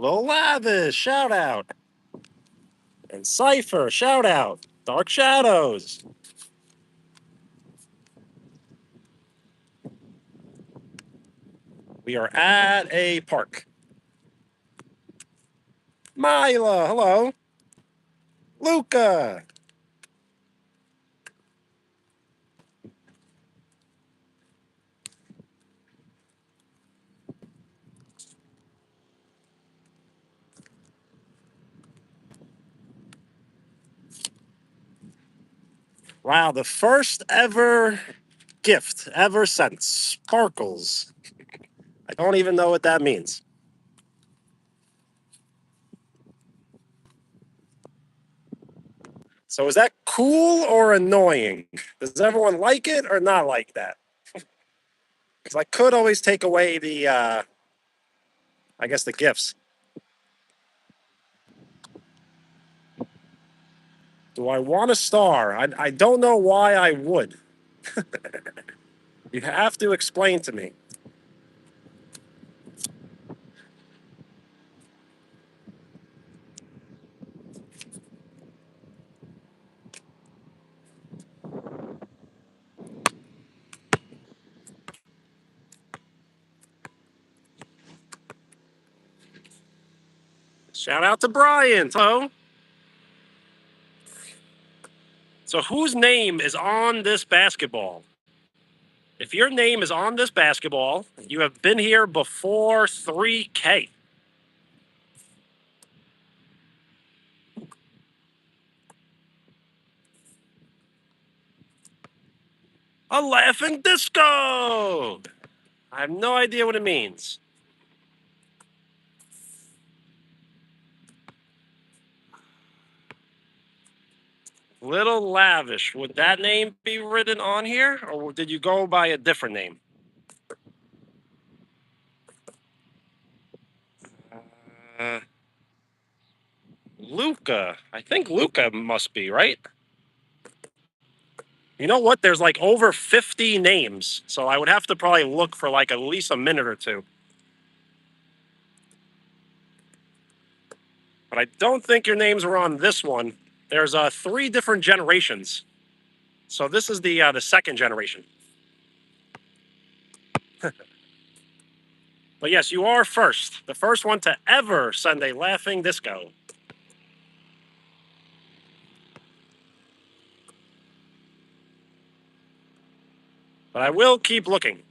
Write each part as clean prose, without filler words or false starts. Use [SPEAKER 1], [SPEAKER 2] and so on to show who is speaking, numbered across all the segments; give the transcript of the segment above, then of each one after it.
[SPEAKER 1] Little Lavish, shout out. And Cypher, shout out. Dark Shadows. We are at a park. Mila, hello. Luca. Wow, the first ever gift ever sent. Sparkles. I don't even know what that means. So is that cool or annoying? Does everyone like it or not like that? Because I could always take away the, I guess, the gifts. Do I want a star? I don't know why I would. You have to explain to me. Shout out to Brian. Hello. So whose name is on this basketball? If your name is on this basketball, you have been here before 3K. A laughing disco. I have no idea what it means. Little Lavish. Would that name be written on here, or did you go by a different name? Uh, Luca. I think Luca must be, right? You know what? There's like over 50 names, so I would have to probably look for like at least a minute or two. But I don't think your names were on this one. There's 3 different generations, so this is the second generation. But yes, you are first, the first one to ever send a laughing disco. But I will keep looking.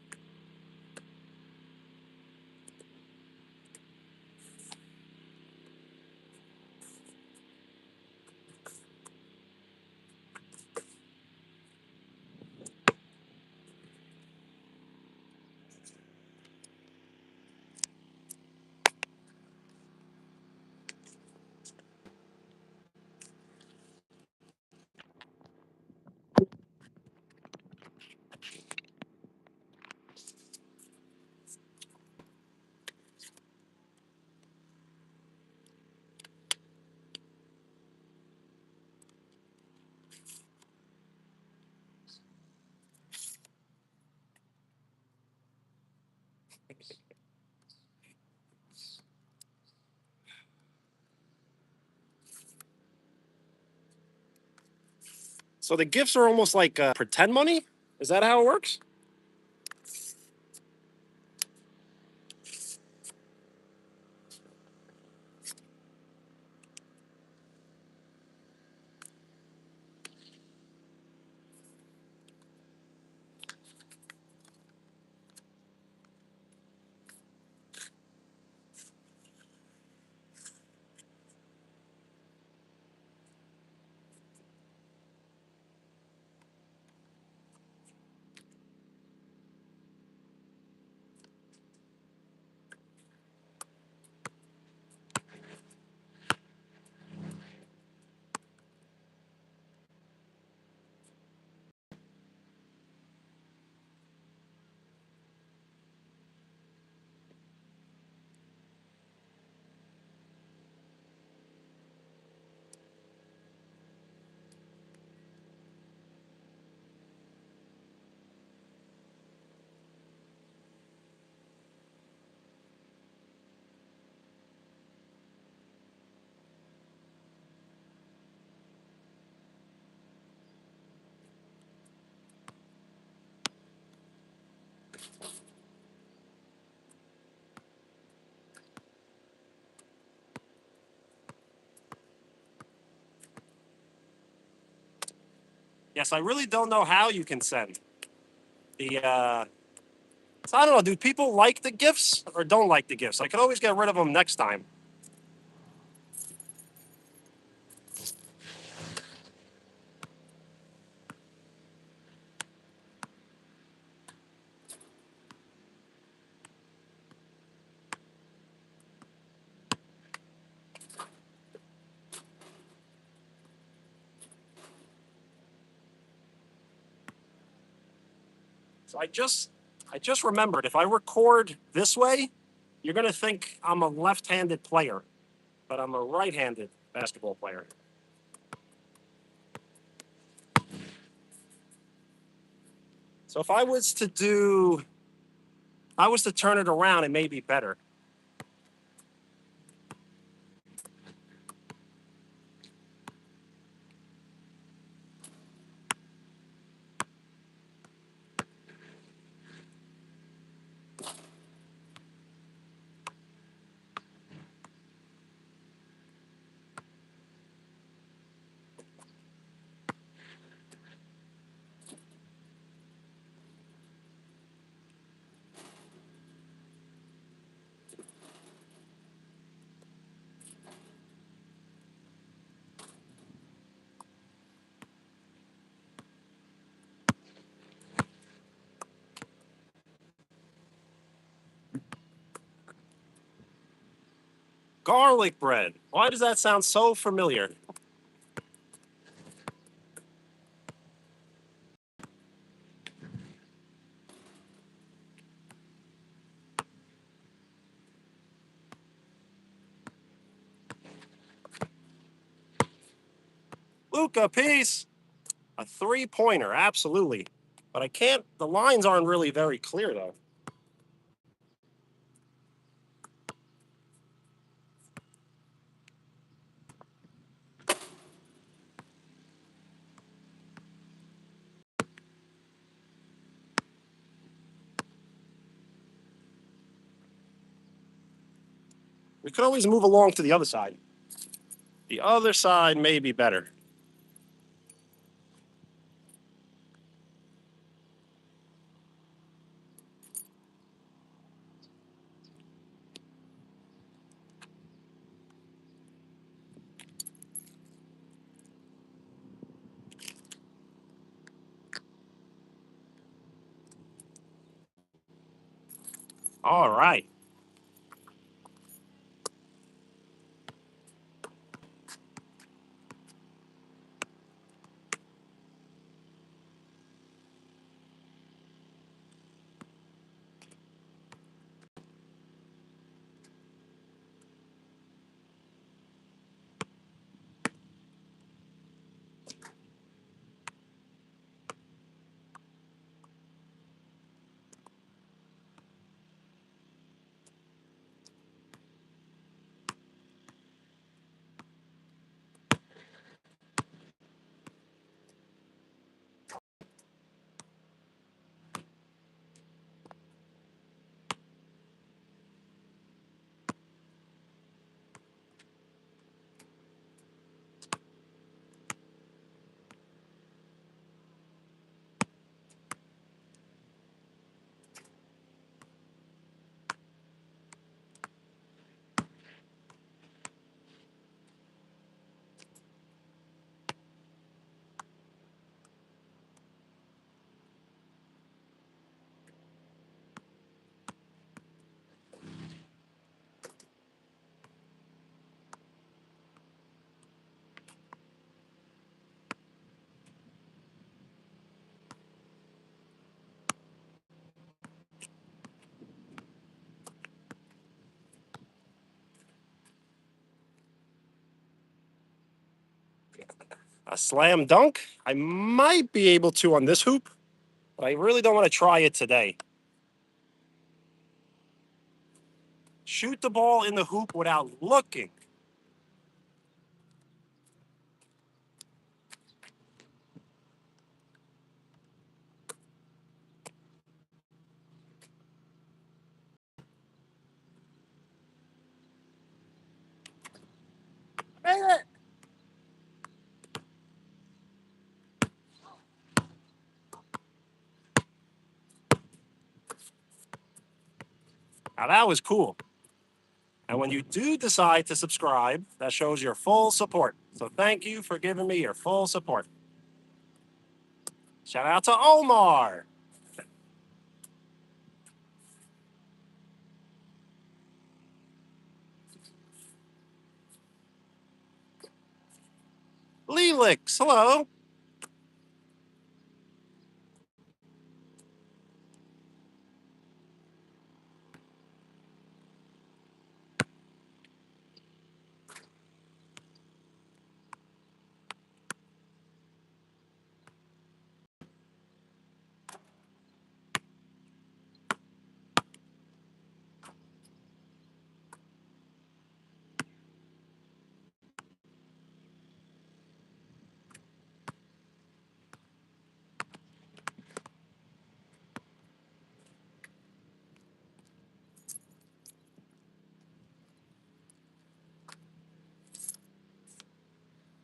[SPEAKER 1] So the gifts are almost like pretend money? Is that how it works? Yes, I really don't know how you can send the. So I don't know. Do people like the gifts or don't like the gifts? I could always get rid of them next time. So I just remembered if I record this way, you're gonna think I'm a left-handed player, but I'm a right-handed basketball player. So if I was to turn it around, it may be better. Garlic bread. Why does that sound so familiar? Luca, peace. A three-pointer, absolutely. But I can't. The lines aren't really very clear though. We could always move along to the other side. The other side may be better. All right. A slam dunk? I might be able to on this hoop, but I really don't want to try it today. Shoot the ball in the hoop without looking. Made it! Now that was cool. And when you do decide to subscribe, that shows your full support. So thank you for giving me your full support. Shout out to Omar. Lelix, hello.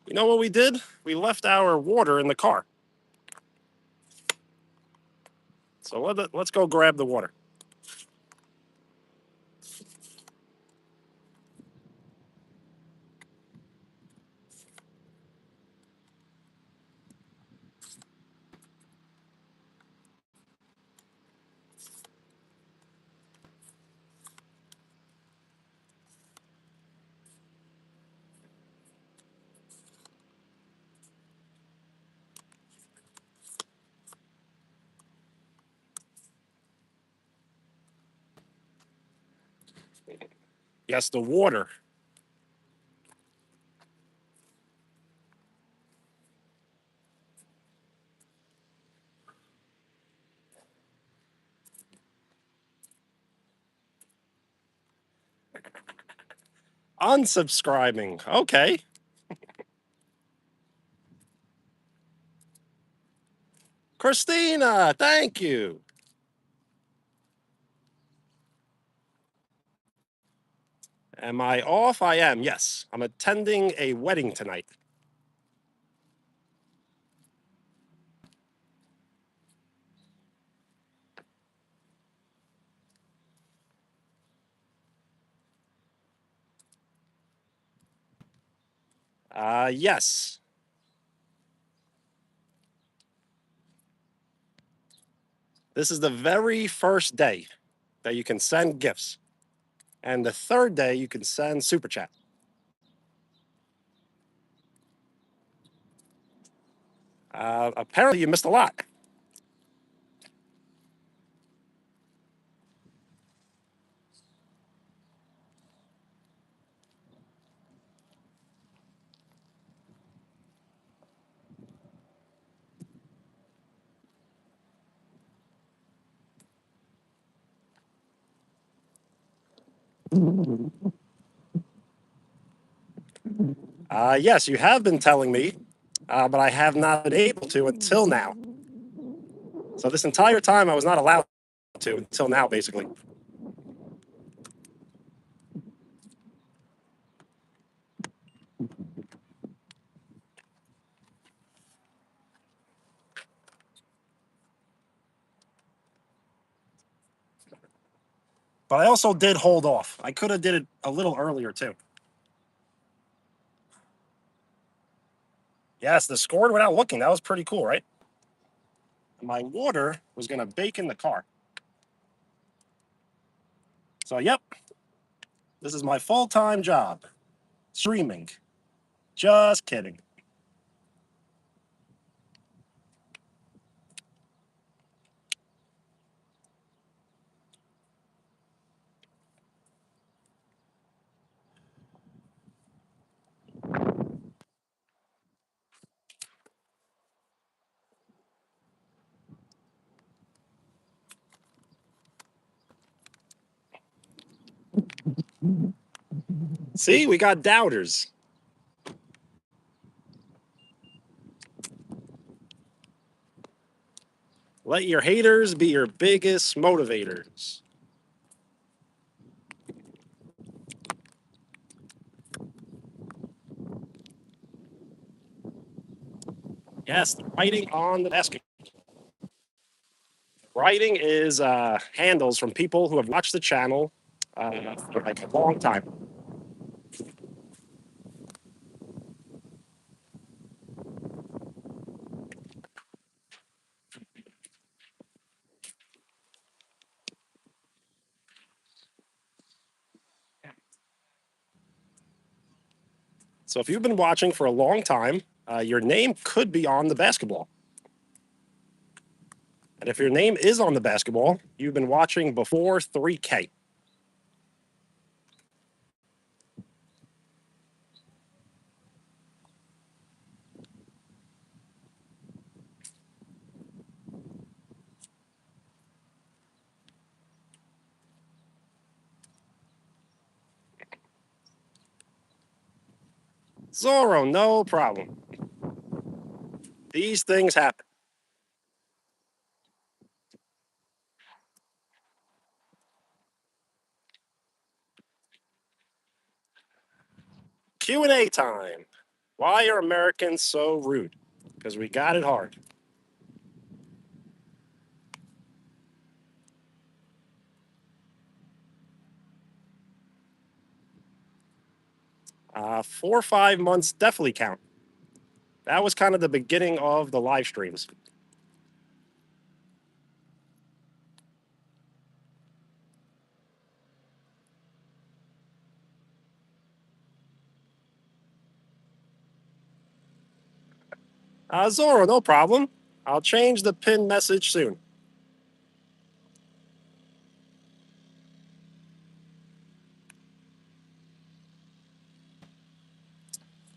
[SPEAKER 1] You know what we did? We left our water in the car. So let's go grab the water. Yes, the water. Unsubscribing. Okay. Christina, thank you. Am I off? I am, yes. I'm attending a wedding tonight. Yes. This is the very first day that you can send gifts. And the third day you can send super chat. Apparently you missed a lot. Yes, you have been telling me, but I have not been able to until now. So this entire time I was not allowed to until now, basically. But I also did hold off. I could have did it a little earlier too. Yes, the scored without looking. That was pretty cool, right? My water was going to bake in the car. So, yep, this is my full-time job. Streaming. Just kidding. See, we got doubters. Let your haters be your biggest motivators. Yes, writing on the basket. Writing is handles from people who have watched the channel for like a long time. So if you've been watching for a long time, your name could be on the basketball. And if your name is on the basketball, you've been watching before 3K. Zorro, no problem. These things happen. Q&A time. Why are Americans so rude? Because we got it hard. Four or 5 months definitely count. That was kind of the beginning of the live streams. Zorro, no problem. I'll change the pin message soon.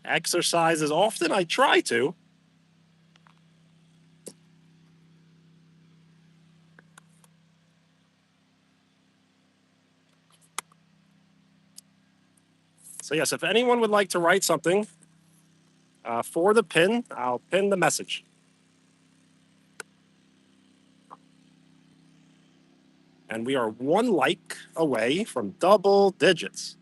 [SPEAKER 1] Exercise as often I try to. So yes, if anyone would like to write something for the pin, I'll pin the message. And we are one like away from double digits.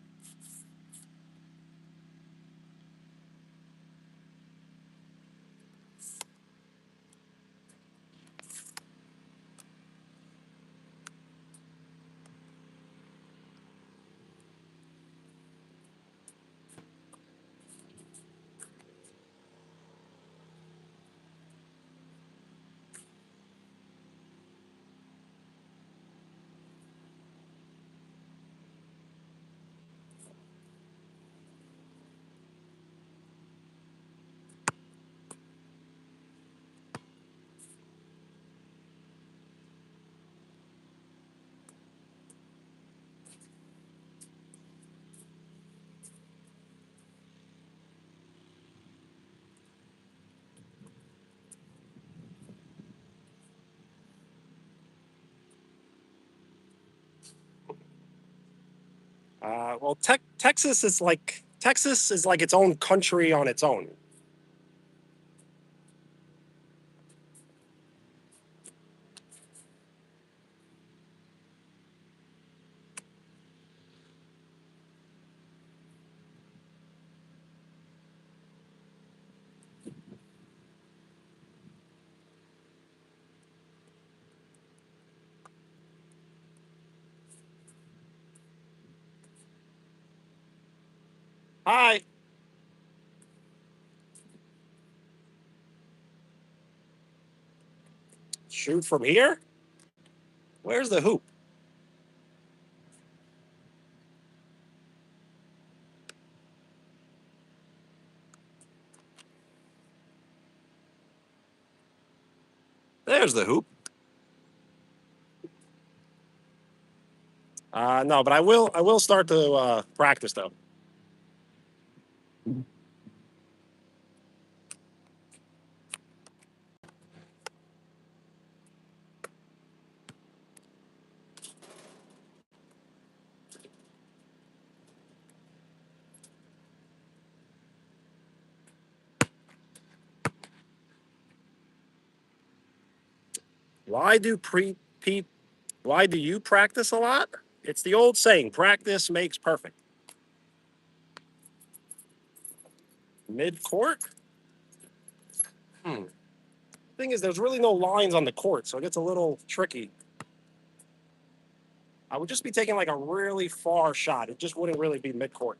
[SPEAKER 1] Well, Texas is like its own country on its own. Hi. Shoot from here? Where's the hoop? There's the hoop. No, but I will start to practice though. Why do pre pe Why do you practice a lot? It's the old saying, practice makes perfect. Mid court? Thing is, there's really no lines on the court, so it gets a little tricky. I would just be taking like a really far shot. It just wouldn't really be midcourt.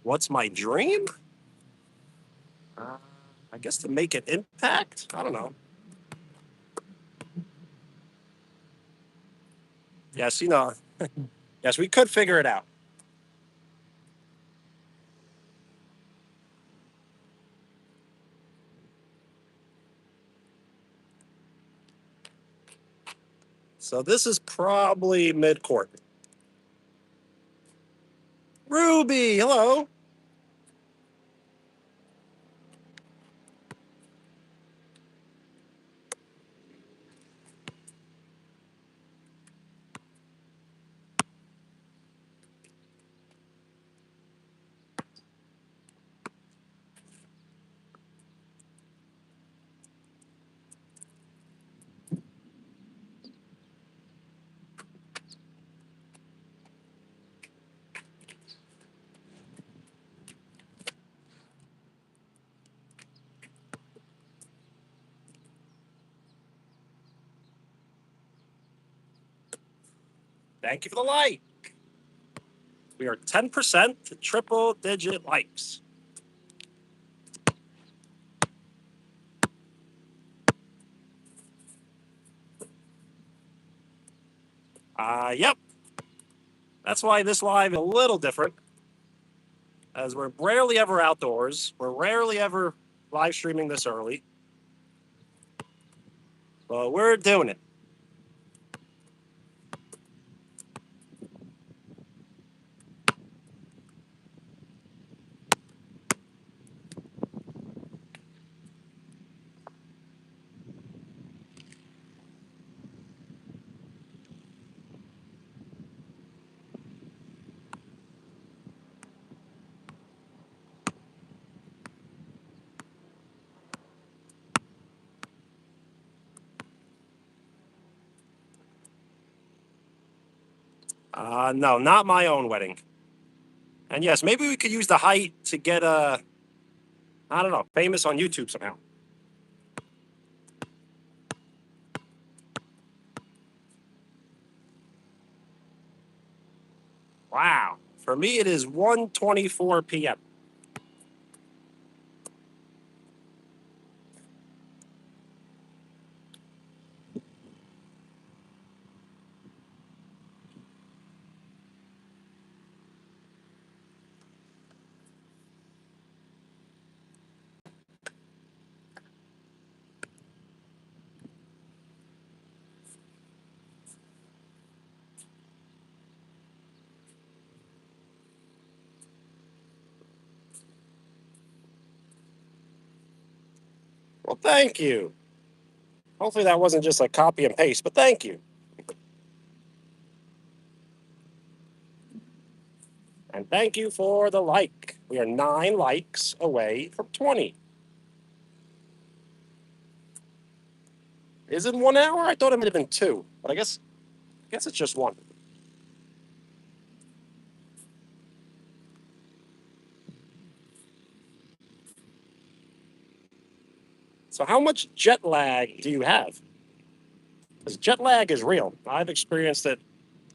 [SPEAKER 1] What's my dream? I guess to make an impact. I don't know. Yes, yes, we could figure it out. So this is probably midcourt. Ruby, hello. Thank you for the like. We are 10% to triple digit likes. Yep. That's why this live is a little different, as we're rarely ever outdoors. We're rarely ever live streaming this early. But we're doing it. No, not my own wedding. And yes, maybe we could use the height to get I don't know, famous on YouTube somehow. Wow. For me, it is 1:24 p.m. Well, thank you. Hopefully that wasn't just a copy and paste, but thank you. And thank you for the like. We are 9 likes away from 20. Is it 1 hour? I thought it might have been 2, but I guess it's just 1. So how much jet lag do you have? Because jet lag is real. I've experienced it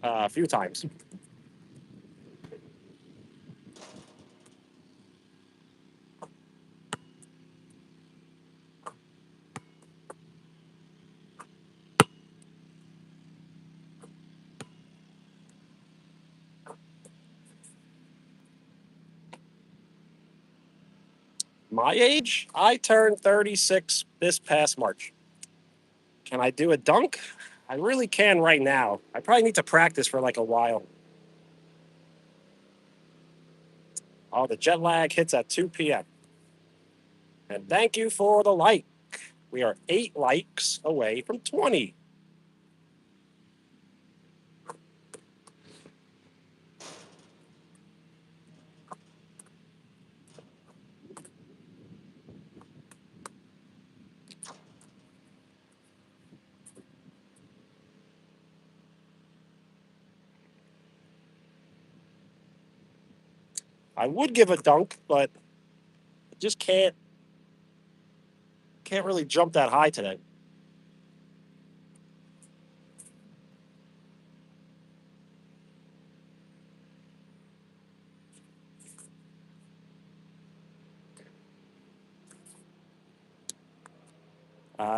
[SPEAKER 1] a few times. My age, I turned 36 this past March. Can I do a dunk? I really can right now. I probably need to practice for like a while. Oh, the jet lag hits at 2 p.m. And thank you for the like. We are 8 likes away from 20. I would give a dunk, but just can't really jump that high today.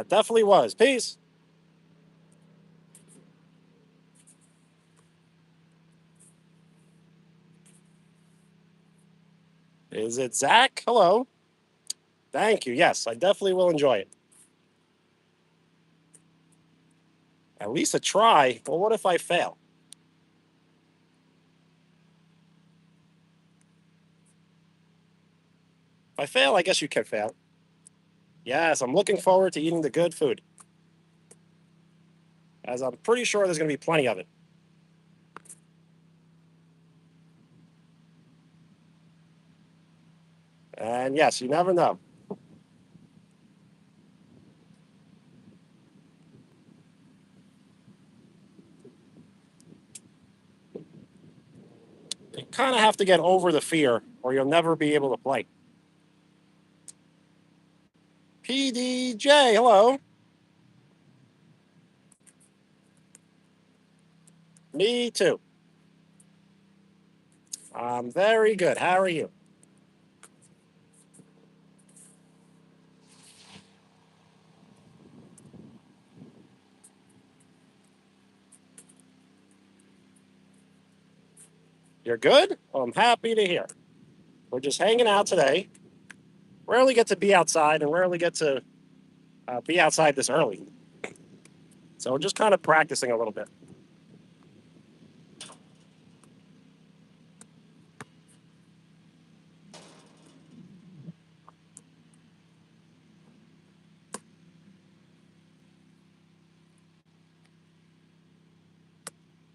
[SPEAKER 1] Definitely was. Peace. Is it Zach? Hello. Thank you. Yes, I definitely will enjoy it. At least a try. Well, what if I fail? If I fail, I guess you can fail. Yes, I'm looking forward to eating the good food, as I'm pretty sure there's going to be plenty of it. And yes, you never know. You kind of have to get over the fear, or you'll never be able to play. PDJ, hello. Me too. I'm very good. How are you? You're good? Well, I'm happy to hear. We're just hanging out today. Rarely get to be outside and rarely get to be outside this early. So we're just kind of practicing a little bit.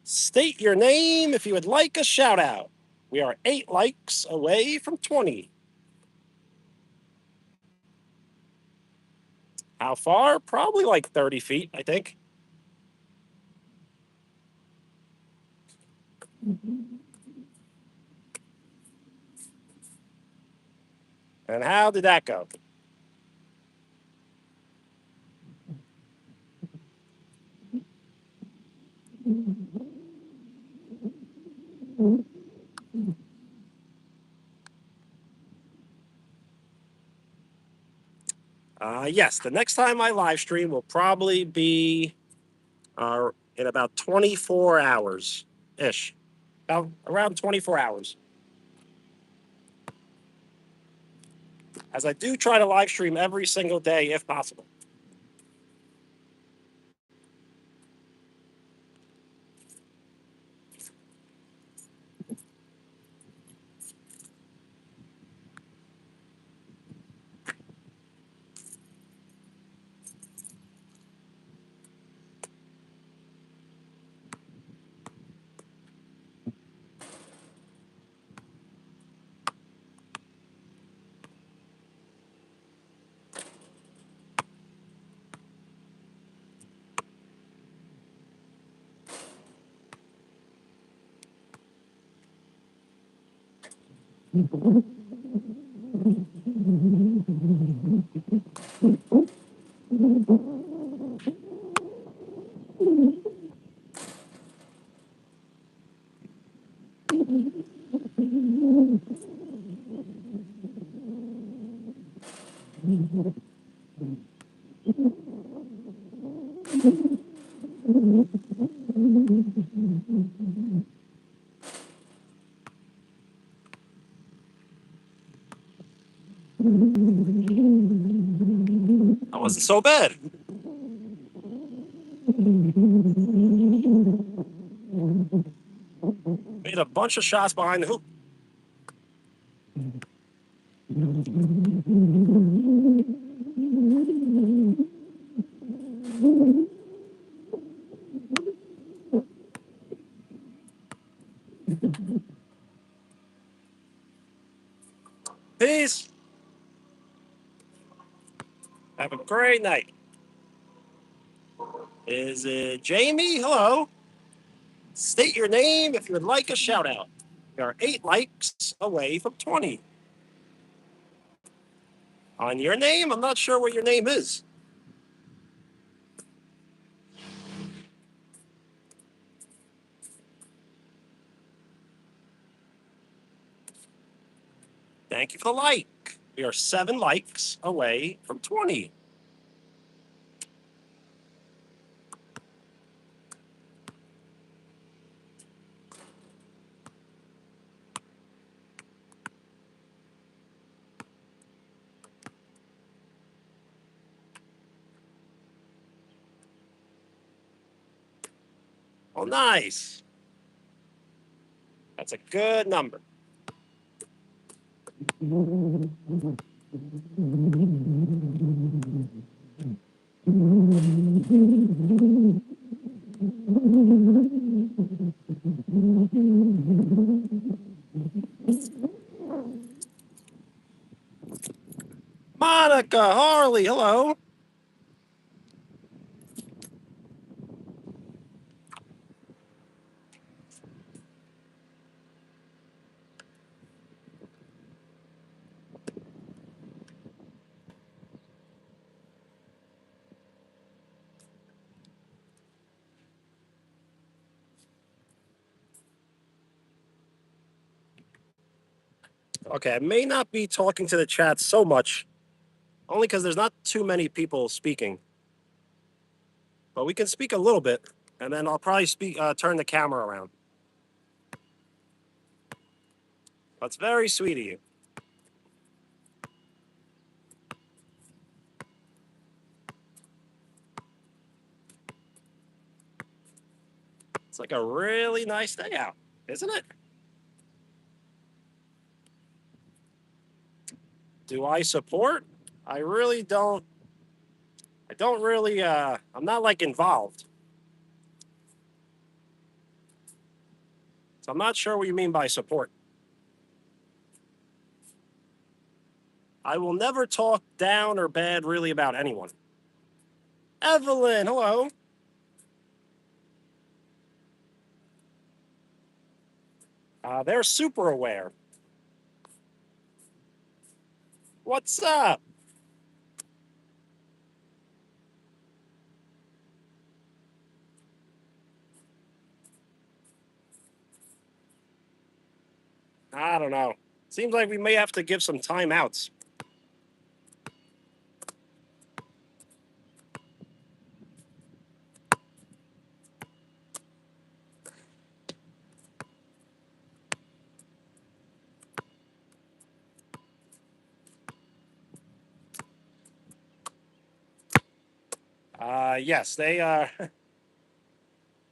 [SPEAKER 1] State your name if you would like a shout out. We are 8 likes away from 20. How far? Probably like 30 feet, I think. And how did that go? Yes, the next time I live stream will probably be in about 24 hours ish. About around 24 hours. As I do try to live stream every single day if possible. That wasn't so bad. Made a bunch of shots behind the hoop. Peace. Have a great night. Is it Jamie? Hello. State your name if you would like a shout out. We are 8 likes away from 20. On your name, I'm not sure what your name is. Thank you for the like. We are 7 likes away from 20. Oh, nice. That's a good number. Monica, Harley, hello. Okay, I may not be talking to the chat so much, only because there's not too many people speaking. But we can speak a little bit, and then I'll probably turn the camera around. That's very sweet of you. It's like a really nice day out, isn't it? Do I support? I really don't. I don't really. I'm not like involved. So I'm not sure what you mean by support. I will never talk down or bad really about anyone. Evelyn, hello. They're super aware. What's up? I don't know. Seems like we may have to give some timeouts. Yes, they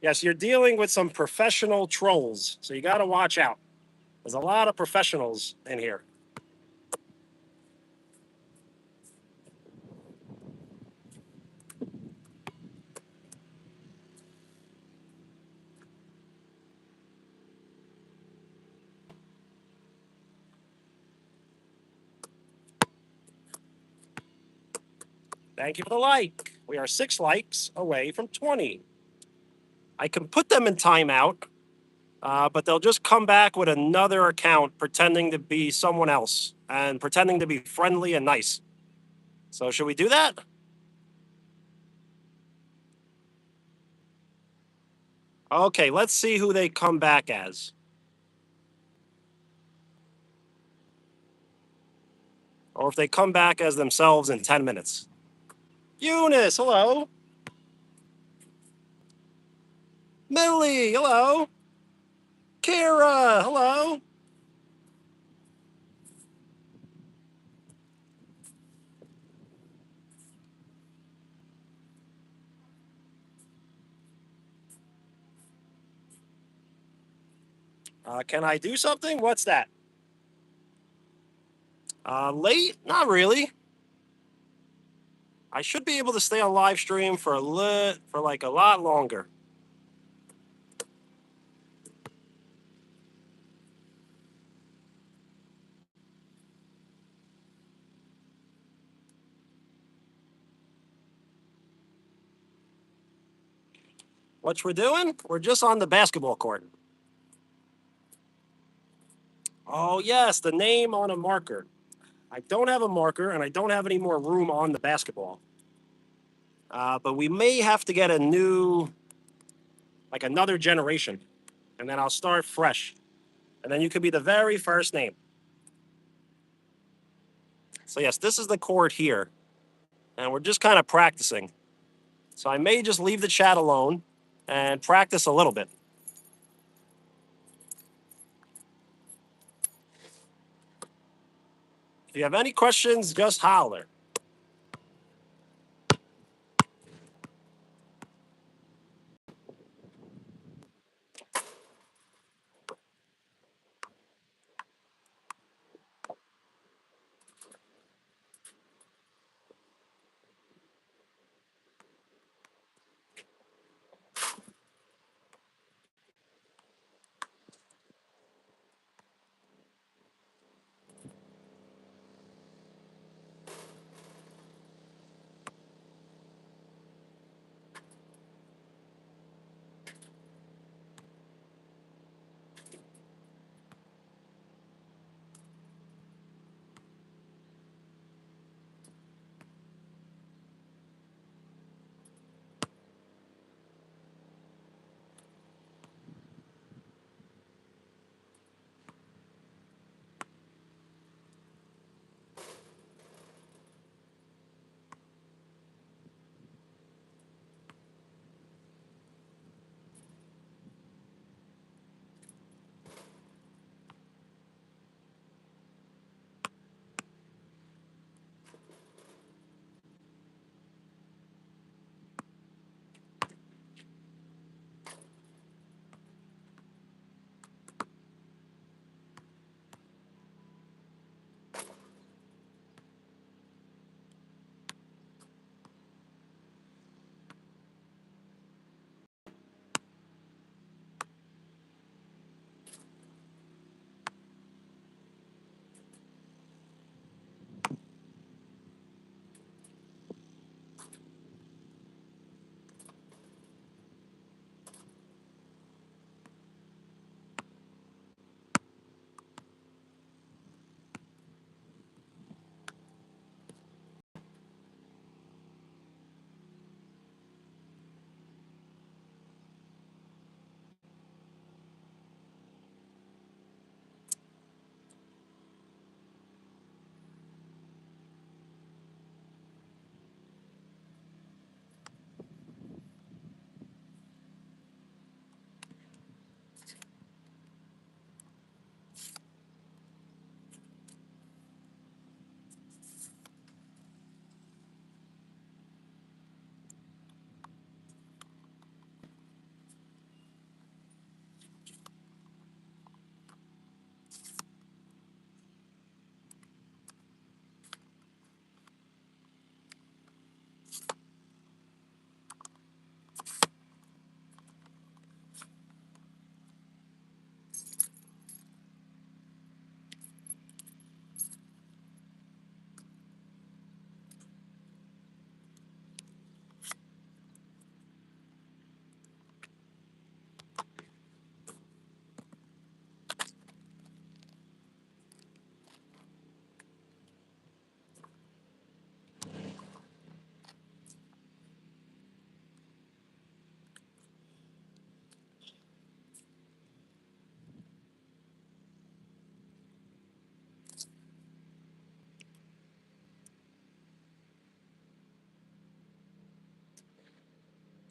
[SPEAKER 1] yes, you're dealing with some professional trolls, so you got to watch out. There's a lot of professionals in here. Thank you for the like. We are 6 likes away from 20. I can put them in timeout, but they'll just come back with another account pretending to be someone else and pretending to be friendly and nice. So, should we do that? Okay, let's see who they come back as. Or if they come back as themselves in 10 minutes. Eunice, hello. Millie, hello. Kira, hello. Can I do something? What's that? Late? Not really. I should be able to stay on live stream for like a lot longer. What we're doing? We're just on the basketball court. Oh, yes, the name on a marker. I don't have a marker and I don't have any more room on the basketball. But we may have to get a new, like another generation, and then I'll start fresh. And then you could be the very first name. So, yes, this is the court here, and we're just kind of practicing. So, I may just leave the chat alone and practice a little bit. If you have any questions, just holler.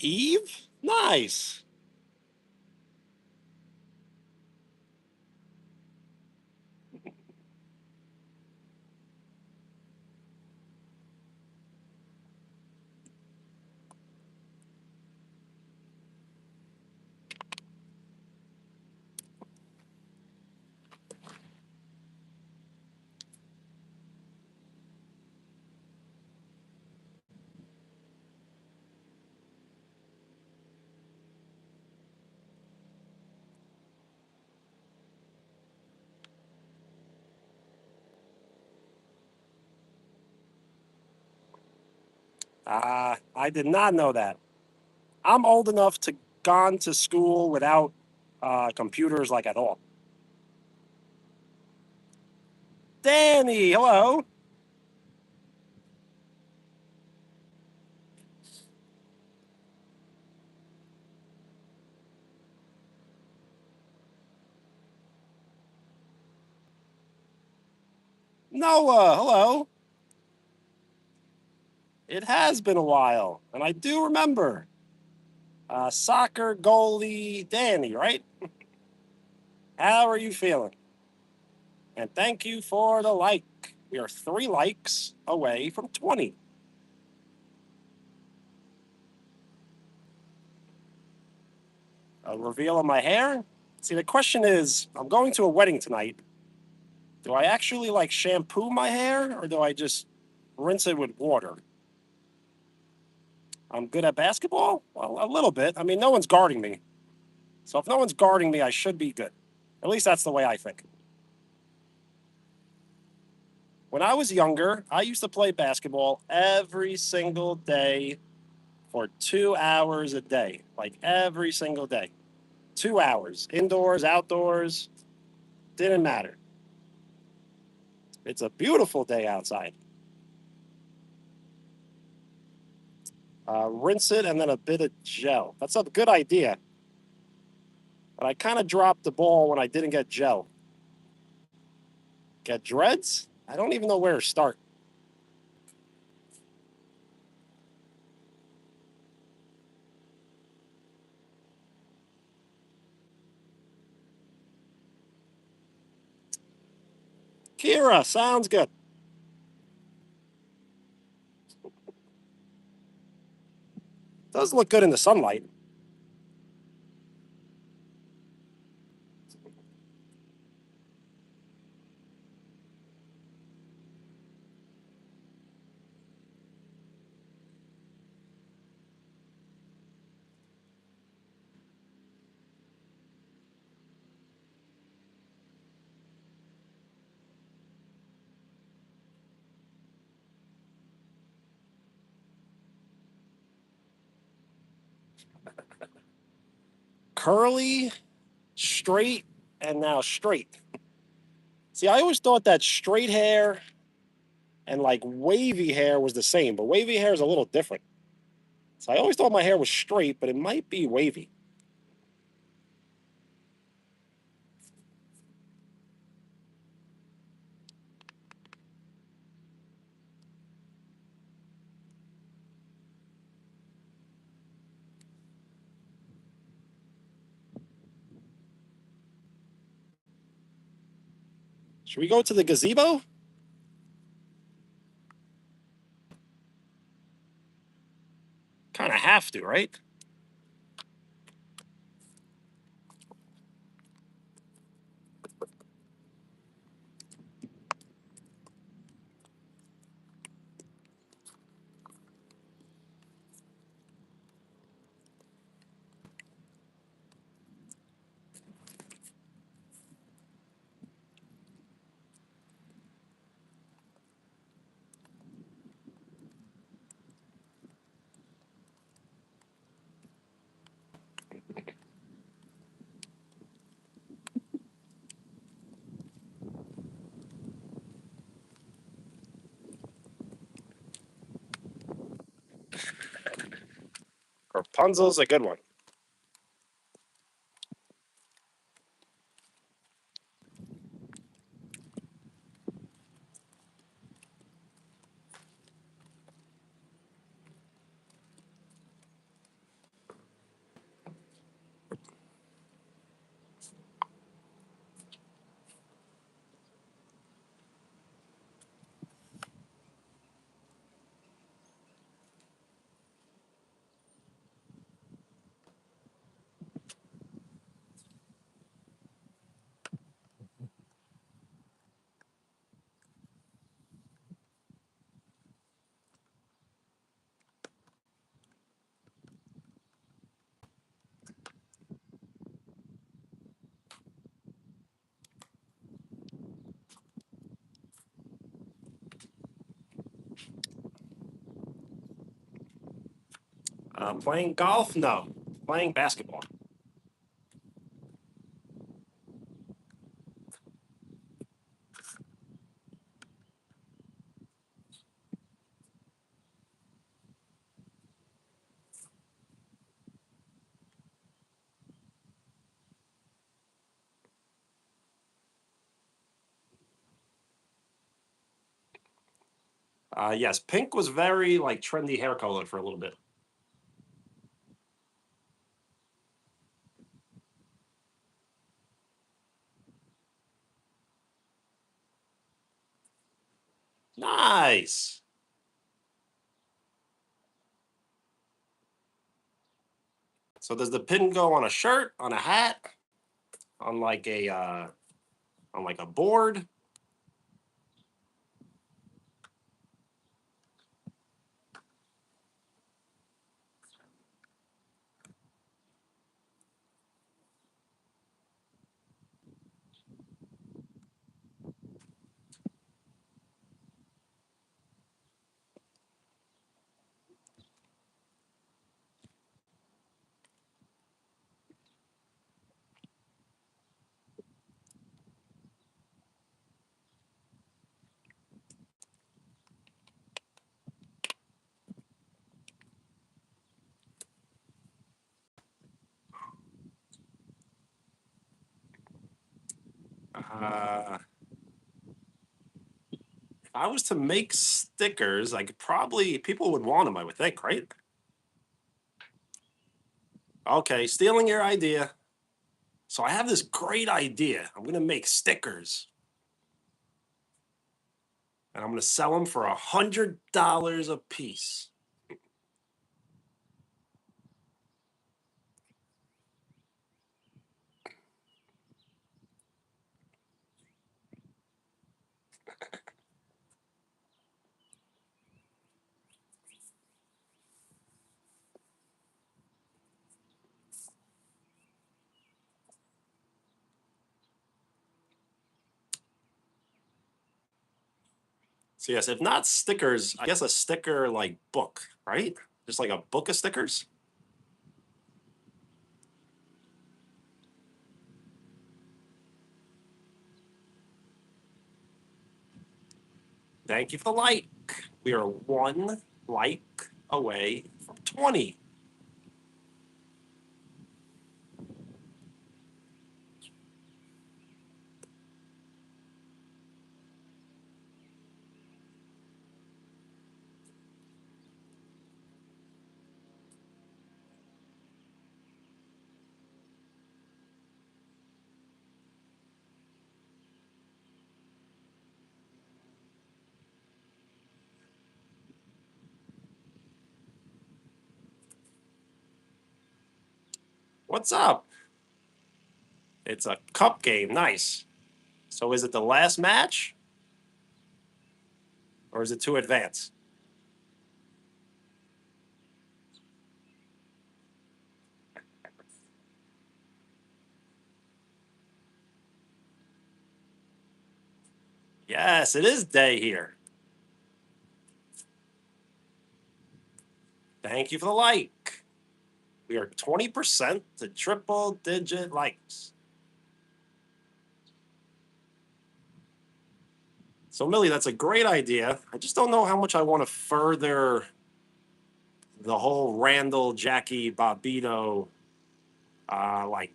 [SPEAKER 1] Eve? Nice. I did not know that. I'm old enough to gone to school without computers like at all. Danny, hello. Noah, hello. It has been a while, and I do remember. Soccer goalie Danny, right? How are you feeling? And thank you for the like. We are 3 likes away from 20. A reveal of my hair? See, the question is I'm going to a wedding tonight. Do I actually like shampoo my hair or do I just rinse it with water? I'm good at basketball? Well, a little bit. I mean, no one's guarding me. So if no one's guarding me, I should be good. At least that's the way I think. When I was younger, I used to play basketball every single day for 2 hours a day, like every single day. 2 hours, indoors, outdoors, didn't matter. It's a beautiful day outside. Rinse it and then a bit of gel. That's a good idea. But I kind of dropped the ball when I didn't get gel. Get dreads? I don't even know where to start. Kira, sounds good. Does look good in the sunlight. Curly, straight, and now straight. See, I always thought that straight hair and like wavy hair was the same, but wavy hair is a little different. So I always thought my hair was straight, but it might be wavy. Should we go to the gazebo? Kind of have to, right? Rapunzel's a good one. Playing golf? No. Playing basketball. Yes, pink was very like trendy hair color for a little bit. Nice. So does the pin go on a shirt, on a hat, on like a board? Uh, if I was to make stickers, I could probably people would want them. I would think, right? Okay, stealing your idea. So I have this great idea. I'm gonna make stickers, and I'm gonna sell them for $100 a piece. So yes, if not stickers, I guess a sticker like book, right? Just like a book of stickers. Thank you for the like. We are one like away from 20. What's up? It's a cup game. Nice. So is it the last match or is it to advance? Yes, it is day here. Thank you for the like. We are 20% to triple digit likes. So, Millie, that's a great idea. I just don't know how much I want to further the whole Randall, Jackie, Bobito, like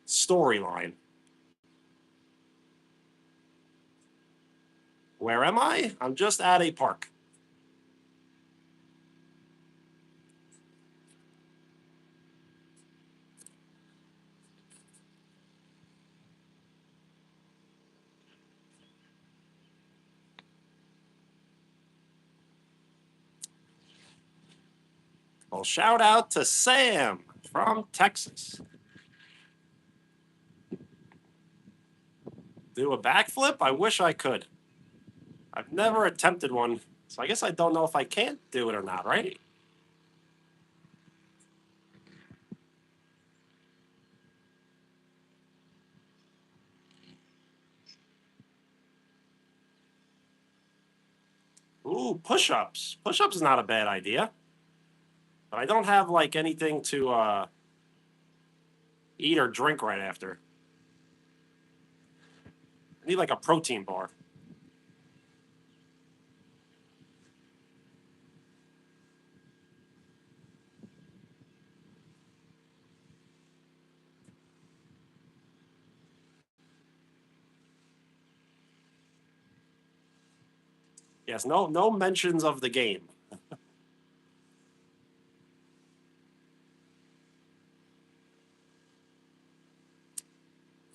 [SPEAKER 1] storyline. Where am I? I'm just at a park. Well, shout out to Sam from Texas. Do a backflip? I wish I could. I've never attempted one, so I guess I don't know if I can do it or not, right? Ooh, push ups. Push ups is not a bad idea. But I don't have like anything to eat or drink right after. I need like a protein bar. Yes, no mentions of the game.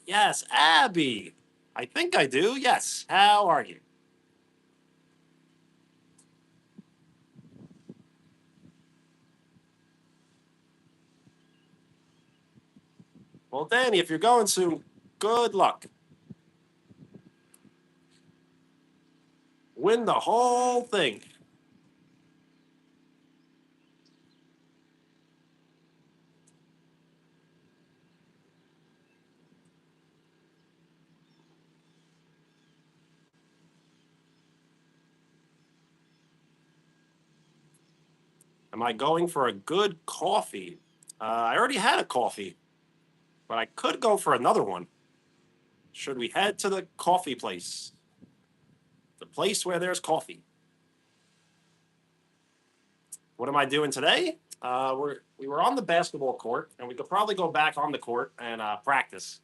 [SPEAKER 1] Yes, Abby. I think I do. Yes. How are you? Well, Danny, if you're going soon, good luck. Win the whole thing. Am I going for a good coffee? I already had a coffee, but I could go for another one. Should we head to the coffee place? The place where there's coffee. What am I doing today? We were on the basketball court, and we could probably go back on the court and practice.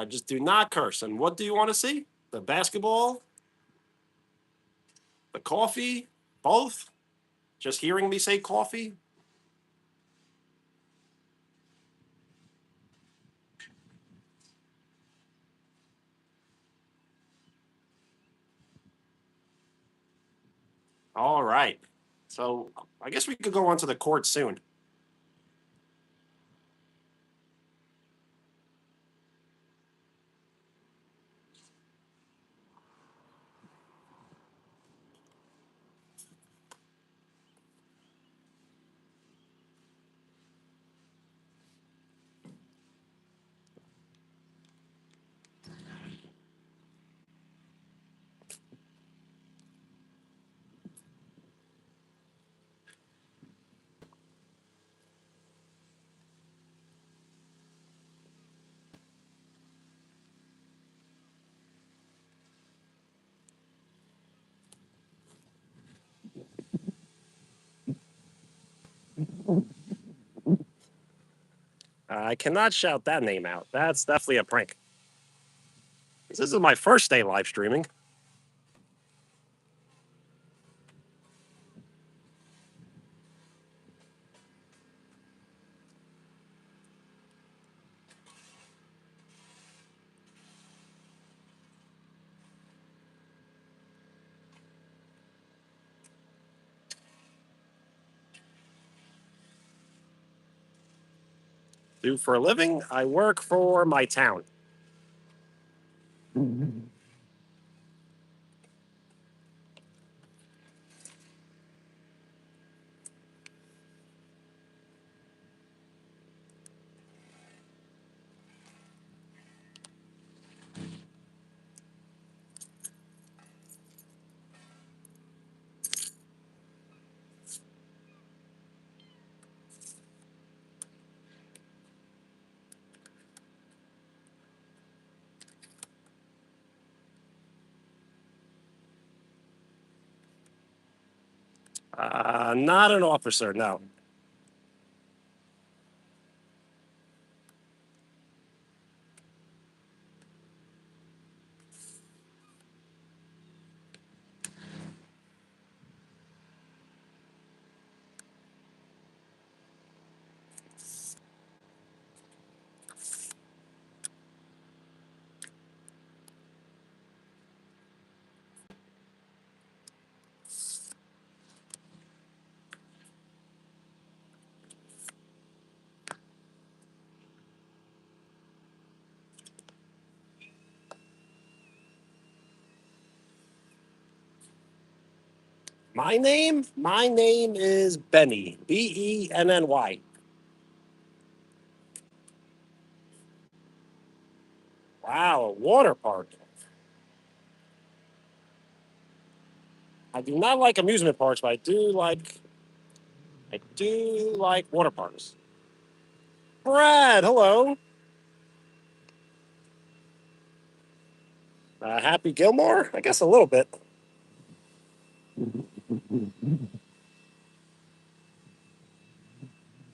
[SPEAKER 1] Just do not curse. And what do you want to see? The basketball, the coffee, both? Just hearing me say coffee? All right. So I guess we could go onto the court soon. I cannot shout that name out. That's definitely a prank. This is my first day live streaming. Do for a living. I work for my town. Not an officer, no. My name? My name is Benny. Benny. Wow, a water park. I do not like amusement parks, but I do like water parks. Brad, hello. Happy Gilmore? I guess a little bit.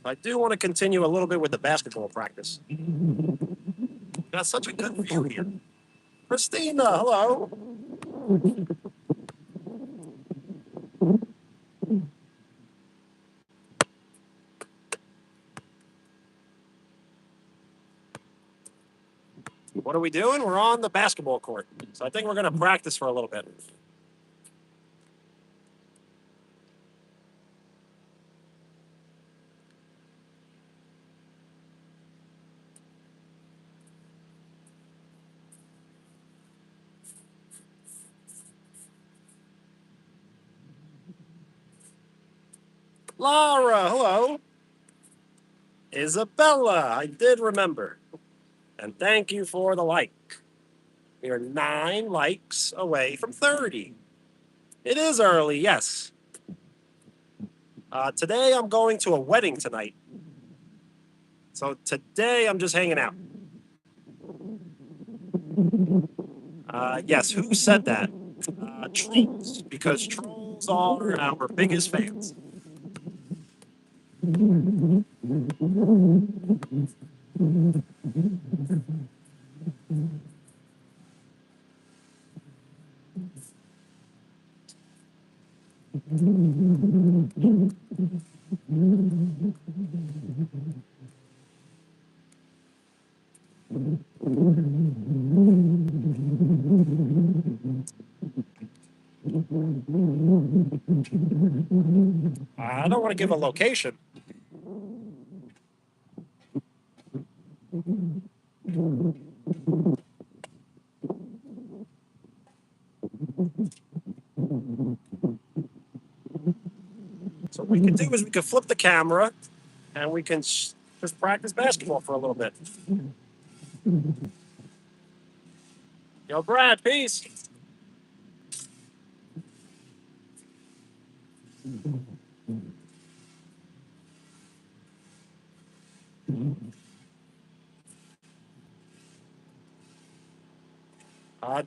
[SPEAKER 1] I do want to continue a little bit with the basketball practice. Got such a good view here. Christina, hello. What are we doing? We're on the basketball court. So I think we're going to practice for a little bit. Laura, hello. Isabella, I did remember. And thank you for the like. We are 9 likes away from 30. It is early, yes. Today I'm going to a wedding tonight. So today I'm just hanging out. Yes, who said that? Trolls, because trolls are our biggest fans. I don't want to give a location. So what we can do is we can flip the camera and we can just practice basketball for a little bit. Yo, Brad, peace.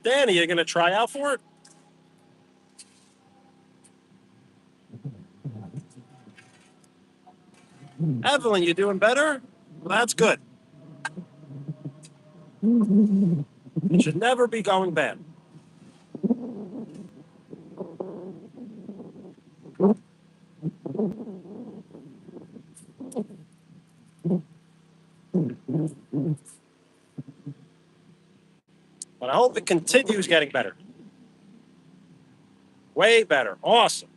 [SPEAKER 1] Danny, you going to try out for it? Evelyn, you doing better? Well, that's good. It should never be going bad. But I hope it continues getting better. Way better. Awesome.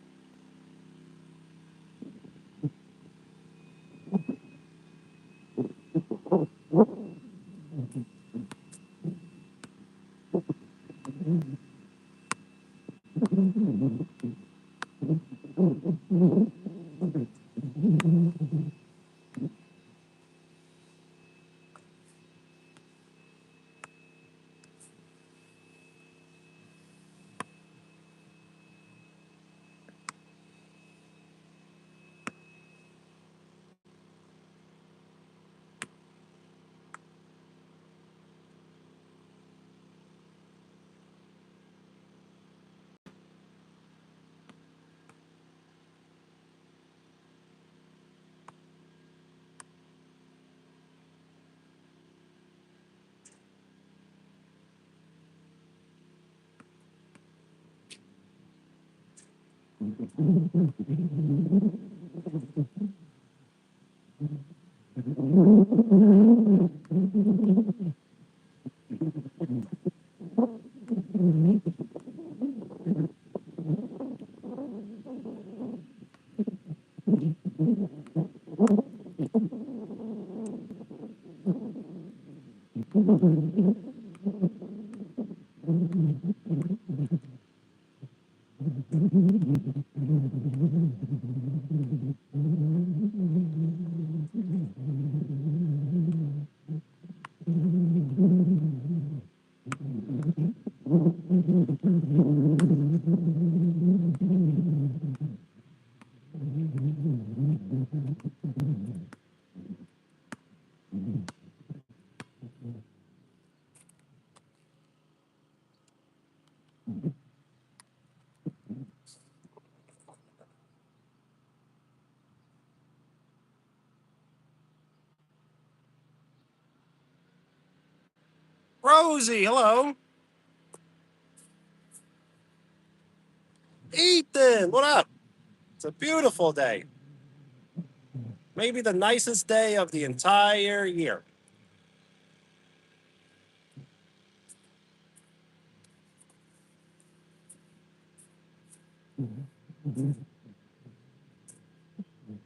[SPEAKER 1] Rosie, hello. Ethan, what up? It's a beautiful day. Maybe the nicest day of the entire year.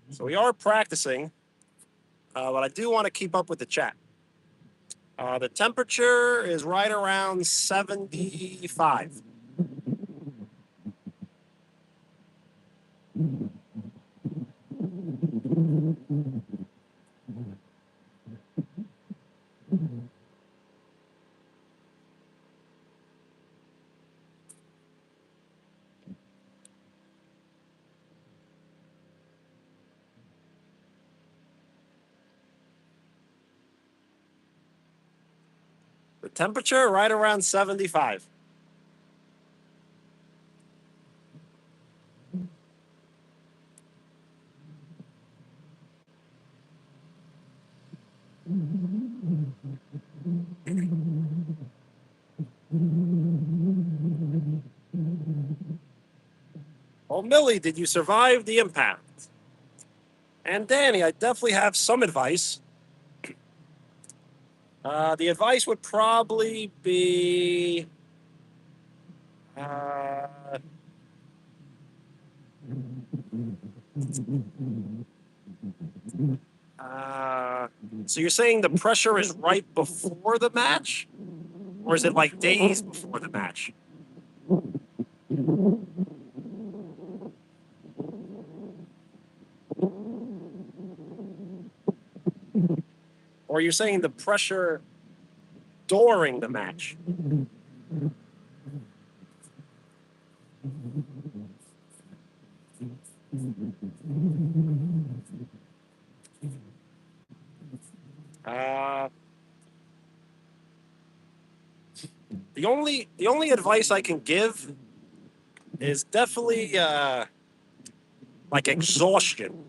[SPEAKER 1] So we are practicing, but I do want to keep up with the chat. The temperature is right around 75. The temperature right around 75. Oh, Millie, did you survive the impact? And Danny, I definitely have some advice. The advice would probably be uh, uh, so you're saying the pressure is right before the match? Or is it like days before the match? Or you're saying the pressure during the match? Uh, the only advice I can give is definitely like exhaustion.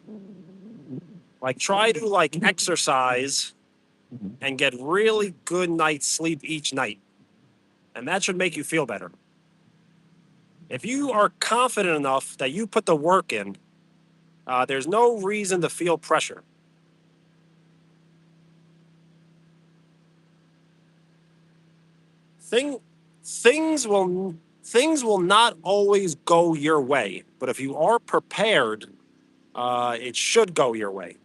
[SPEAKER 1] Like try to like exercise and get really good night's sleep each night. And that should make you feel better. If you are confident enough that you put the work in, there's no reason to feel pressure. Thing, things will not always go your way, but if you are prepared, it should go your way.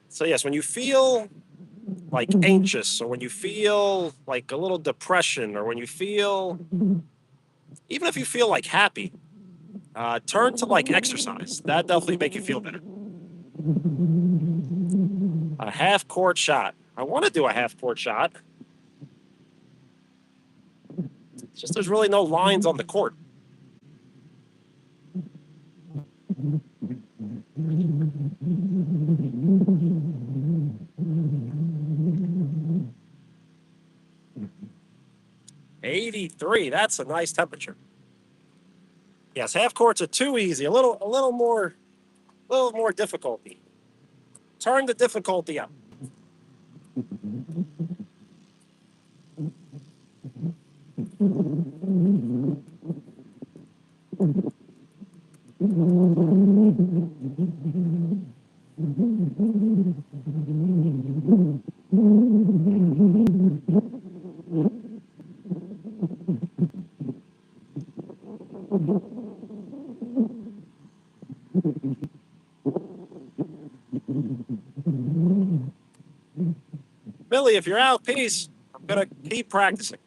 [SPEAKER 1] So yes, when you feel like anxious, or when you feel like a little depression, or when you feel, even if you feel like happy, turn to like exercise. That definitely make you feel better. A half court shot. I want to do a half court shot. It's just there's really no lines on the court. '83. That's a nice temperature. Yes, half courts are too easy. A little more difficulty. Turn the difficulty up. Billy, if you're out, peace. I'm gonna keep practicing.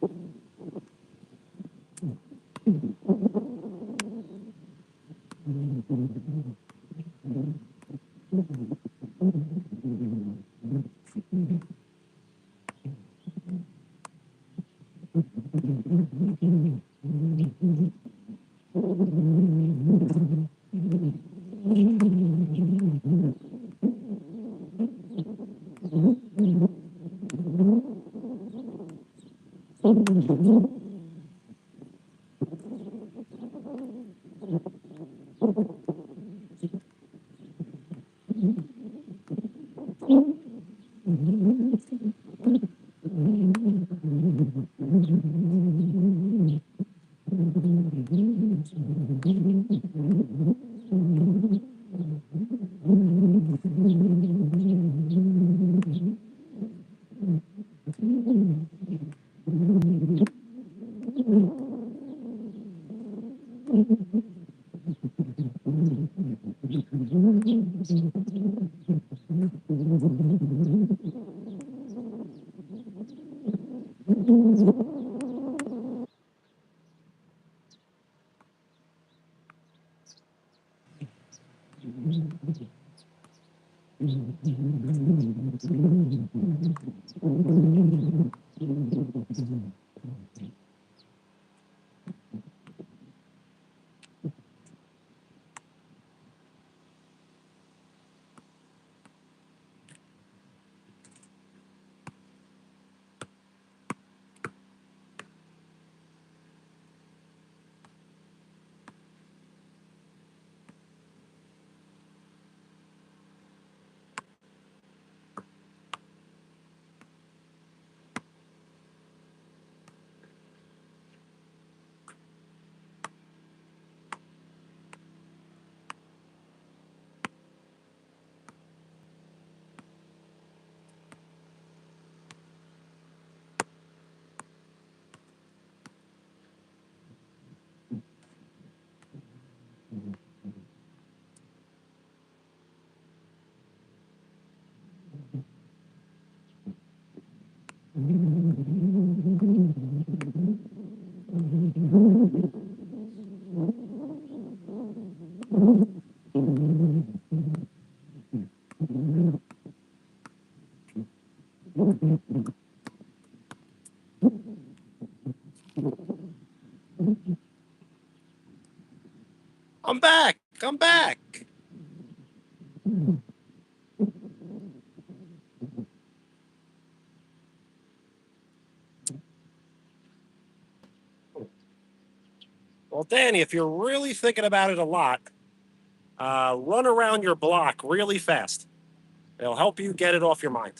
[SPEAKER 1] I'm back. I'm back. Well, Danny, if you're really thinking about it a lot, run around your block really fast. It'll help you get it off your mind.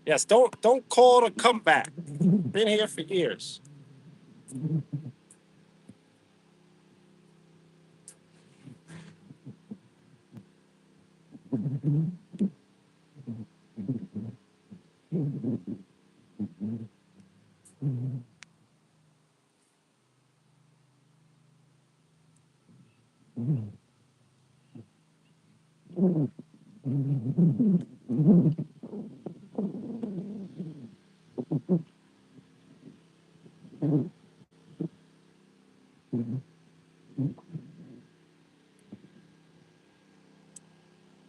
[SPEAKER 1] Yes, don't call it a comeback. Been here for years.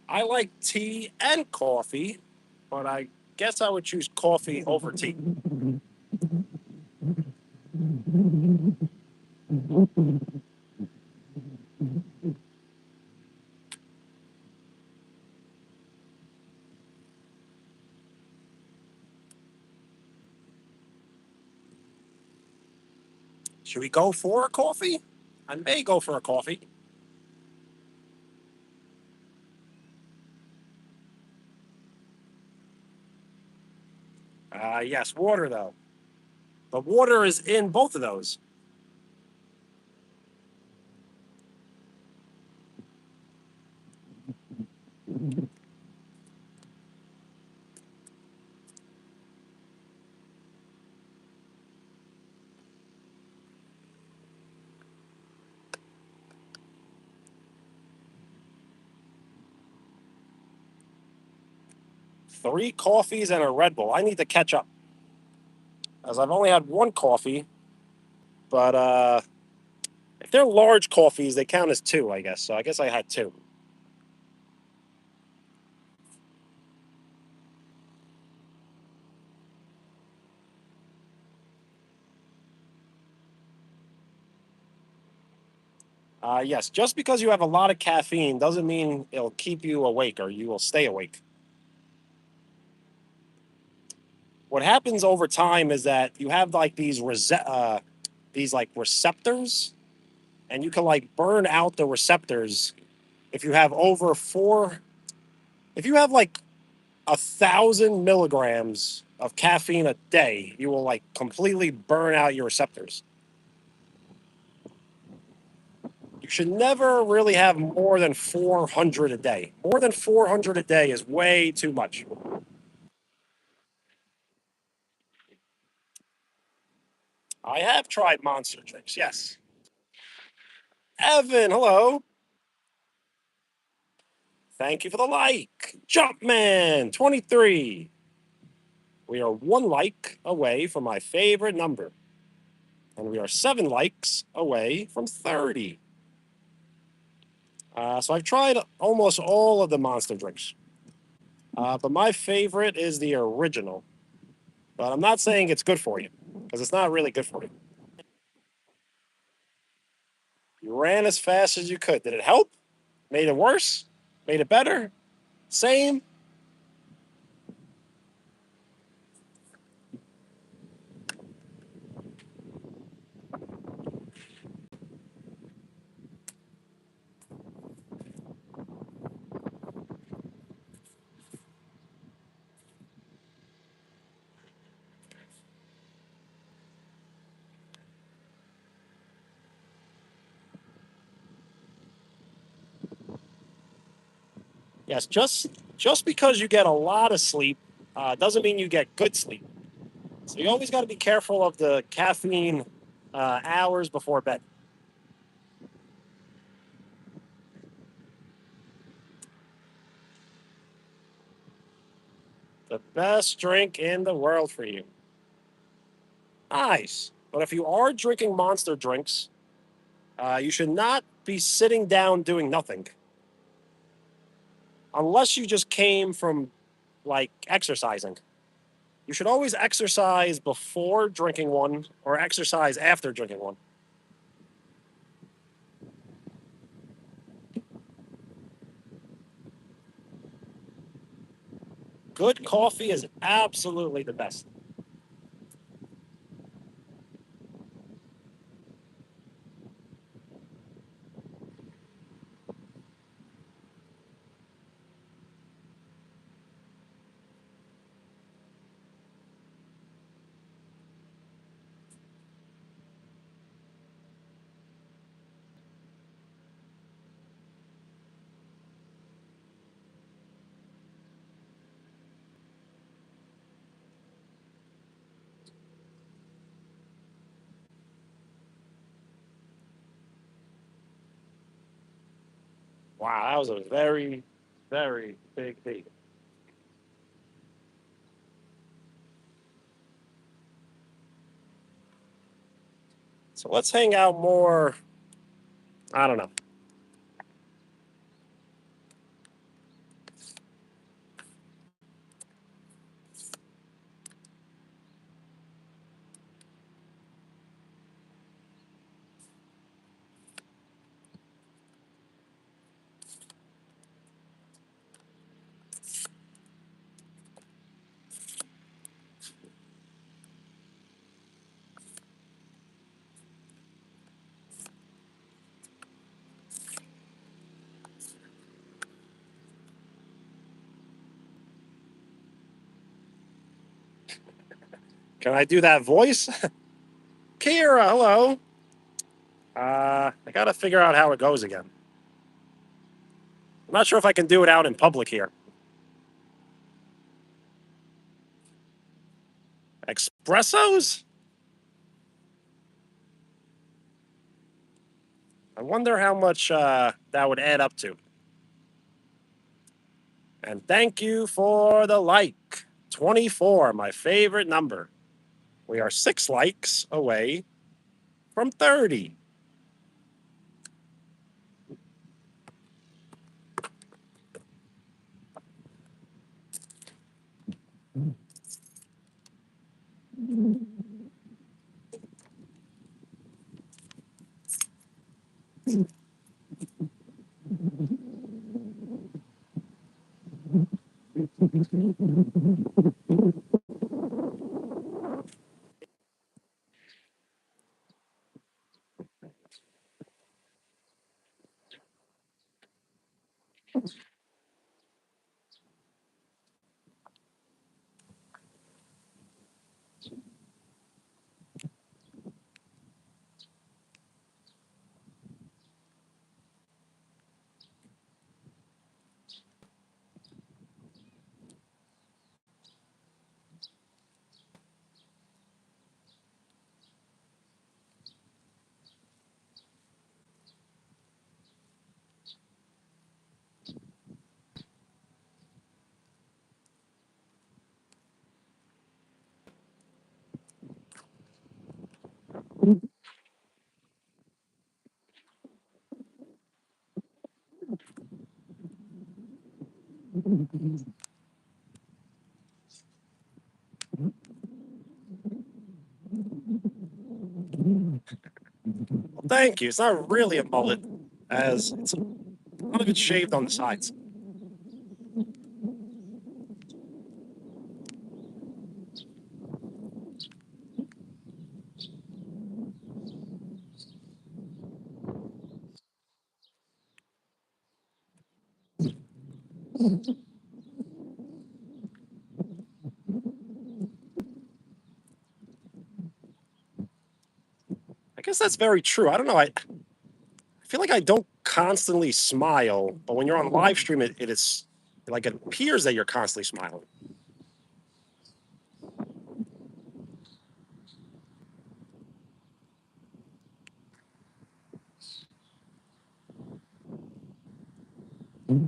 [SPEAKER 1] I like tea and coffee, but I guess I would choose coffee over tea. Should we go for a coffee? I may go for a coffee. Yes, water though. But water is in both of those. Three coffees and a Red Bull. I need to catch up, as I've only had one coffee. But if they're large coffees, they count as two, I guess. So I guess I had two. Yes, just because you have a lot of caffeine doesn't mean it'll keep you awake or you will stay awake. What happens over time is that you have like these like receptors, and you can like burn out the receptors if you have over four. If you have like 1,000 milligrams of caffeine a day, you will like completely burn out your receptors. You should never really have more than 400 a day. More than 400 a day is way too much. I have tried monster drinks, yes. Evan, hello. Thank you for the like. Jumpman23. We are 1 like away from my favorite number. And we are 7 likes away from 30. So I've tried almost all of the monster drinks. But my favorite is the original. But I'm not saying it's good for you, because it's not really good for you. You ran as fast as you could. Did it help? Made it worse? Made it better? Same? Yes, just because you get a lot of sleep doesn't mean you get good sleep. So you always got to be careful of the caffeine hours before bed. The best drink in the world for you. Nice. But if you are drinking monster drinks, you should not be sitting down doing nothing. Unless you just came from like exercising. You should always exercise before drinking one or exercise after drinking one. Good coffee is absolutely the best. Wow, that was a very, very big beat. So let's hang out more. I don't know. Can I do that voice? Kira, hello. I got to figure out how it goes again. I'm not sure if I can do it out in public here. Espressos? I wonder how much that would add up to. And thank you for the like. 24, my favorite number. We are 6 likes away from 30. Well, thank you. It's not really a mullet, as it's a lot of it's shaved on the sides. I guess that's very true. I don't know. I feel like I don't constantly smile, but when you're on live stream, it is like it appears that you're constantly smiling.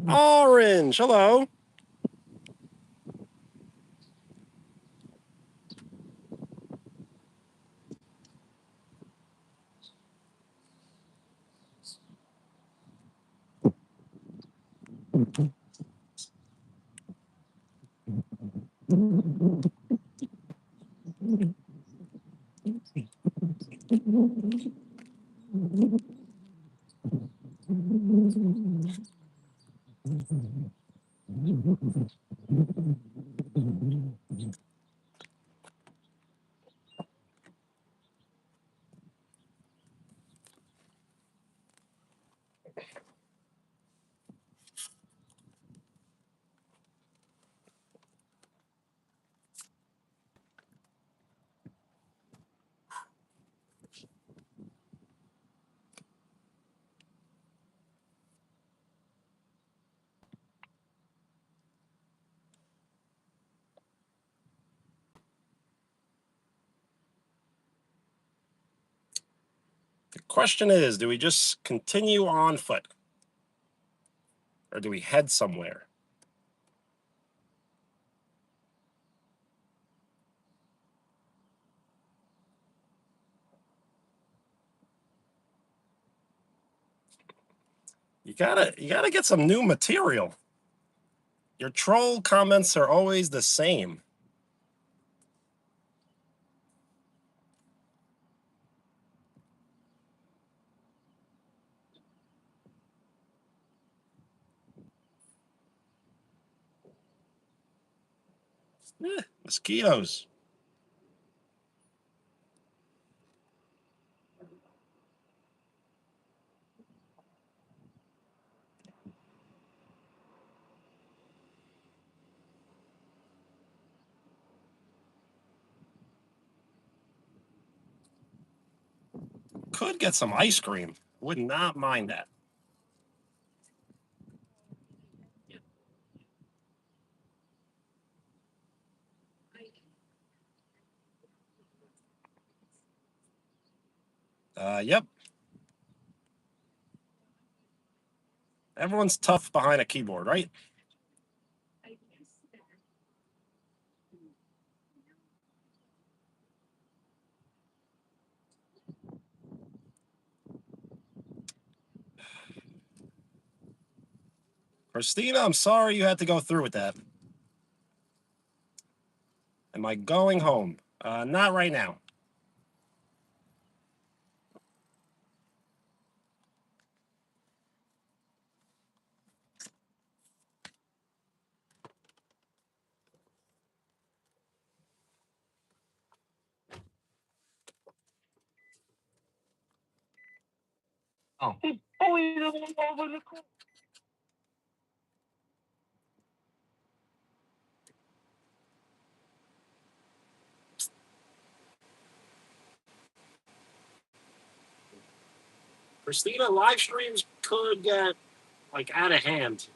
[SPEAKER 1] Orange, hello. The question is, do we just continue on foot? Or do we head somewhere? You gotta get some new material. Your troll comments are always the same. Mosquitoes. Could get some ice cream. Would not mind that. Yep. Everyone's tough behind a keyboard, right? Christina, I'm sorry you had to go through with that. Am I going home? Not right now. Oh. Christina, live streams could get like out of hand.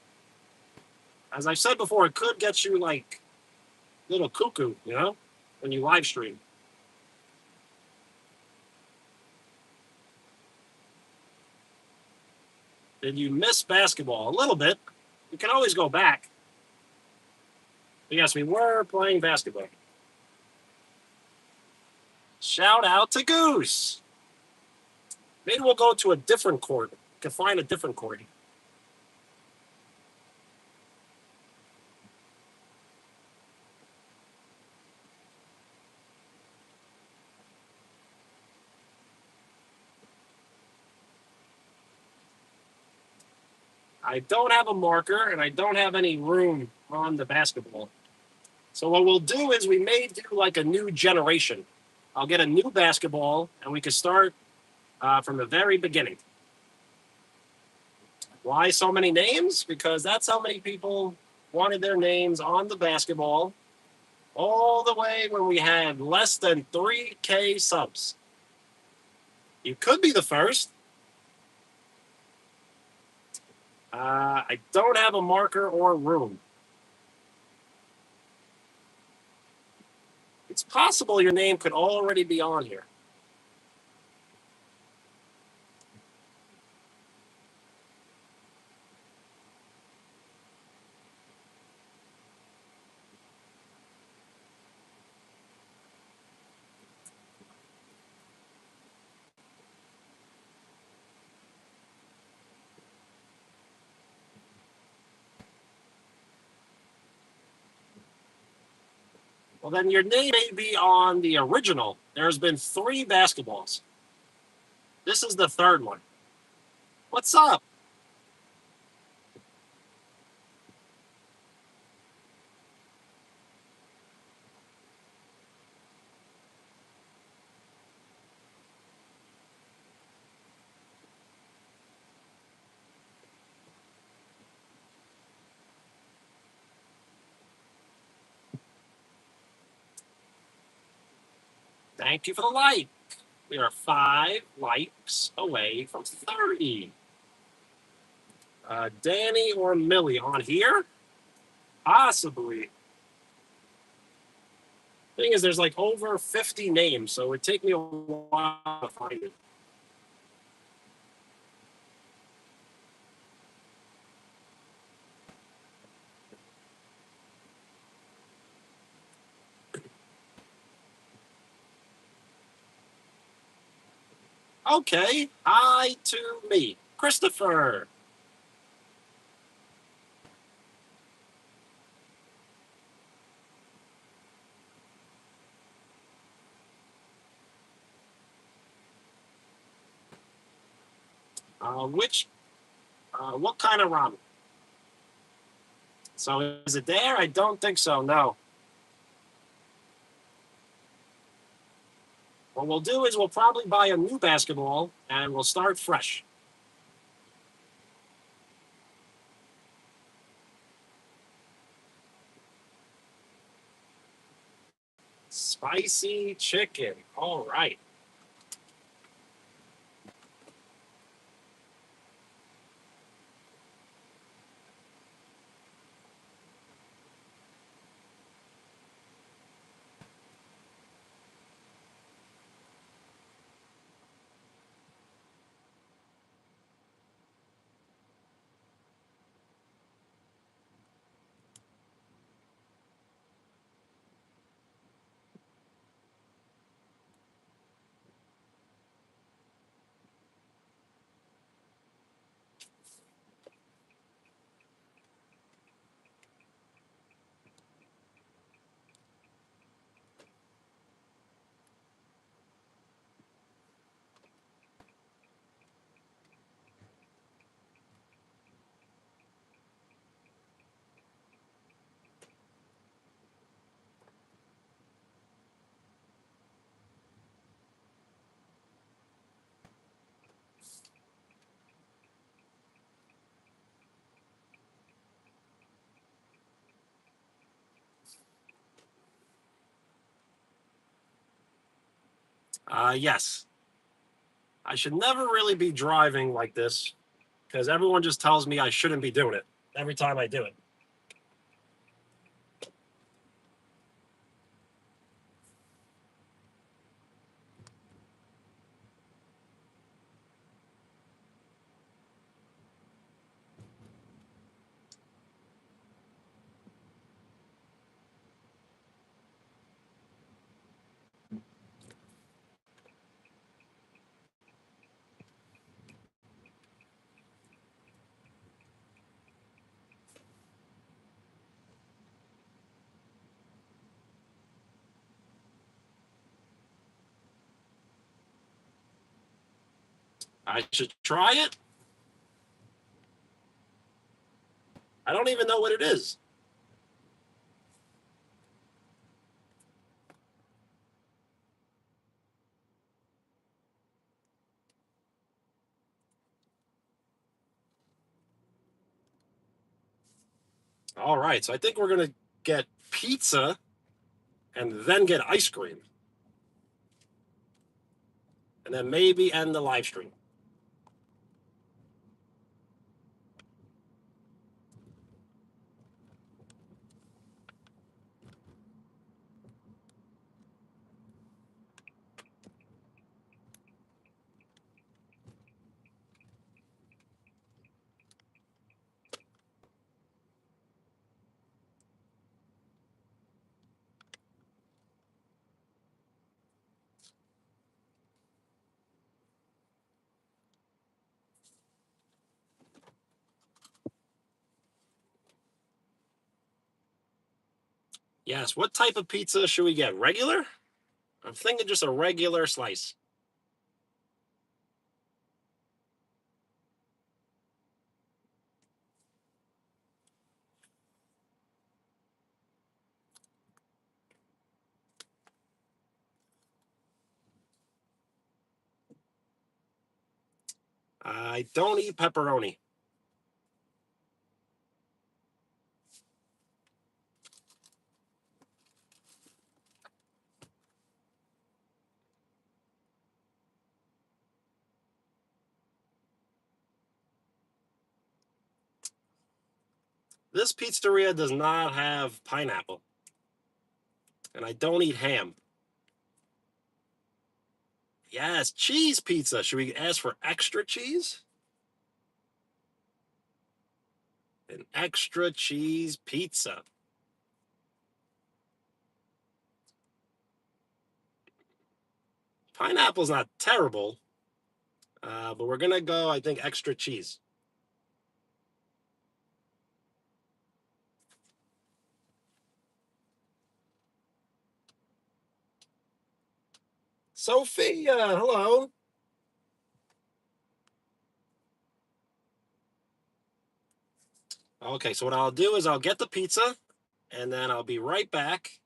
[SPEAKER 1] As I've said before, it could get you like little cuckoo, when you live stream. Did you miss basketball? A little bit. You can always go back. But yes, we were playing basketball. Shout out to Goose. Maybe we'll go to a different court. We can find a different court. I don't have a marker and I don't have any room on the basketball. So what we'll do is we may do like a new generation. I'll get a new basketball and we can start from the very beginning. Why so many names? Because that's how many people wanted their names on the basketball all the way when we had less than 3K subs. You could be the first. I don't have a marker or room. It's possible your name could already be on here. Well, then your name may be on the original. There's been 3 basketballs. This is the 3rd one. What's up? Thank you for the like. We are 5 likes away from 30. Danny or Millie on here? Possibly. Thing is, there's like over 50 names, so it would take me a while to find it. Okay, hi to me, Christopher. What kind of ramen? So is it there? I don't think so, no. What we'll do is we'll probably buy a new basketball and we'll start fresh. Spicy chicken. All right. Yes. I should never really be driving like this because everyone just tells me I shouldn't be doing it every time I do it. I should try it. I don't even know what it is. All right, so I think we're gonna get pizza and then get ice cream, and then maybe end the live stream. Yes, what type of pizza should we get? Regular? I'm thinking just a regular slice. I don't eat pepperoni. This pizzeria does not have pineapple, and I don't eat ham. Yes, cheese pizza. Should we ask for extra cheese? An extra cheese pizza. Pineapple's not terrible, but we're gonna go, I think, extra cheese. Sophia, hello. Okay, so what I'll do is I'll get the pizza, and then I'll be right back.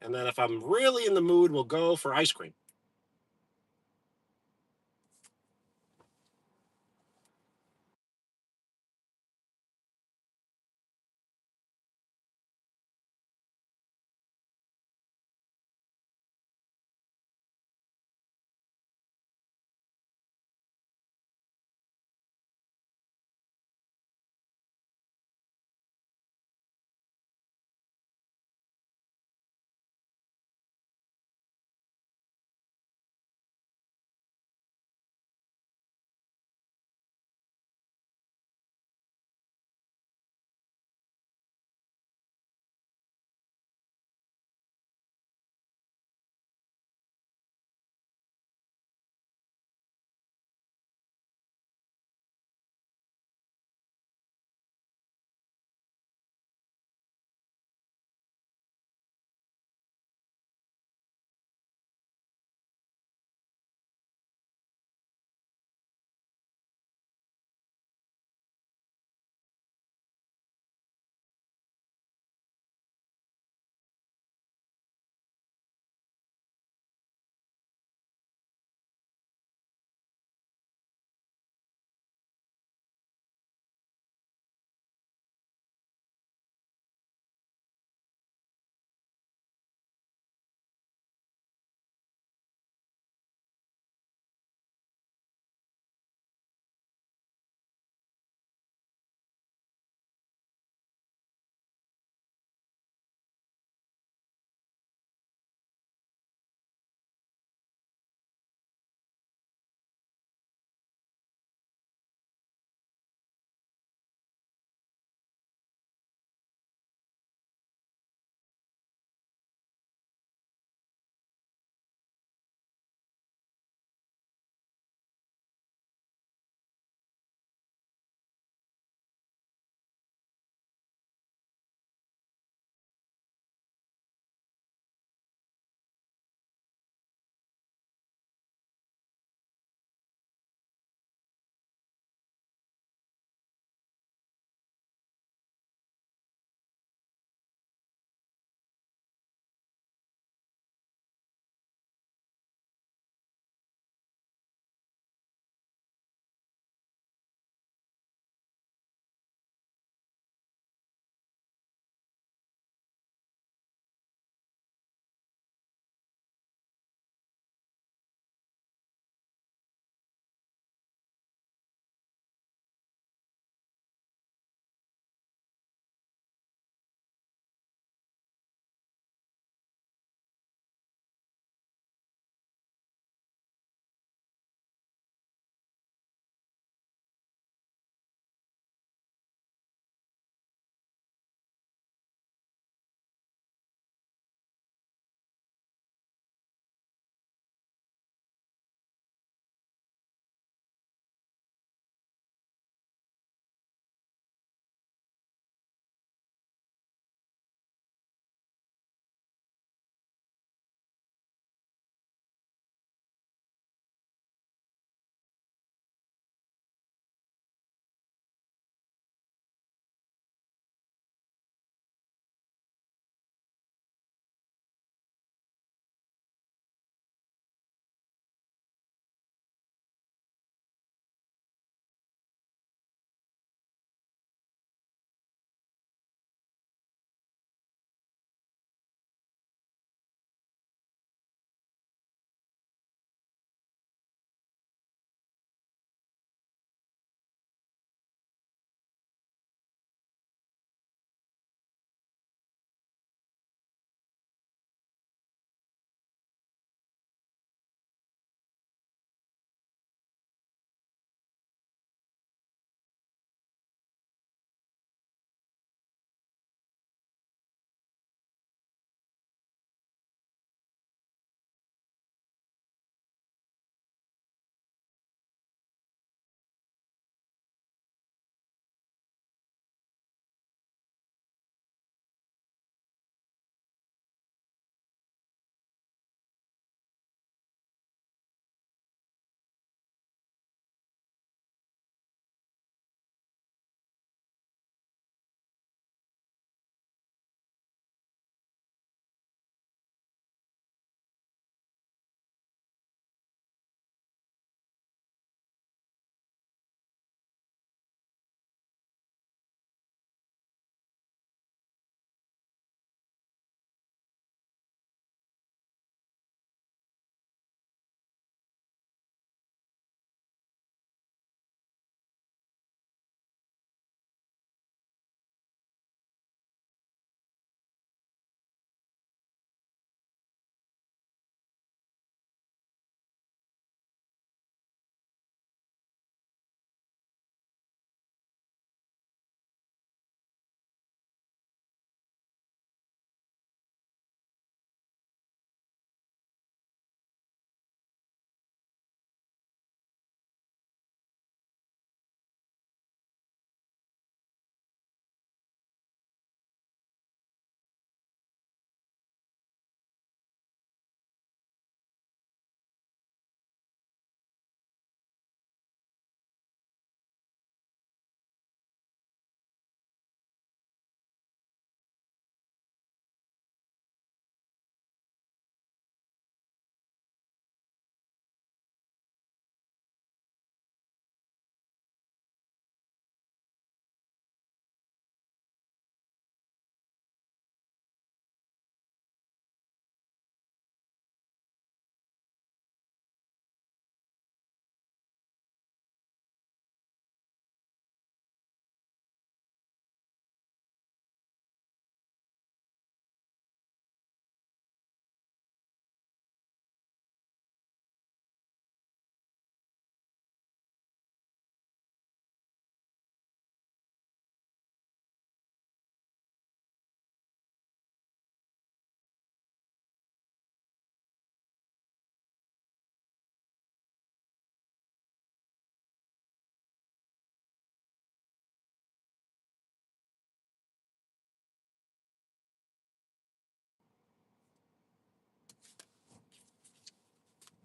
[SPEAKER 1] And then if I'm really in the mood, we'll go for ice cream.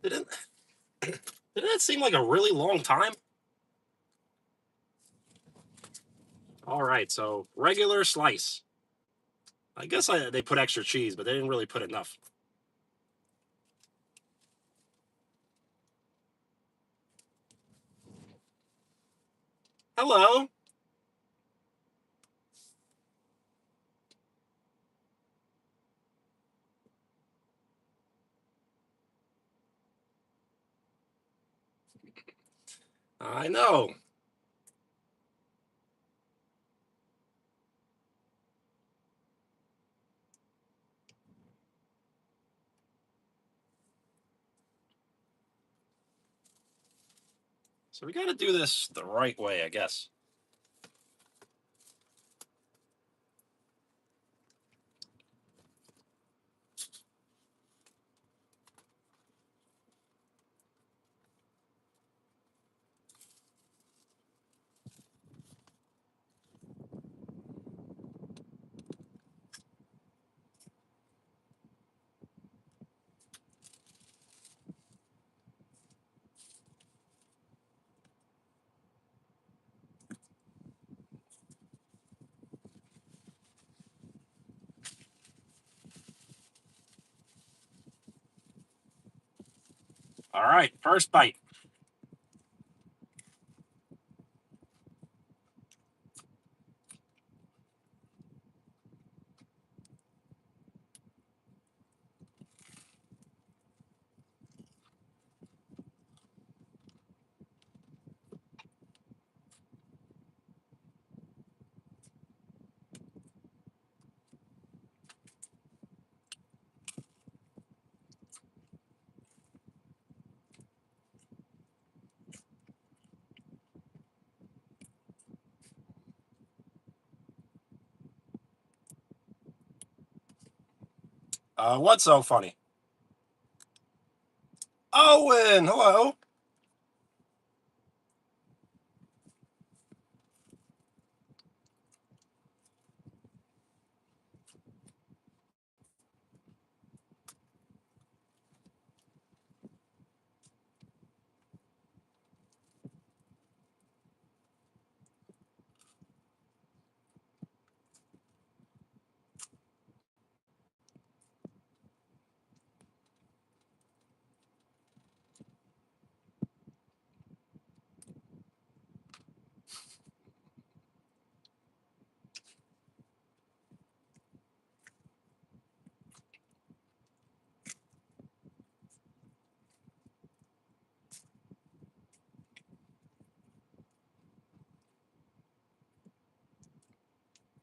[SPEAKER 1] Didn't didn't that seem like a really long time? All right, so regular slice. I guess they put extra cheese, but they didn't really put enough. Hello. I know. So we got to do this the right way, I guess. All right, first bite. What's so funny? Owen, hello.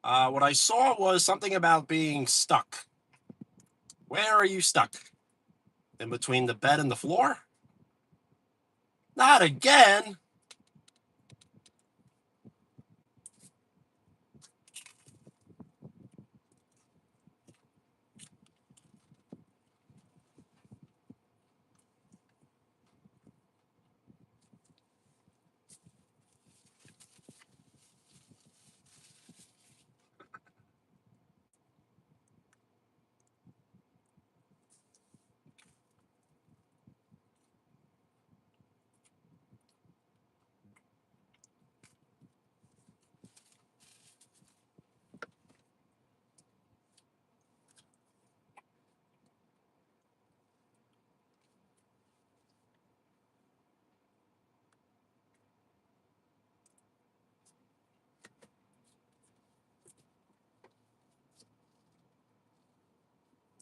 [SPEAKER 1] What I saw was something about being stuck. Where are you stuck? In between the bed and the floor? Not again.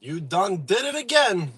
[SPEAKER 1] You done did it again.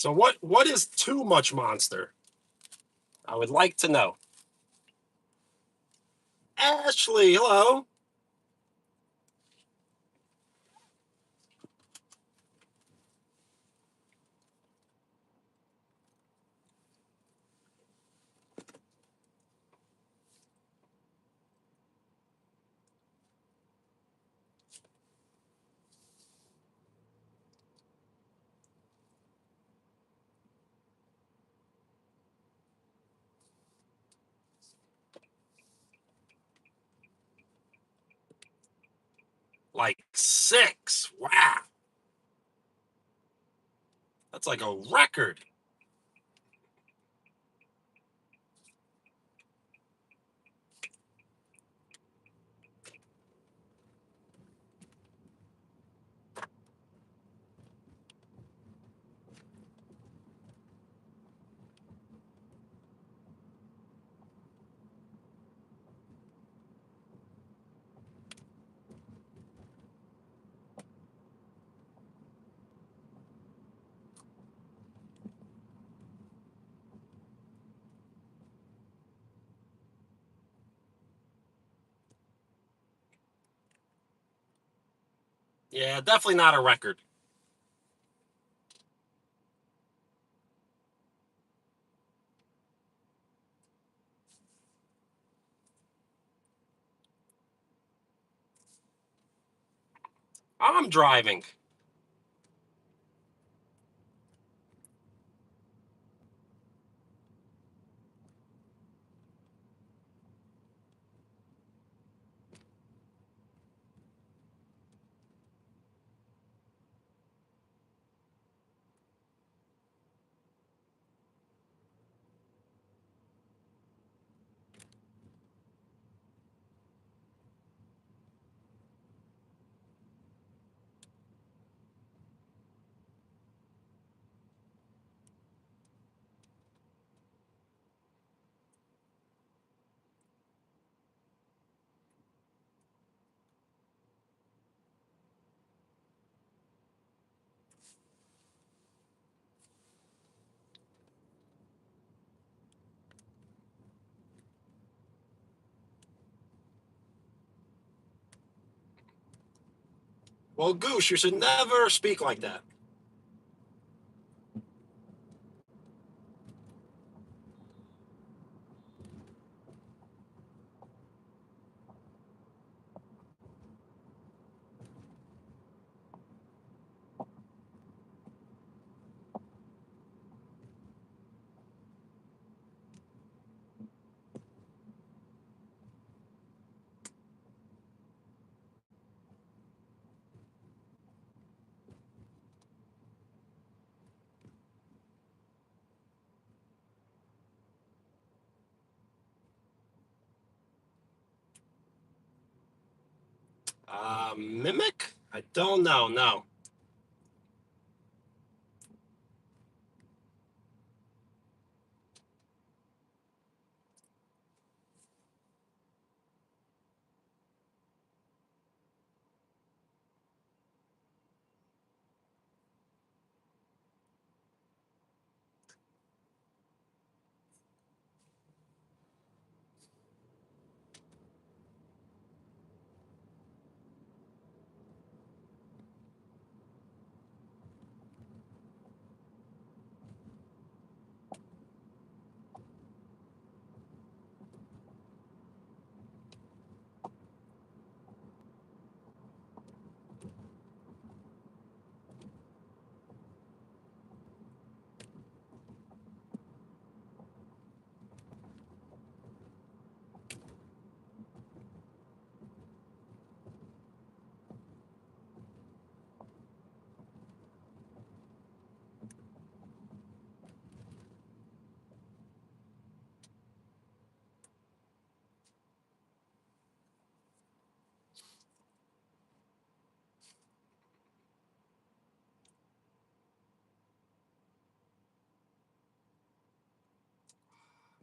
[SPEAKER 1] So what is too much monster? I would like to know. Ashley, hello. Like 6. Wow. That's like a record. Yeah, definitely not a record. I'm driving. Well, Goose, you should never speak like that. Mimic? I don't know. No.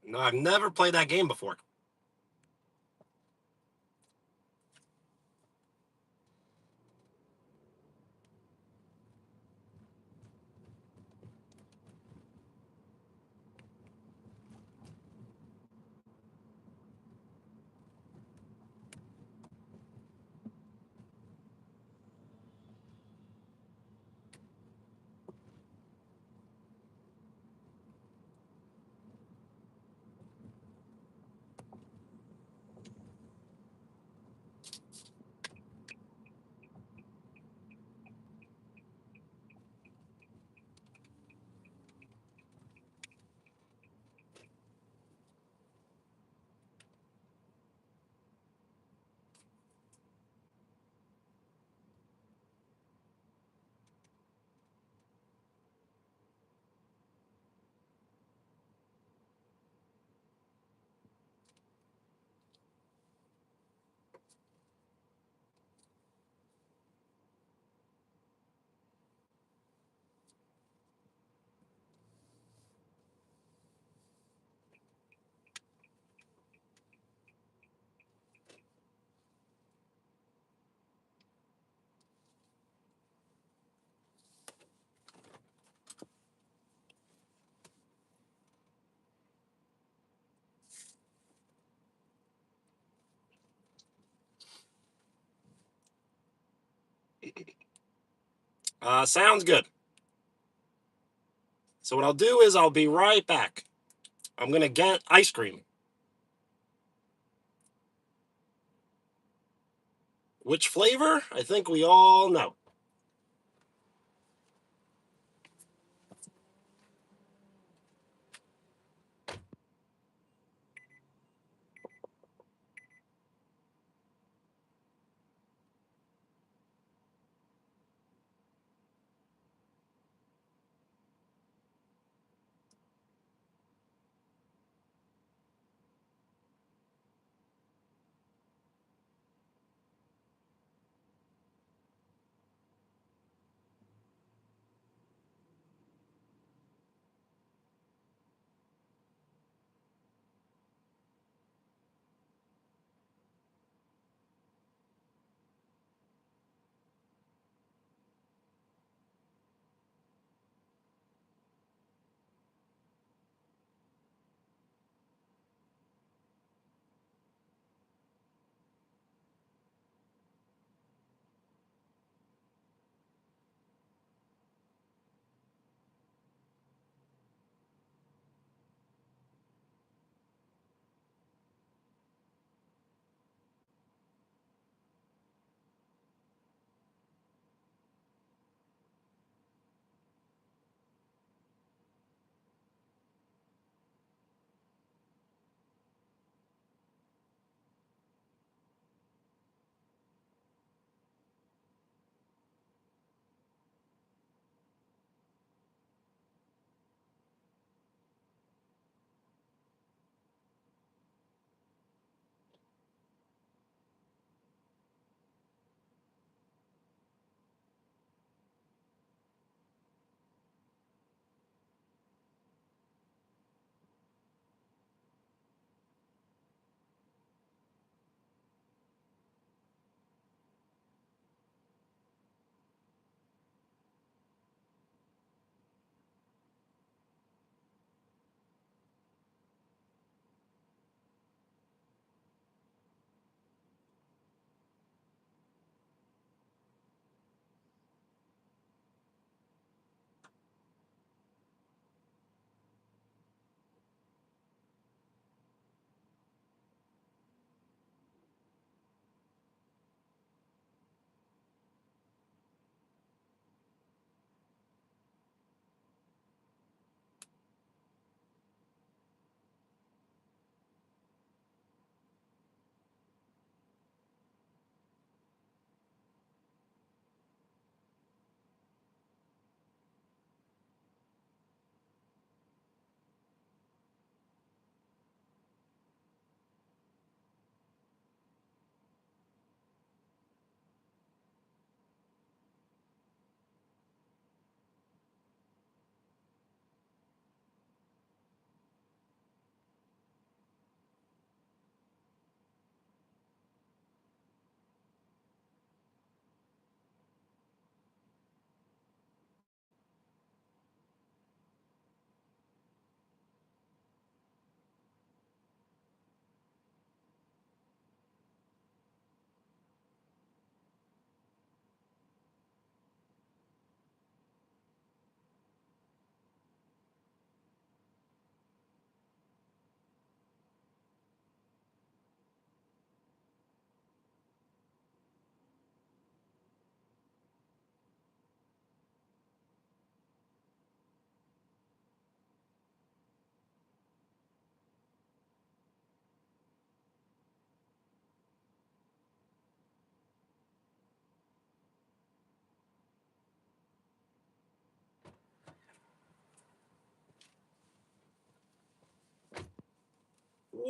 [SPEAKER 1] No, I've never played that game before. Sounds good. So what I'll do is I'll be right back. I'm gonna get ice cream. Which flavor? I think we all know.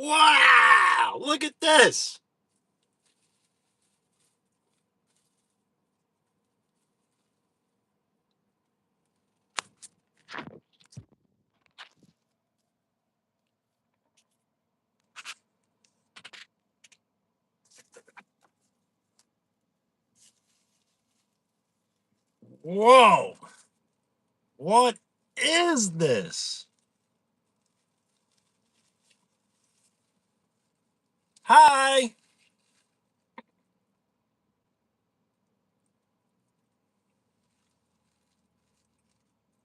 [SPEAKER 1] Wow! Look at this. Whoa! What is this? Hi!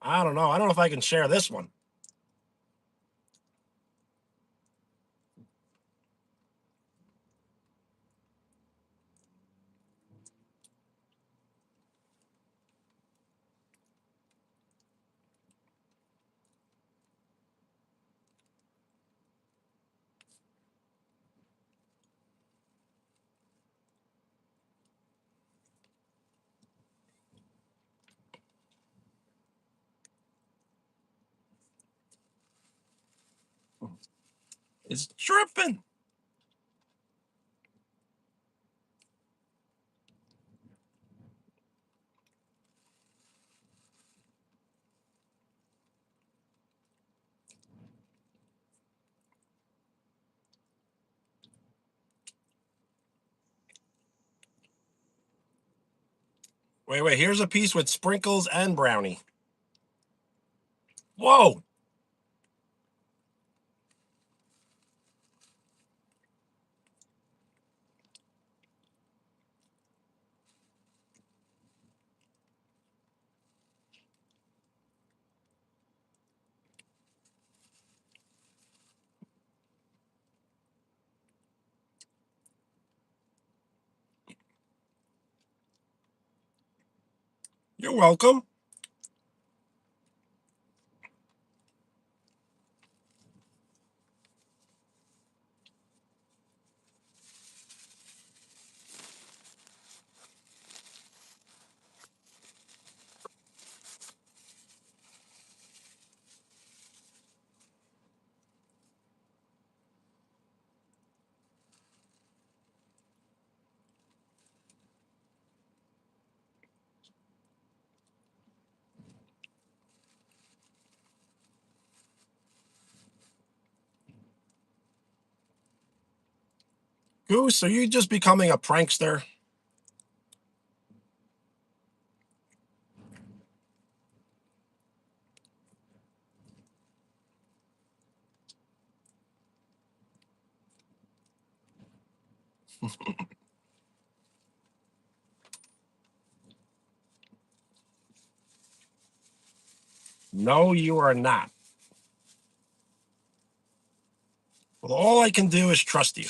[SPEAKER 1] I don't know. I don't know if I can share this one. It's dripping. Wait. Here's a piece with sprinkles and brownie. Whoa. You're welcome. Goose, are you just becoming a prankster? No, you are not. Well, all I can do is trust you.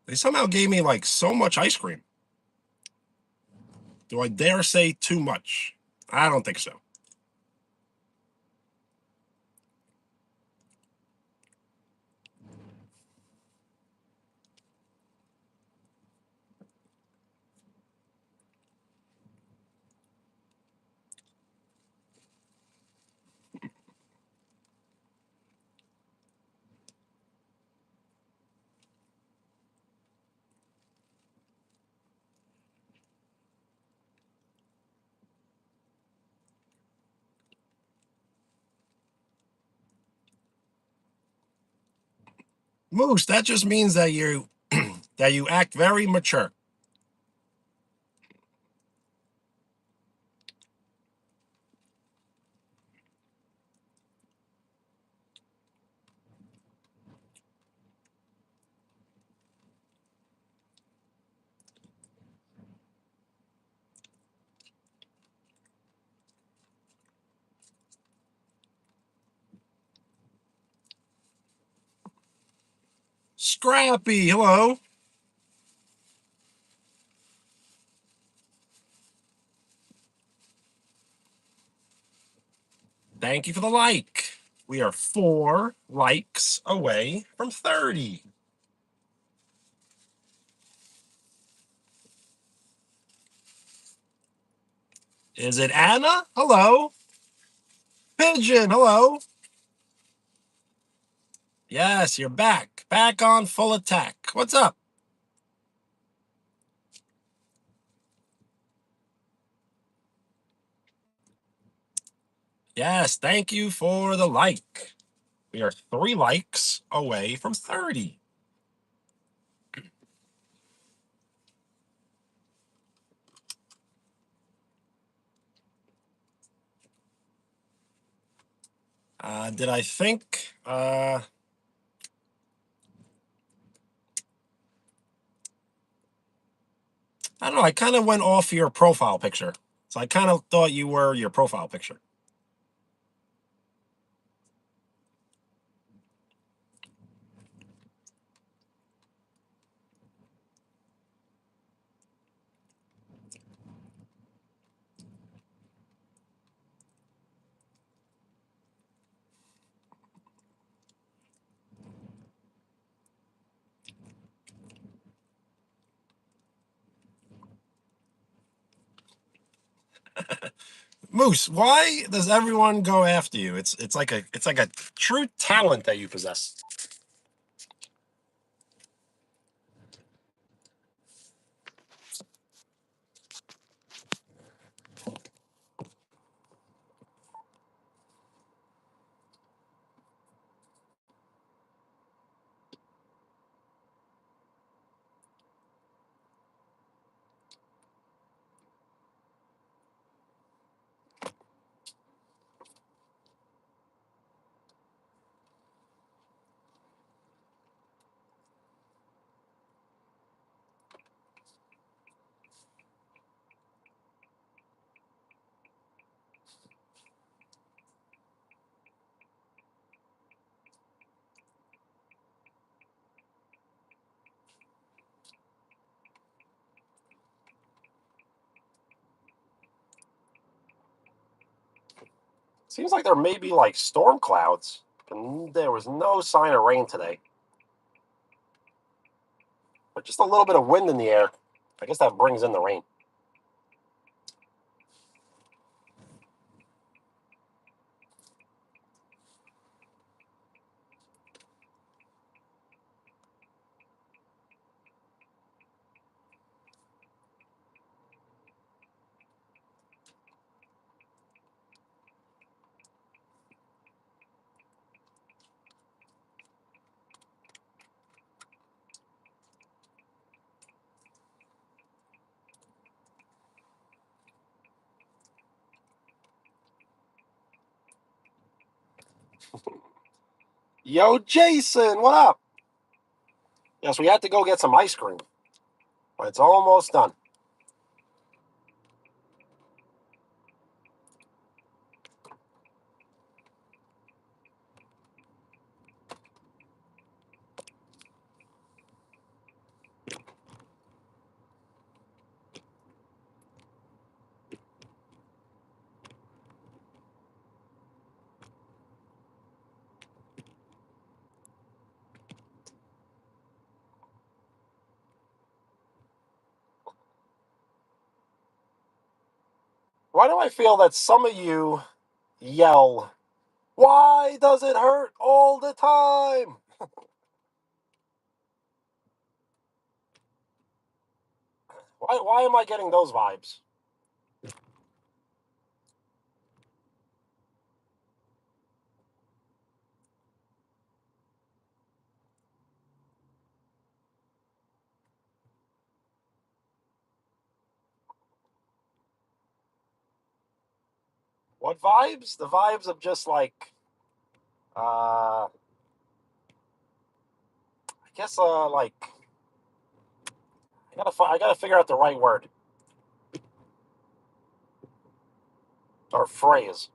[SPEAKER 1] They somehow gave me like so much ice cream. Do I dare say too much? I don't think so. Moose, that just means that you that you act very mature. Scrappy, hello. Thank you for the like. We are 4 likes away from 30. Is it Anna? Hello. Pigeon, hello. Yes, you're back. Back on full attack. What's up? Yes, thank you for the like. We are 3 likes away from 30. Did I think? I don't know. I kind of went off your profile picture. So I kind of thought you were your profile picture. Moose, why does everyone go after you? It's like a true talent that you possess. Seems like there may be like storm clouds. And there was no sign of rain today. But just a little bit of wind in the air. I guess that brings in the rain. Yo, Jason, what up? Yes, we had to go get some ice cream. But it's almost done. Why do I feel that some of you yell, "Why does it hurt all the time?" Why am I getting those vibes? What vibes? The vibes of just like, I guess, like I gotta figure out the right word or phrase.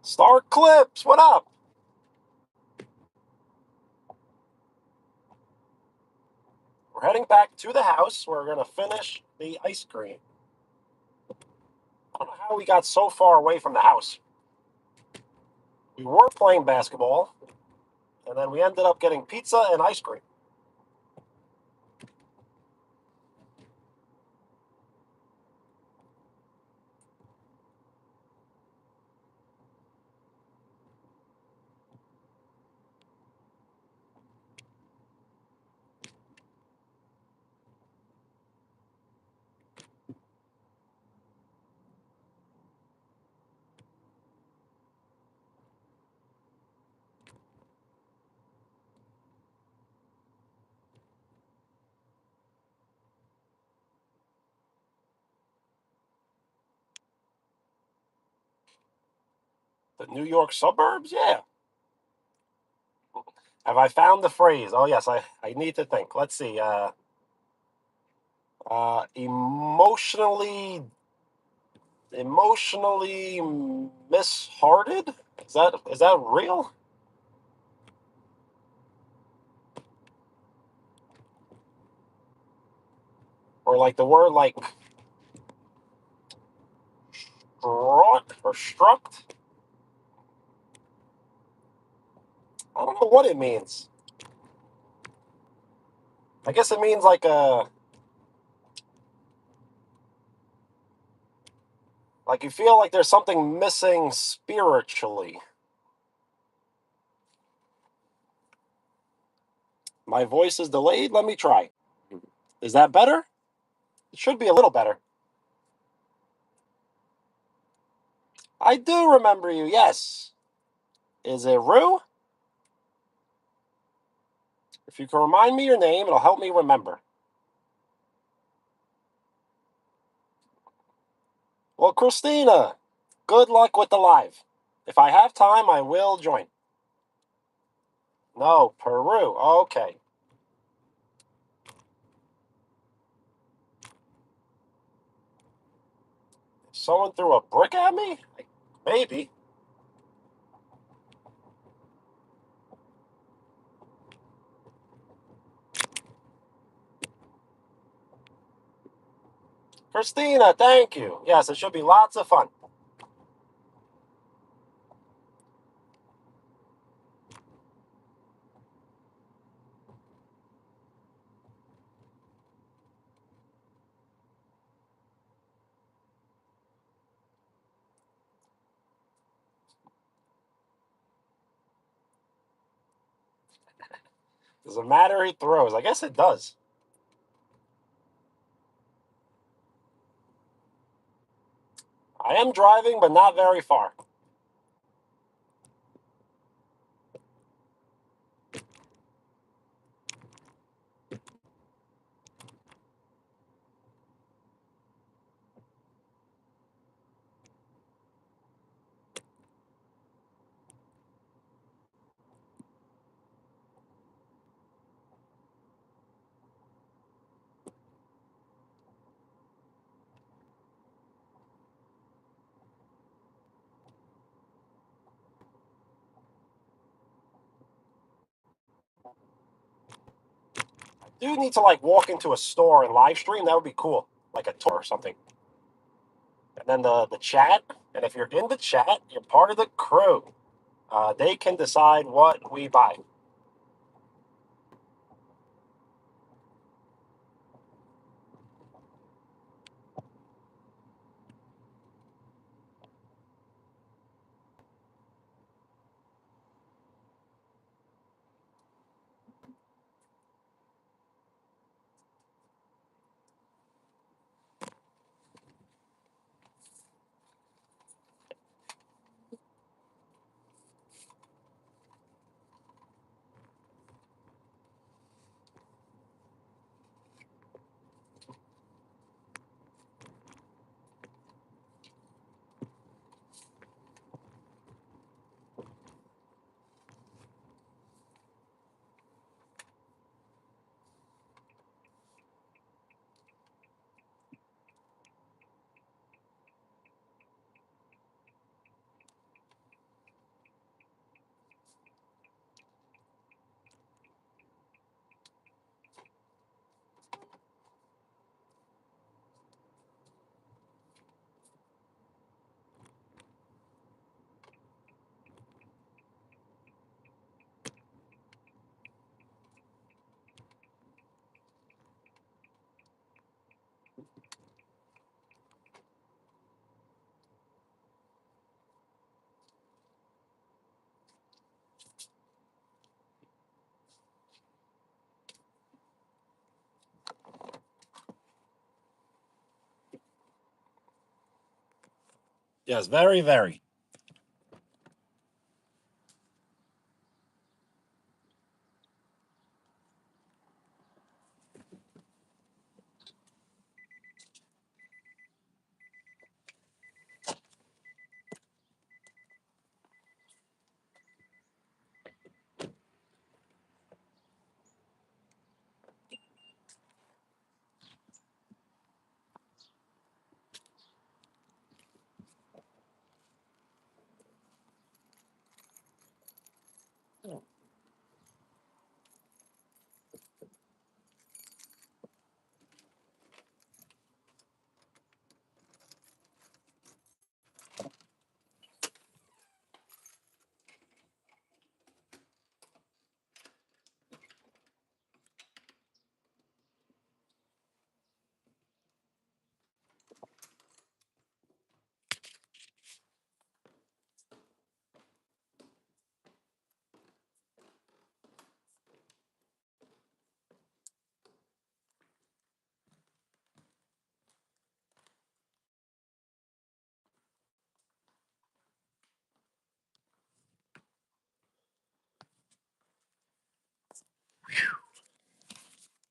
[SPEAKER 1] Star Clips, what up? We're heading back to the house. We're gonna finish the ice cream. I don't know how we got so far away from the house. We were playing basketball, and then we ended up getting pizza and ice cream. The New York suburbs? Yeah. Have I found the phrase? Oh, yes, I need to think. Let's see. Emotionally mishearted? Is that real? Or like the word like struck? I don't know what it means. I guess it means like you feel like there's something missing spiritually. My voice is delayed. Let me try. Is that better? It should be a little better. I do remember you, yes. Is it Rue? If you can remind me your name, it'll help me remember. Well, Christina, good luck with the live. If I have time, I will join. No, Peru. Okay. Someone threw a brick at me? Maybe. Christina, thank you. Yes, it should be lots of fun. Does it matter he throws? I guess it does. I am driving, but not very far. I do need to like walk into a store and live stream. That would be cool. Like a tour or something. And then the chat. And if you're in the chat, you're part of the crew. They can decide what we buy. Yes, very, very.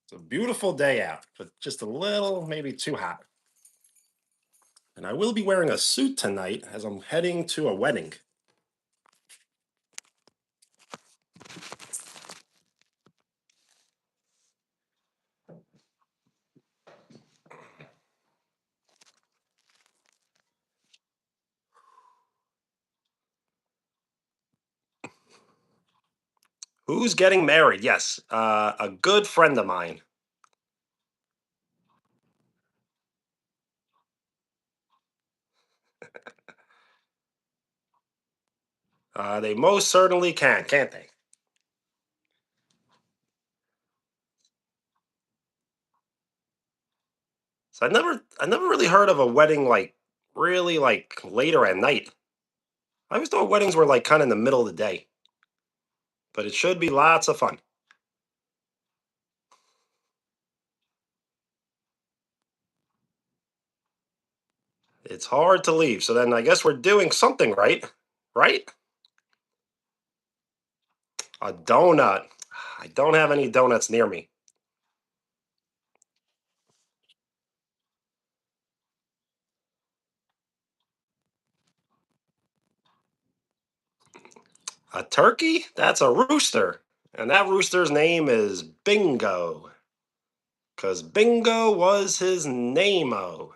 [SPEAKER 1] It's a beautiful day out, but just a little, maybe too hot. And I will be wearing a suit tonight as I'm heading to a wedding. Who's getting married? Yes, a good friend of mine. They most certainly can, can't they? So I never really heard of a wedding like really like later at night. I always thought weddings were like kind of in the middle of the day, but it should be lots of fun. It's hard to leave. So then I guess we're doing something right, right? A donut. I don't have any donuts near me. A turkey? That's a rooster. And that rooster's name is Bingo. Because Bingo was his name-o.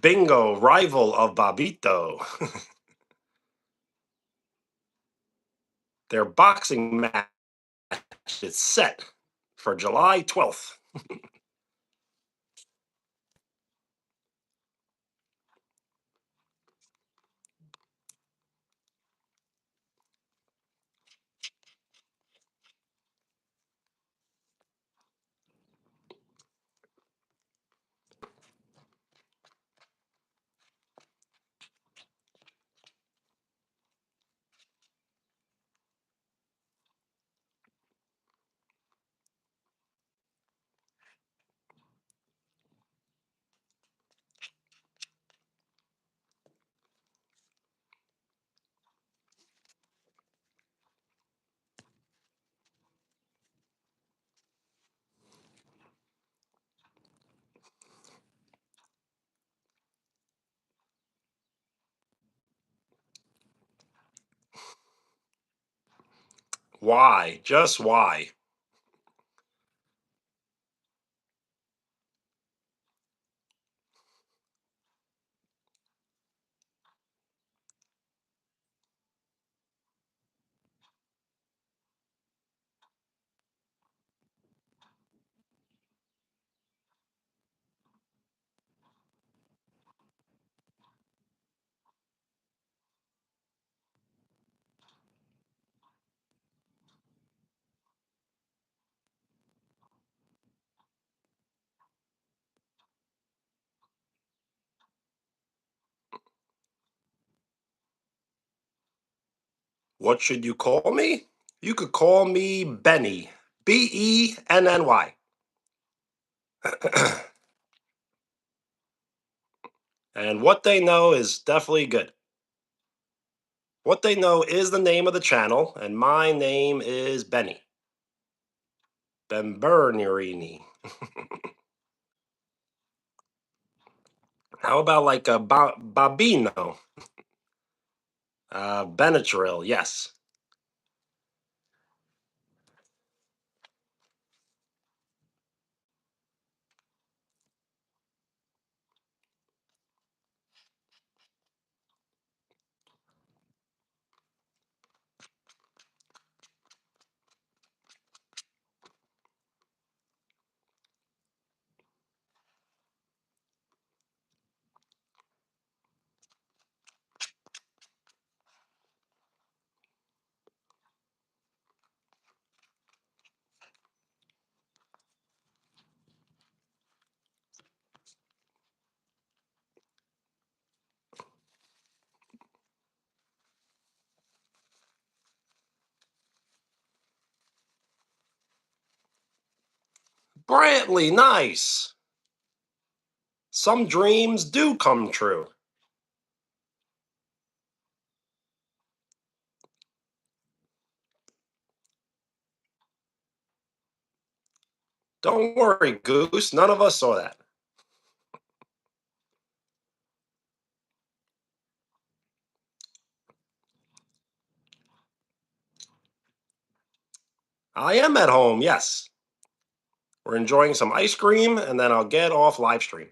[SPEAKER 1] Bingo, rival of Bobito. Their boxing match is set for July 12th. Why? Just why? What should you call me? You could call me Benny. Benny. And what they know is definitely good. What they know is the name of the channel, and my name is Benny. Bembernerini. How about like a Babino? Benadryl, yes. Brantley, nice. Some dreams do come true. Don't worry, Goose. None of us saw that. I am at home, yes. We're enjoying some ice cream, and then I'll get off live stream.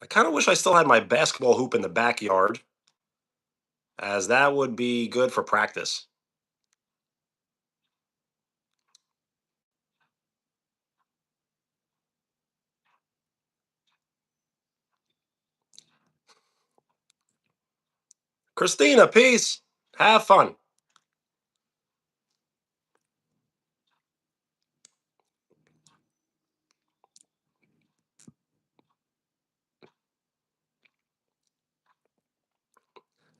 [SPEAKER 1] I kind of wish I still had my basketball hoop in the backyard, as that would be good for practice. Christina, peace. Have fun.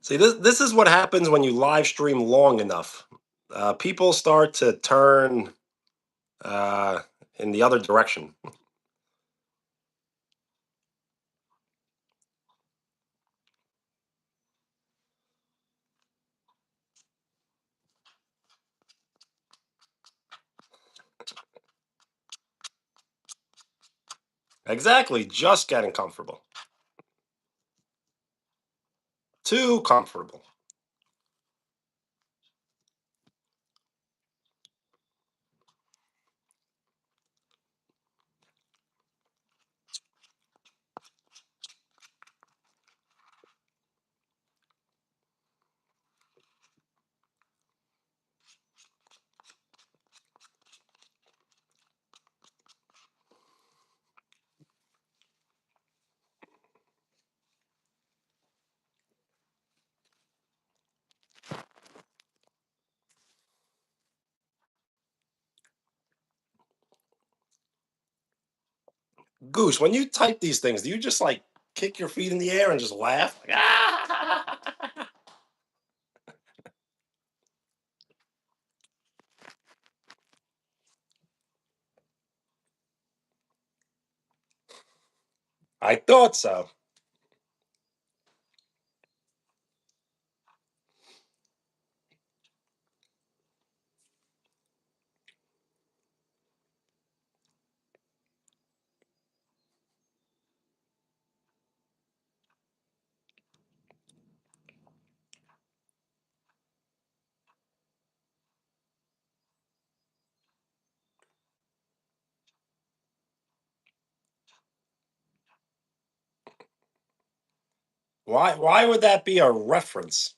[SPEAKER 1] See, this is what happens when you live stream long enough. People start to turn uh, in the other direction. Exactly, just getting comfortable. Too comfortable. Goose, when you type these things, do you just like kick your feet in the air and just laugh? Like, "Ah!" I thought so. Why would that be a reference?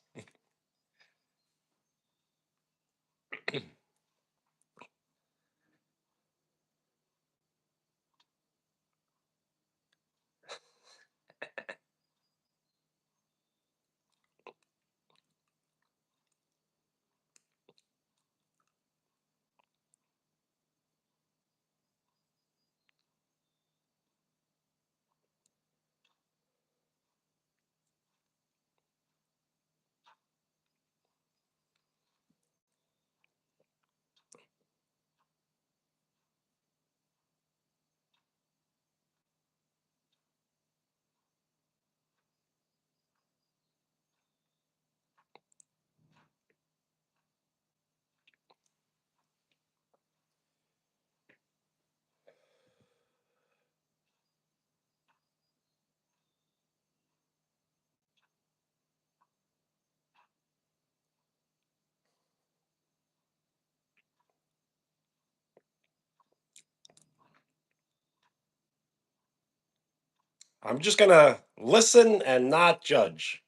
[SPEAKER 1] I'm just gonna listen and not judge.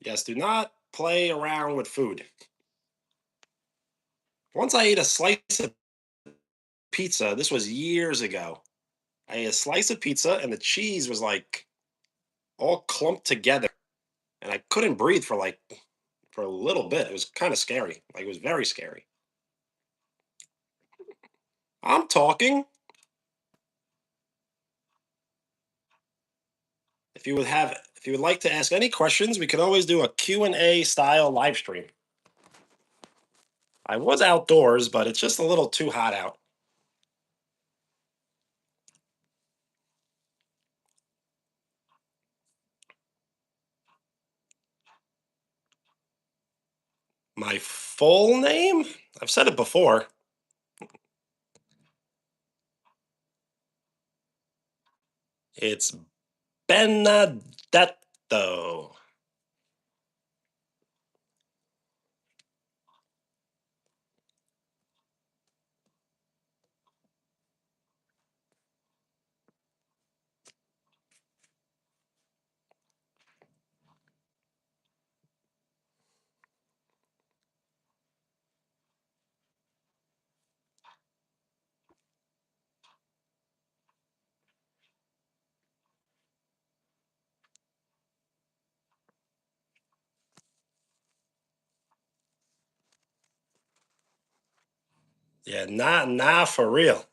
[SPEAKER 1] Yes, do not play around with food. Once I ate a slice of pizza. This was years ago. I ate a slice of pizza and the cheese was like all clumped together, and I couldn't breathe for a little bit. It was kind of scary. Like it was very scary. I'm talking. If you would like to ask any questions, we could always do a Q&A style live stream. I was outdoors, but it's just a little too hot out. My full name? I've said it before. It's Benedetto. Yeah, nah, for real.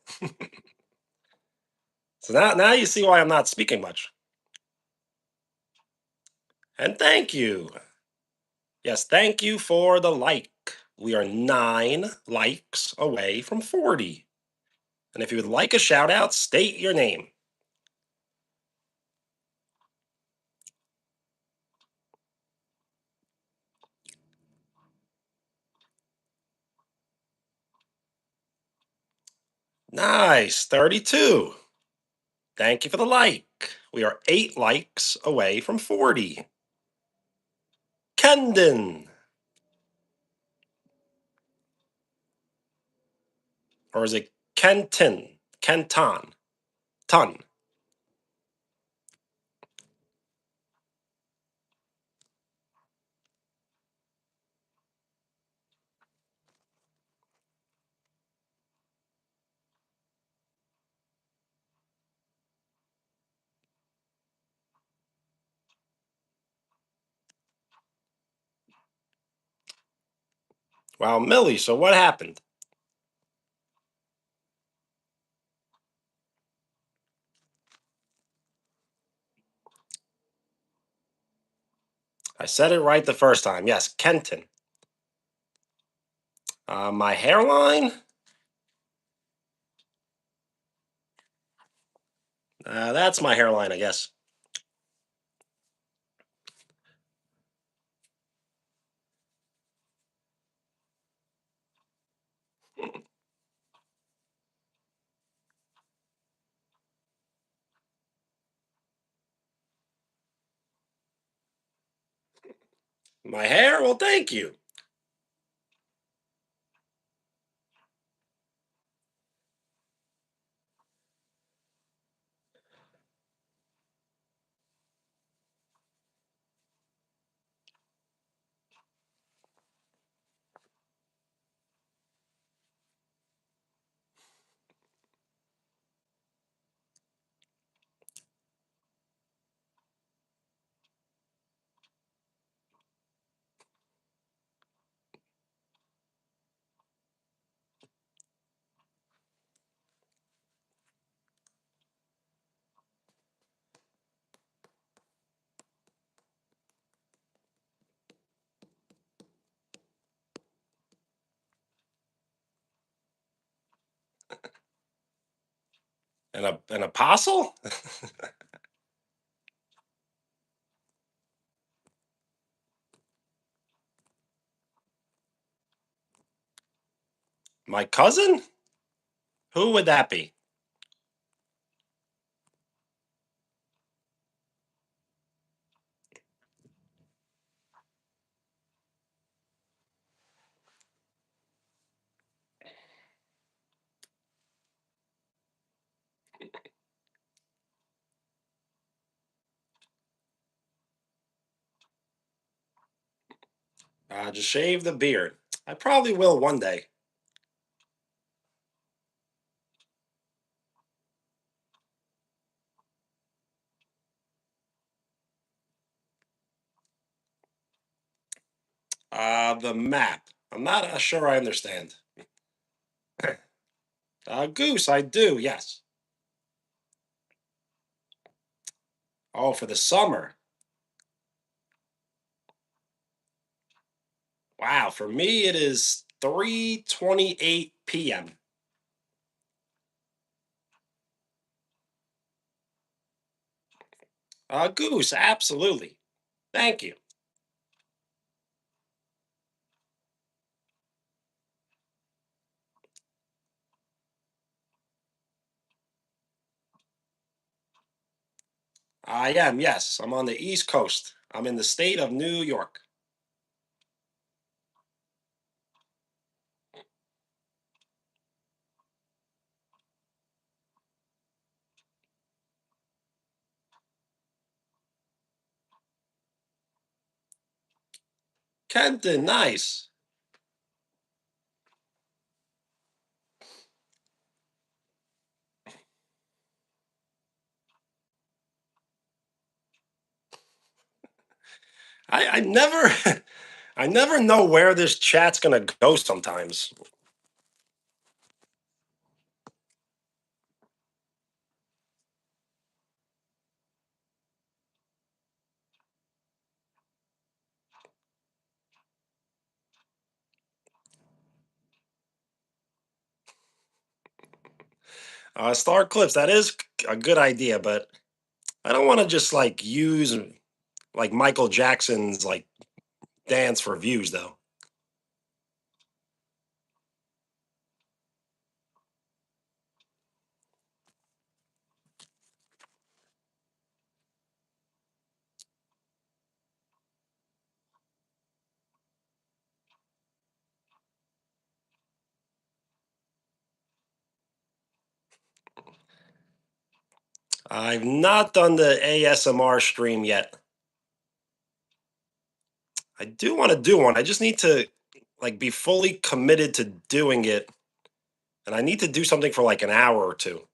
[SPEAKER 1] So now you see why I'm not speaking much. And thank you. Yes, thank you for the like. We are 9 likes away from 40. And if you would like a shout out, state your name. Nice, 32. Thank you for the like. We are 8 likes away from 40. Kendon, or is it Kenton? Kenton. Ton. Wow, Millie, so what happened? I said it right the first time. Yes, Kenton. My hairline? That's my hairline, I guess. My hair? Well, thank you. an apostle? My cousin? Who would that be? Just shave the beard. I probably will one day. The map. I'm not sure I understand. Goose, I do, yes. Oh, for the summer. Wow, for me it is 3:28 p.m. Goose, absolutely. Thank you. I am, yes. I'm on the East Coast. I'm in the state of New York. Kenton, nice. I never I never know where this chat's gonna go sometimes. Star clips, that is a good idea, but I don't want to just like use like Michael Jackson's like dance for views though. I've not done the ASMR stream yet. I do want to do one. I just need to like be fully committed to doing it, and I need to do something for like an hour or two.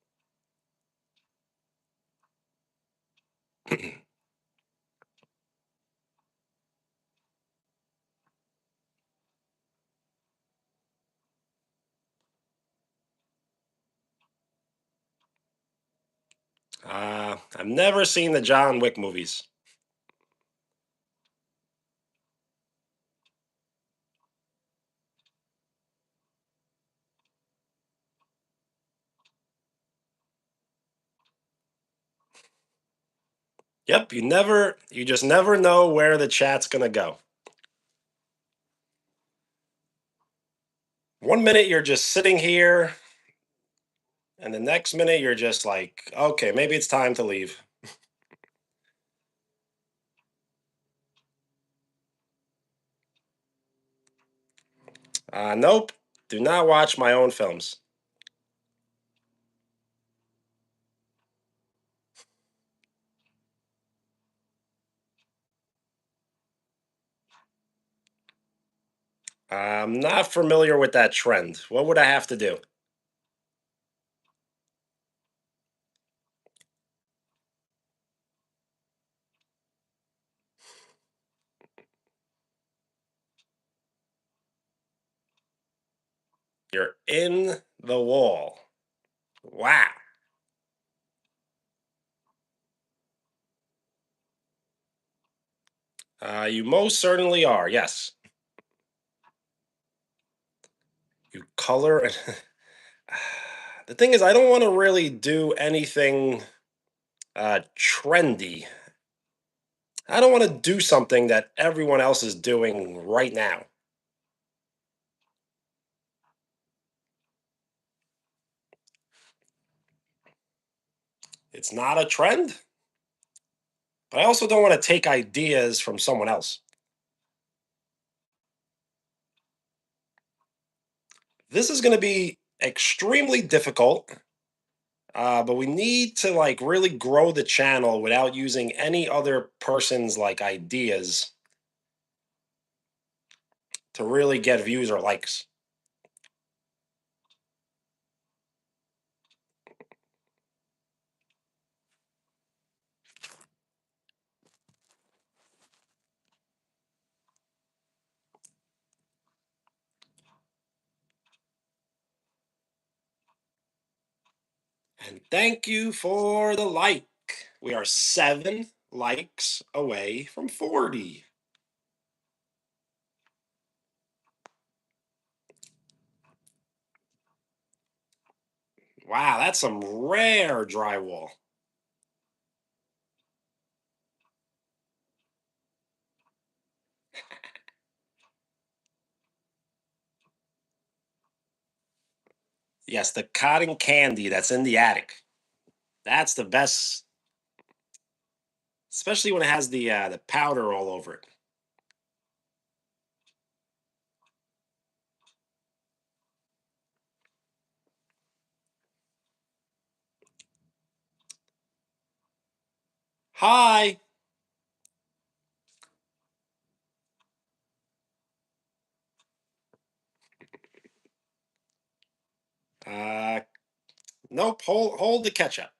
[SPEAKER 1] I've never seen the John Wick movies. Yep, you just never know where the chat's gonna go. One minute you're just sitting here, and the next minute you're just like, okay, maybe it's time to leave. Nope, do not watch my own films. I'm not familiar with that trend. What would I have to do? You're in the wall. Wow. You most certainly are. Yes. You color. The thing is, I don't want to really do anything trendy. I don't want to do something that everyone else is doing right now. It's not a trend, but I also don't want to take ideas from someone else. This is going to be extremely difficult, but we need to like really grow the channel without using any other person's like ideas to really get views or likes. And thank you for the like. We are 7 likes away from 40. Wow, that's some rare drywall. Yes, the cotton candy that's in the attic. That's the best, especially when it has the powder all over it. Hi. Uh, nope. Hold the ketchup.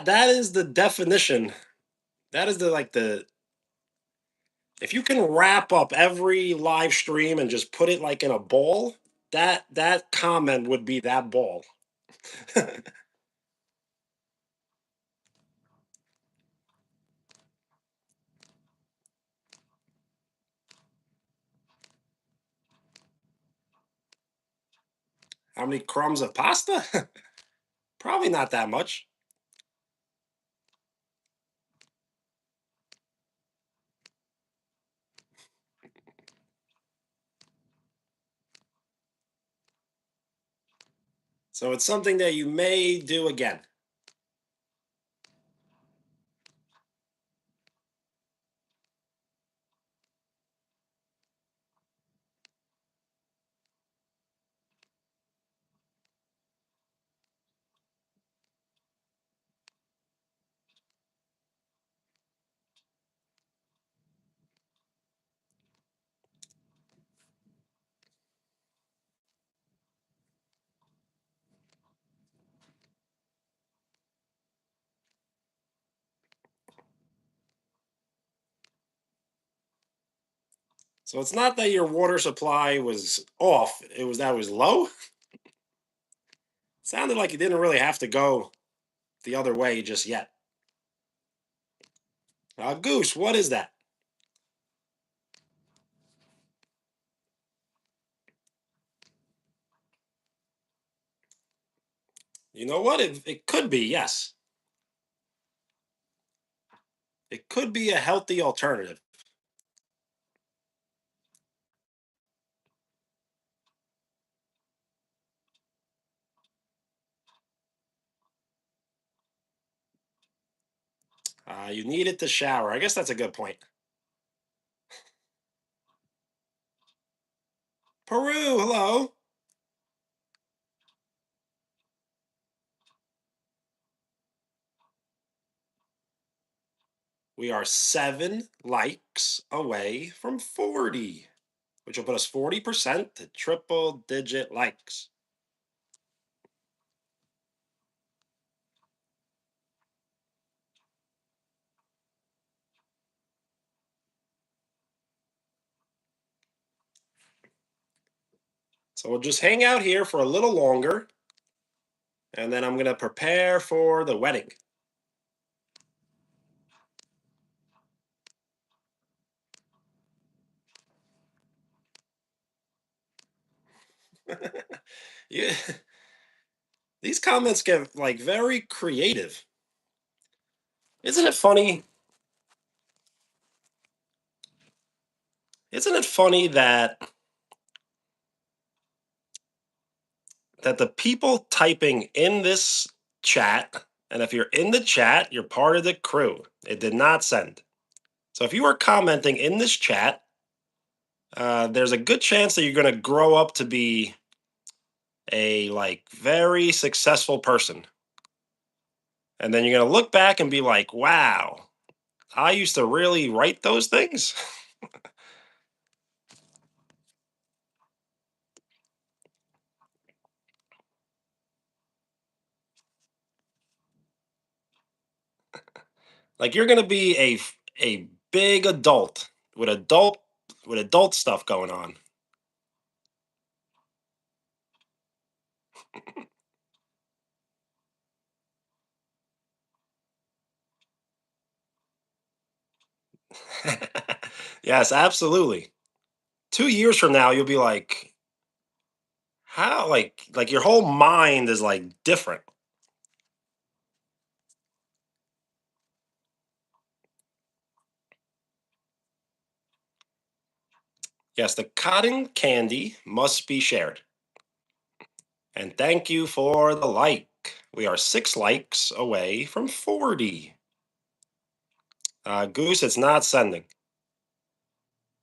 [SPEAKER 1] That is the definition. That is the like the if you can wrap up every live stream and just put it like in a ball, that comment would be that ball. How many crumbs of pasta? Probably not that much. So it's something that you may do again. So it's not that your water supply was off; it was that it was low. Sounded like you didn't really have to go the other way just yet. Goose, what is that? You know what? It could be, yes. It could be a healthy alternative. You need it to shower. I guess that's a good point. Peru, hello. We are 7 likes away from 40. which will put us 40% to triple digit likes. So we'll just hang out here for a little longer, and then I'm going to prepare for the wedding. Yeah, these comments get like very creative. Isn't it funny? Isn't it funny that the people typing in this chat, and if you're in the chat, you're part of the crew. It did not send. So if you are commenting in this chat, there's a good chance that you're going to grow up to be a like very successful person. And then you're going to look back and be like, wow, I used to really write those things. Like you're going to be a big adult with adult stuff going on. Yes, absolutely. 2 years from now, you'll be like, how like your whole mind is like different. Yes, the cotton candy must be shared. And thank you for the like. We are 6 likes away from 40. Goose, it's not sending.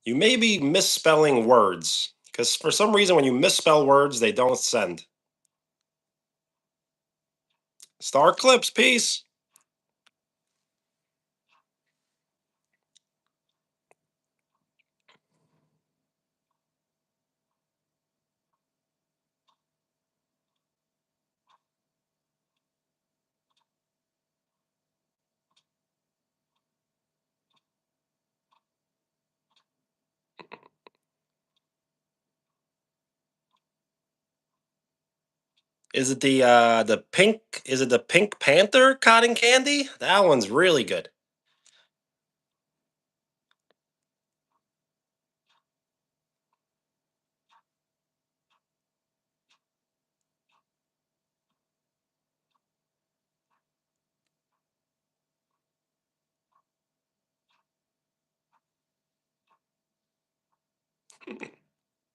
[SPEAKER 1] You may be misspelling words because for some reason, when you misspell words, they don't send. Star Clips, peace. Is it the pink? Is it the Pink Panther cotton candy? That one's really good.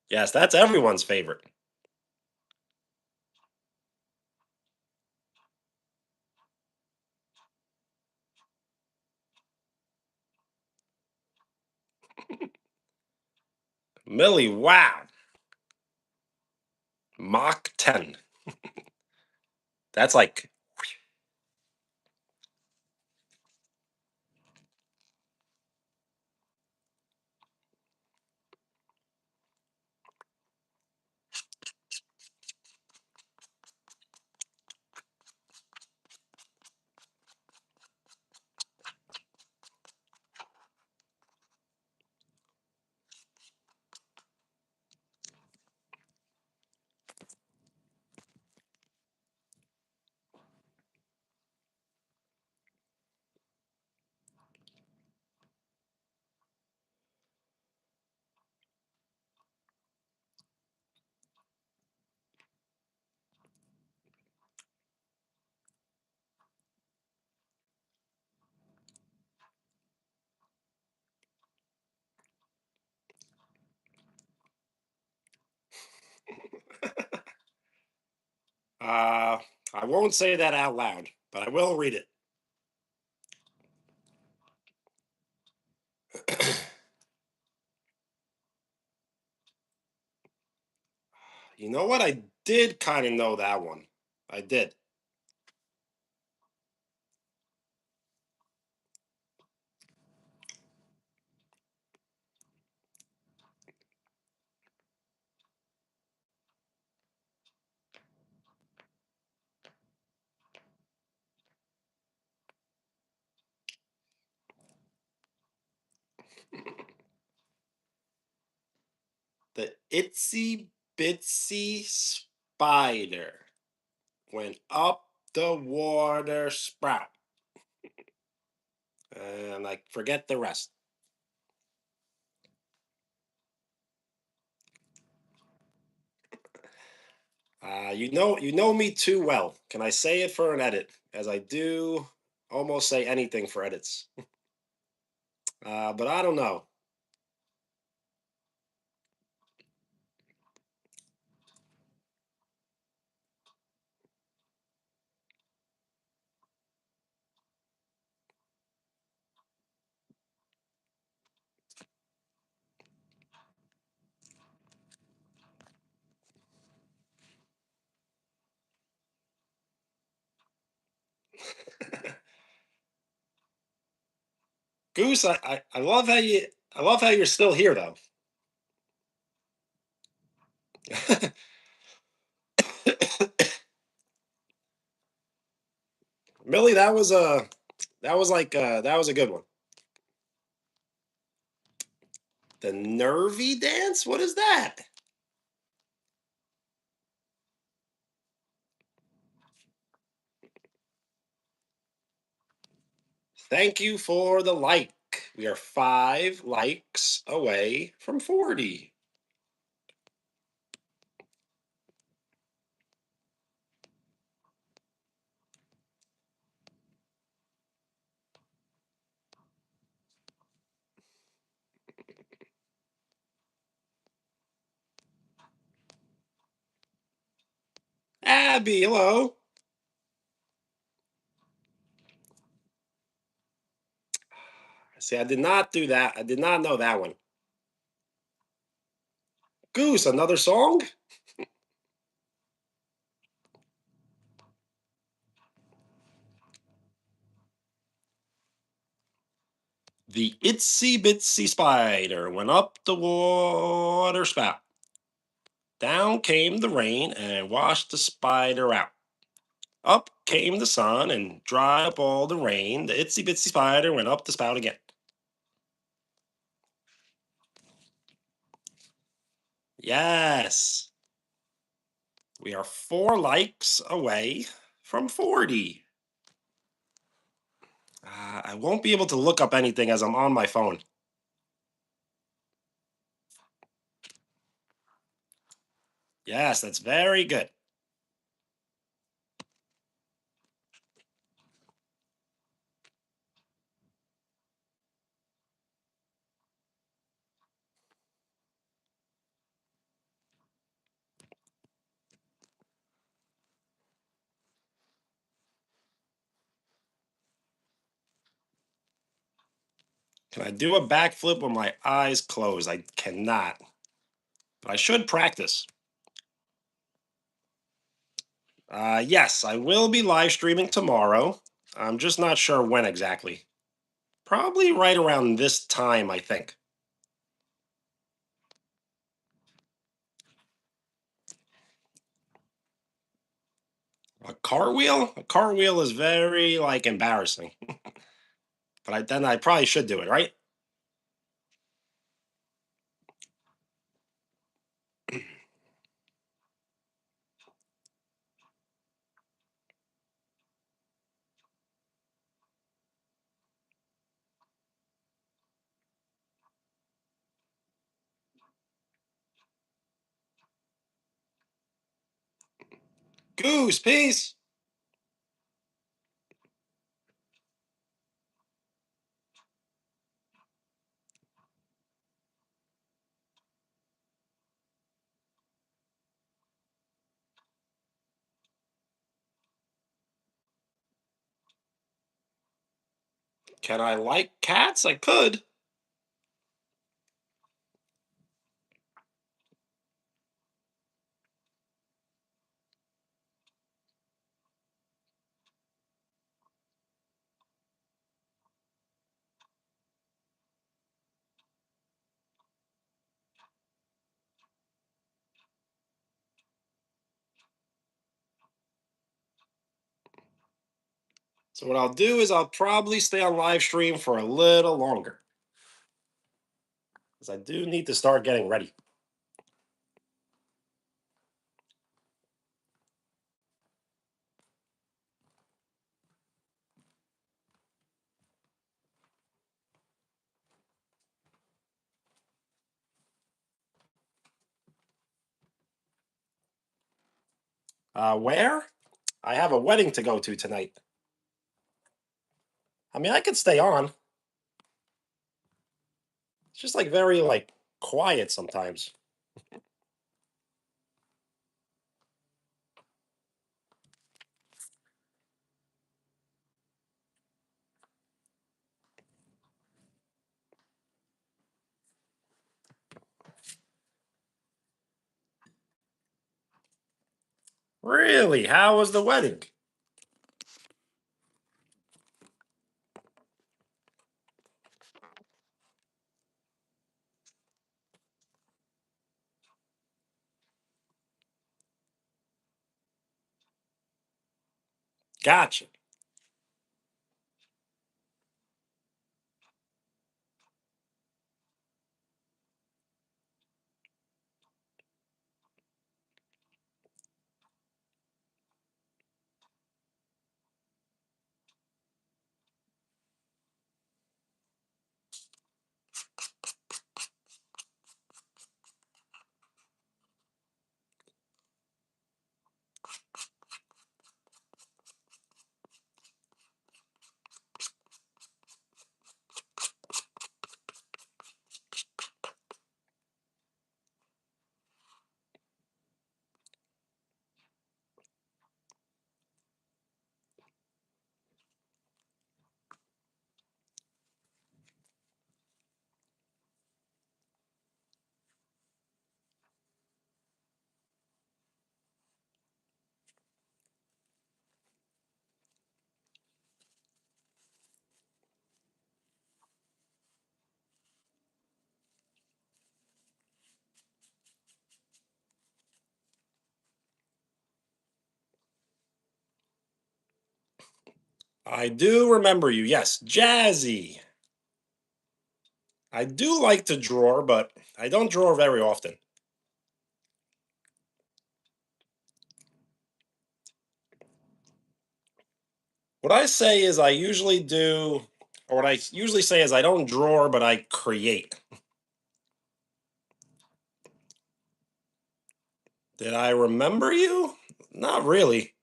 [SPEAKER 1] Yes, that's everyone's favorite. Millie, wow. Mach 10. That's like, uh, I won't say that out loud, but I will read it. You know what? I did kind of know that one. I did. The itsy bitsy spider went up the water spout. And I forget the rest. You know me too well. Can I say it for an edit? As I do almost say anything for edits. But I don't know. Goose, I love how you're still here though. Millie, that was a good one. The nervy dance? What is that? Thank you for the like. We are 5 likes away from 40. Abby, hello. See, I did not do that. I did not know that one. Goose, another song? The itsy bitsy spider went up the water spout. Down came the rain and washed the spider out. Up came the sun and dried up all the rain. The itsy bitsy spider went up the spout again. Yes, we are 4 likes away from 40. I won't be able to look up anything as I'm on my phone. Yes, that's very good. Can I do a backflip with my eyes closed? I cannot, but I should practice. Yes, I will be live streaming tomorrow. I'm just not sure when exactly. Probably right around this time, I think. A cartwheel? A cartwheel is very like embarrassing. But then I probably should do it, right? Goose, peace. Can I like cats? I could. So what I'll do is I'll probably stay on live stream for a little longer. because I do need to start getting ready. Where? I have a wedding to go to tonight. I mean, I could stay on. It's just like very like quiet sometimes. Really? How was the wedding? Gotcha. I do remember you. Yes, Jazzy. I do like to draw, but I don't draw very often. What I say is I usually do, or what I usually say is I don't draw, but I create. Did I remember you? Not really.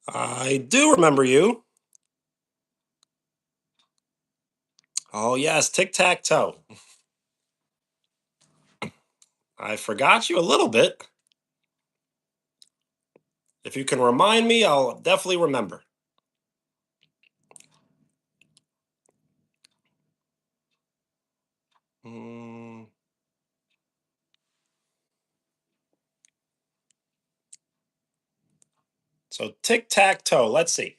[SPEAKER 1] I do remember you. Oh, yes, tic tac toe. I forgot you a little bit. If you can remind me, I'll definitely remember. Mm, so tic tac toe. Let's see.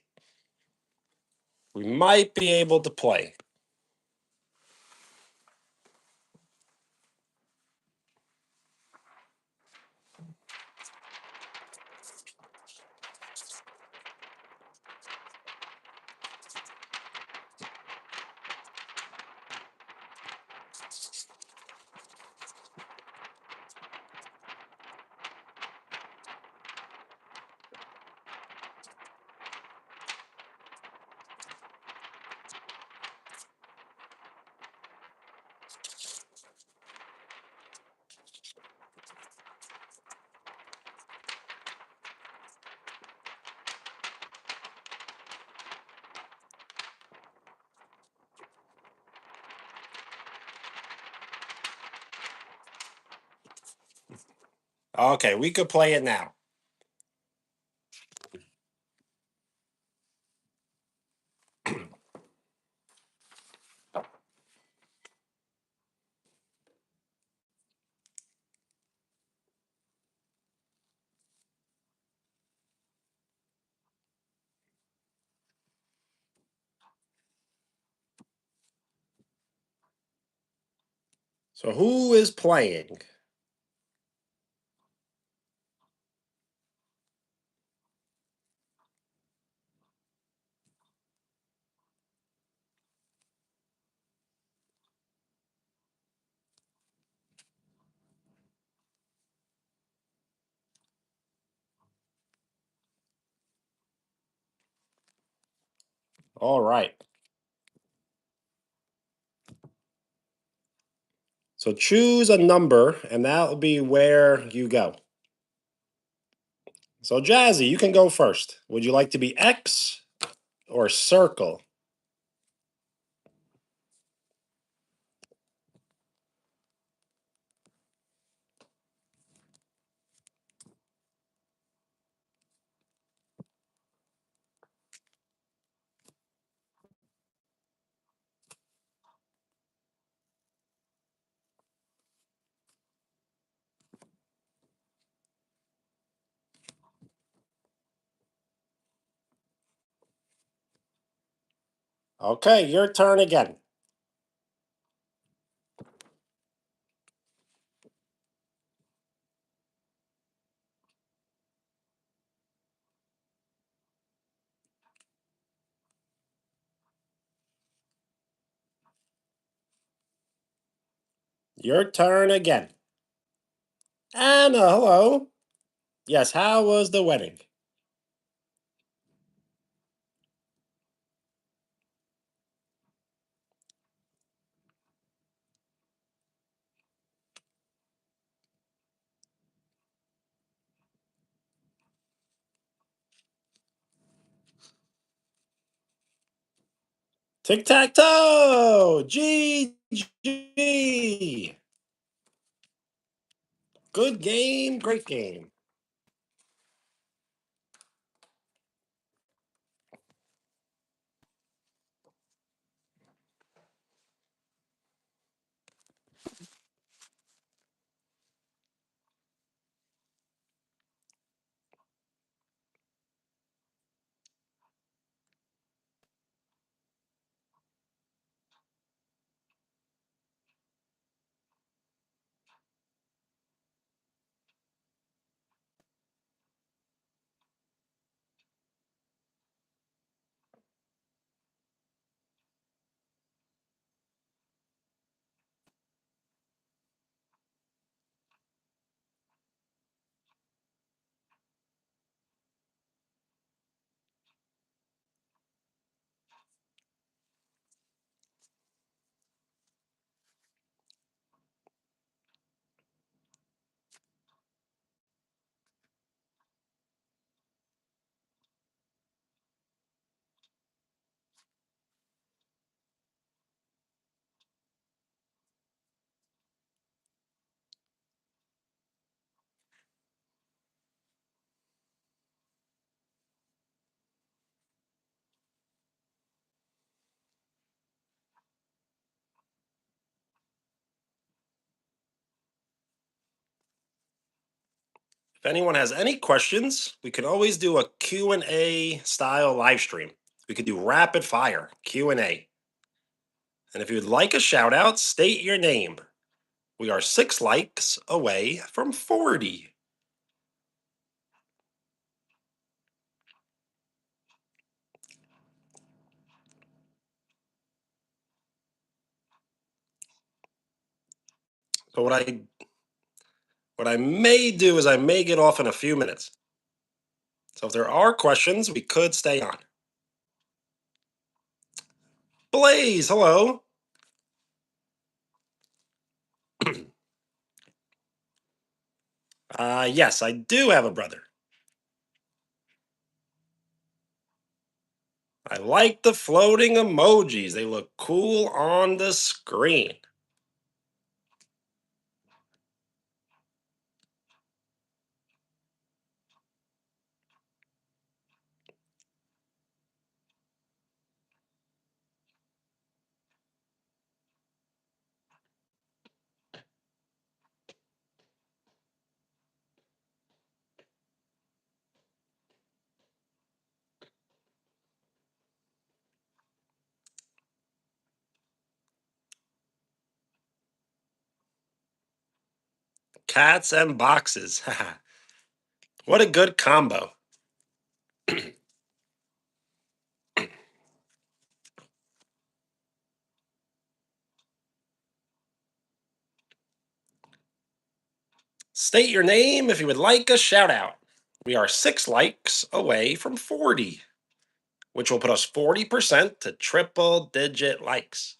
[SPEAKER 1] We might be able to play. Okay, we could play it now. So who is playing? All right. So choose a number, and that will be where you go. So Jazzy, you can go first. Would you like to be X or circle? Okay, your turn again. Your turn again. Anna, hello. Yes, how was the wedding? Tic tac toe! GG! Good game, great game. If anyone has any questions, we can always do a Q&A style live stream. We could do rapid fire Q&A. And if you'd like a shout out, state your name. We are 6 likes away from 40. So what I may do is I may get off in a few minutes. So if there are questions, we could stay on. Blaze, hello. Yes, I do have a brother. I like the floating emojis. They look cool on the screen. Cats and boxes. What a good combo. State your name if you would like a shout out. We are 6 likes away from 40, which will put us 40% to triple digit likes.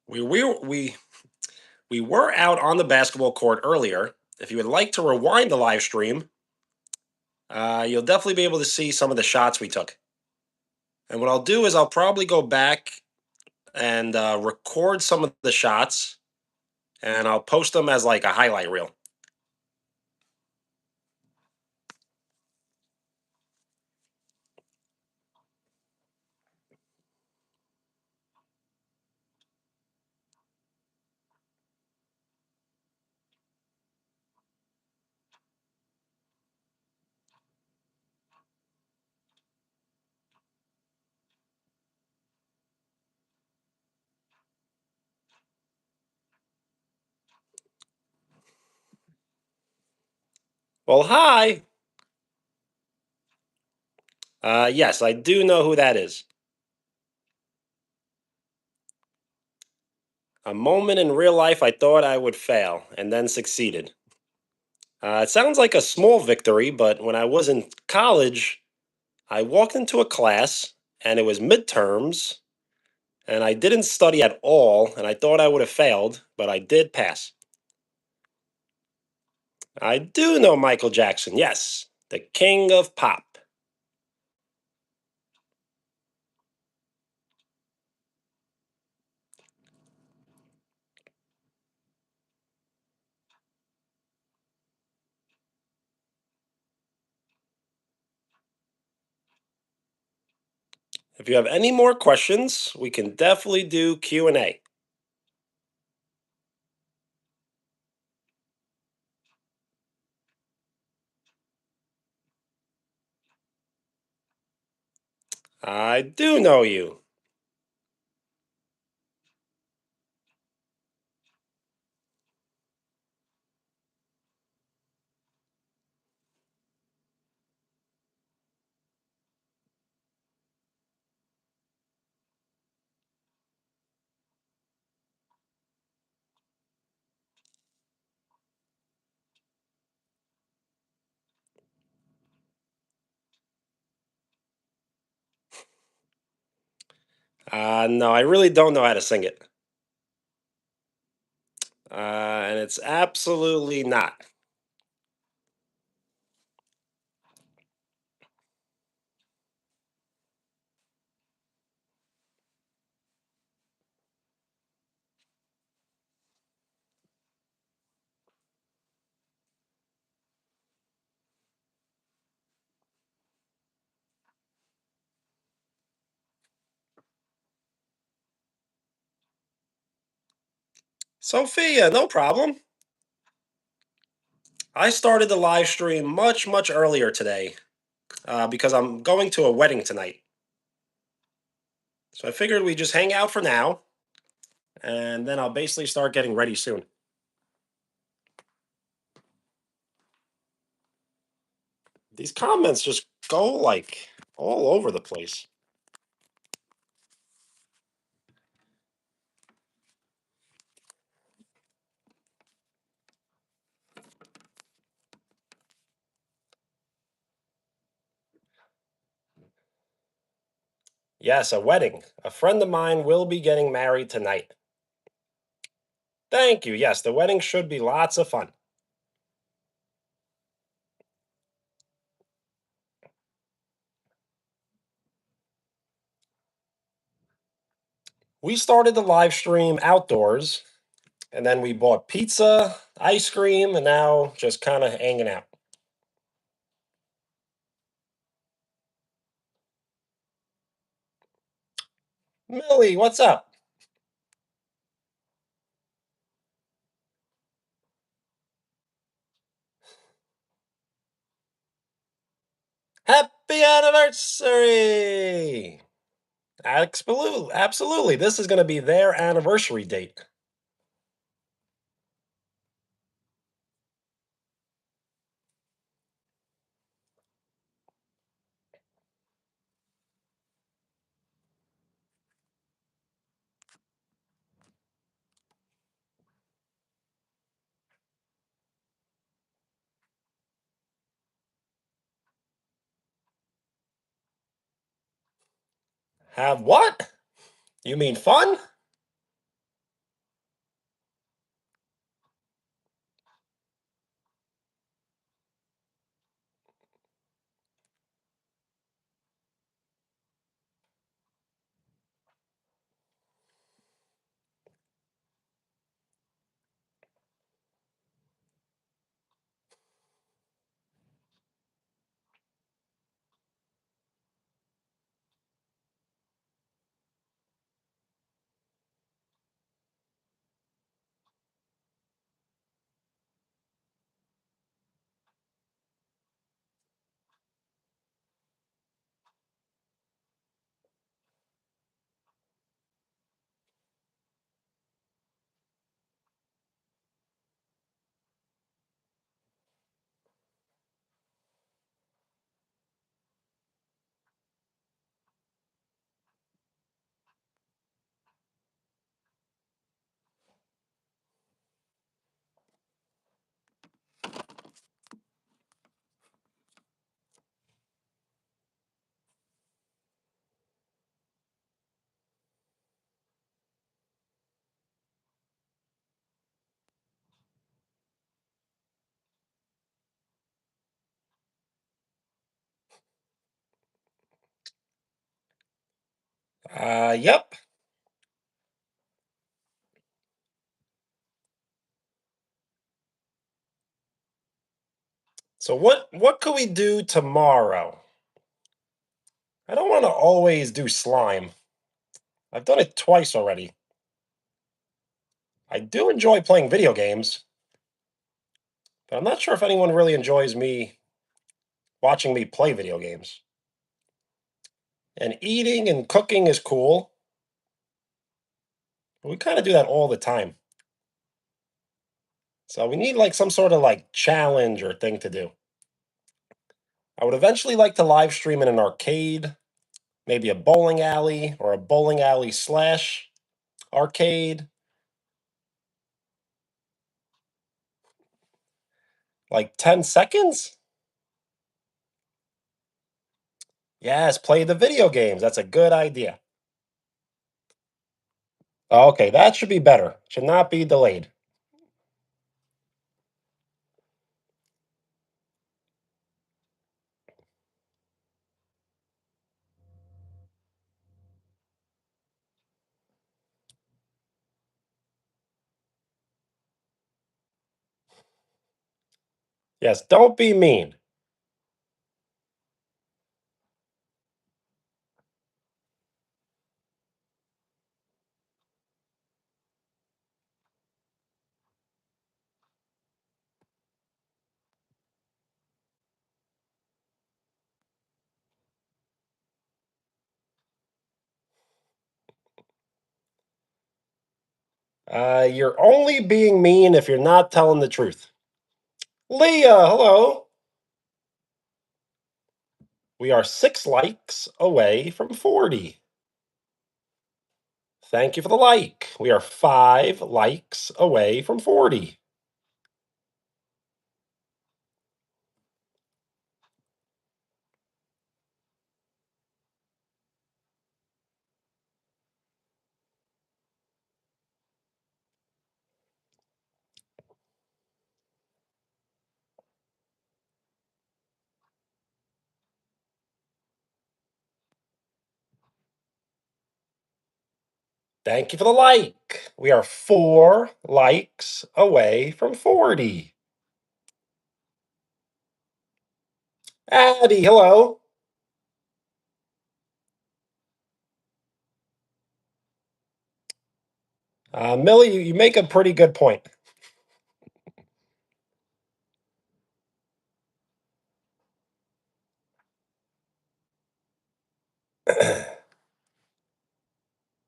[SPEAKER 1] We were out on the basketball court earlier. If you would like to rewind the live stream, you'll definitely be able to see some of the shots we took. And what I'll do is I'll probably go back and record some of the shots, and I'll post them as like a highlight reel. Well, hi. Yes, I do know who that is. A moment in real life I thought I would fail and then succeeded. It sounds like a small victory, but when I was in college, I walked into a class and it was midterms and I didn't study at all and I thought I would have failed, but I did pass. I do know Michael Jackson, yes, the king of pop. If you have any more questions, we can definitely do Q&A. I do know you. No, I really don't know how to sing it. And it's absolutely not. Sophia, no problem. I started the live stream much, much earlier today because I'm going to a wedding tonight. So I figured we just hang out for now, and then I'll basically start getting ready soon. These comments just go like all over the place. Yes, a wedding. A friend of mine will be getting married tonight. Thank you. Yes, the wedding should be lots of fun. We started the live stream outdoors, and then we bought pizza, ice cream, and now just kind of hanging out. Millie, what's up? Happy anniversary! Absolutely, absolutely. This is going to be their anniversary date. Have what? You mean fun? Yep. So what could we do tomorrow? I don't want to always do slime. I've done it twice already. I do enjoy playing video games, but I'm not sure if anyone really enjoys me watching me play video games. And eating and cooking is cool, but we kind of do that all the time. So we need like some sort of like challenge or thing to do. I would eventually like to live stream in an arcade, maybe a bowling alley or a bowling alley slash arcade, like 10 seconds. Yes, play the video games. That's a good idea. Okay, that should be better. Should not be delayed. Yes, don't be mean. You're only being mean if you're not telling the truth. Leah, hello. We are 6 likes away from 40. Thank you for the like. We are 5 likes away from 40. Thank you for the like. We are 4 likes away from 40. Addie, hello. Millie, you make a pretty good point.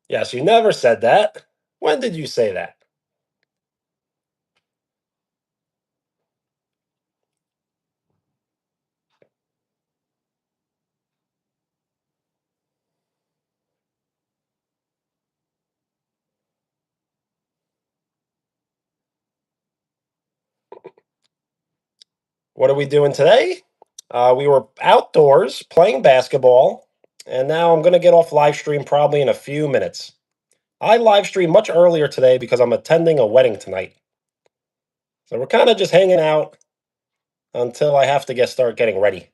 [SPEAKER 1] Yes, you never said that. When did you say that? What are we doing today? We were outdoors playing basketball, and now I'm going to get off live stream probably in a few minutes. I live streamed much earlier today because I'm attending a wedding tonight. So we're kind of just hanging out until I have to start getting ready,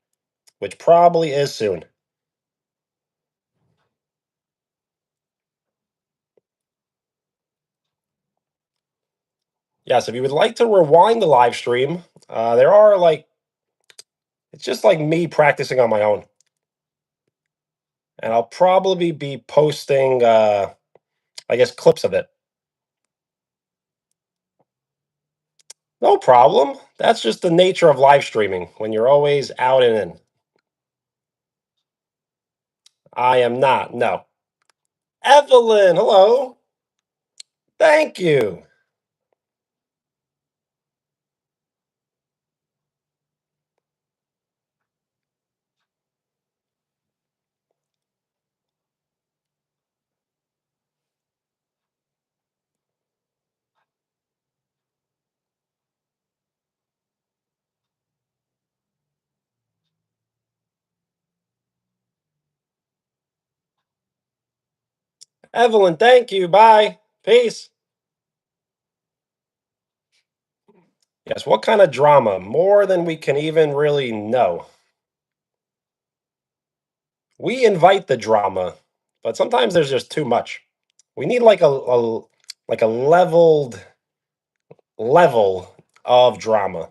[SPEAKER 1] which probably is soon. Yes, if you would like to rewind the live stream, there are it's just like me practicing on my own. And I'll probably be posting, clips of it. No problem. That's just the nature of live streaming when you're always out and in. I am not, no. Evelyn, hello. Thank you. Evelyn, thank you. Bye. Peace. Yes, what kind of drama? More than we can even really know. We invite the drama, but sometimes there's just too much. We need like a leveled level of drama.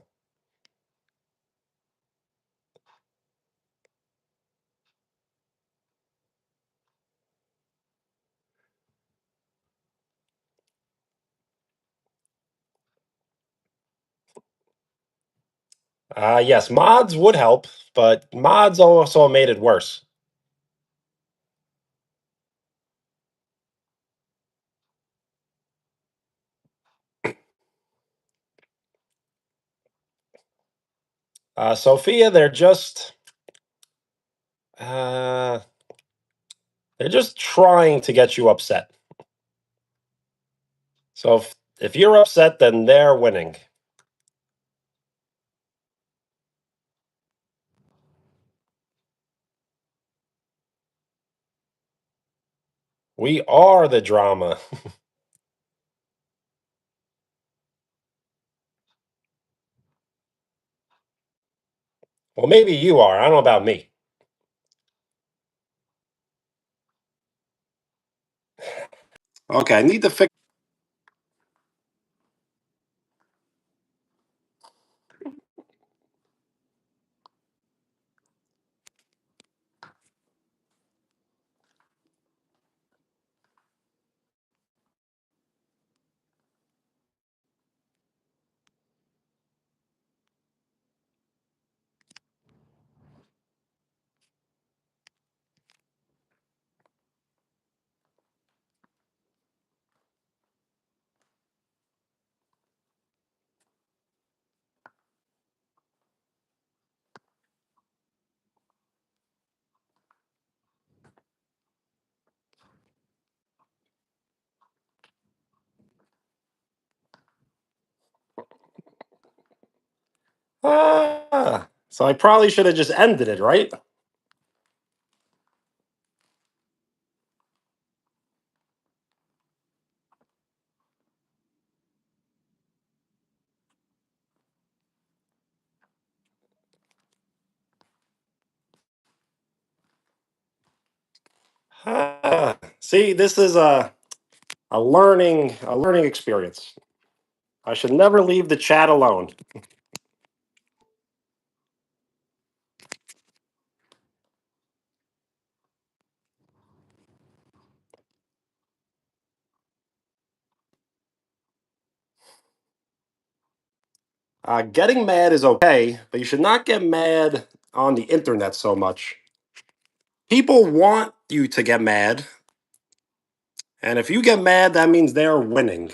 [SPEAKER 1] Yes, mods would help, but mods also made it worse. Sophia, uh, they're just trying to get you upset. So if you're upset, then they're winning. We are the drama. Well, maybe you are. I don't know about me. Okay, I need to fix. So I probably should have just ended it, right? See, this is a learning experience. I should never leave the chat alone. Getting mad is okay, but you should not get mad on the internet so much. People want you to get mad, and if you get mad, that means they're winning.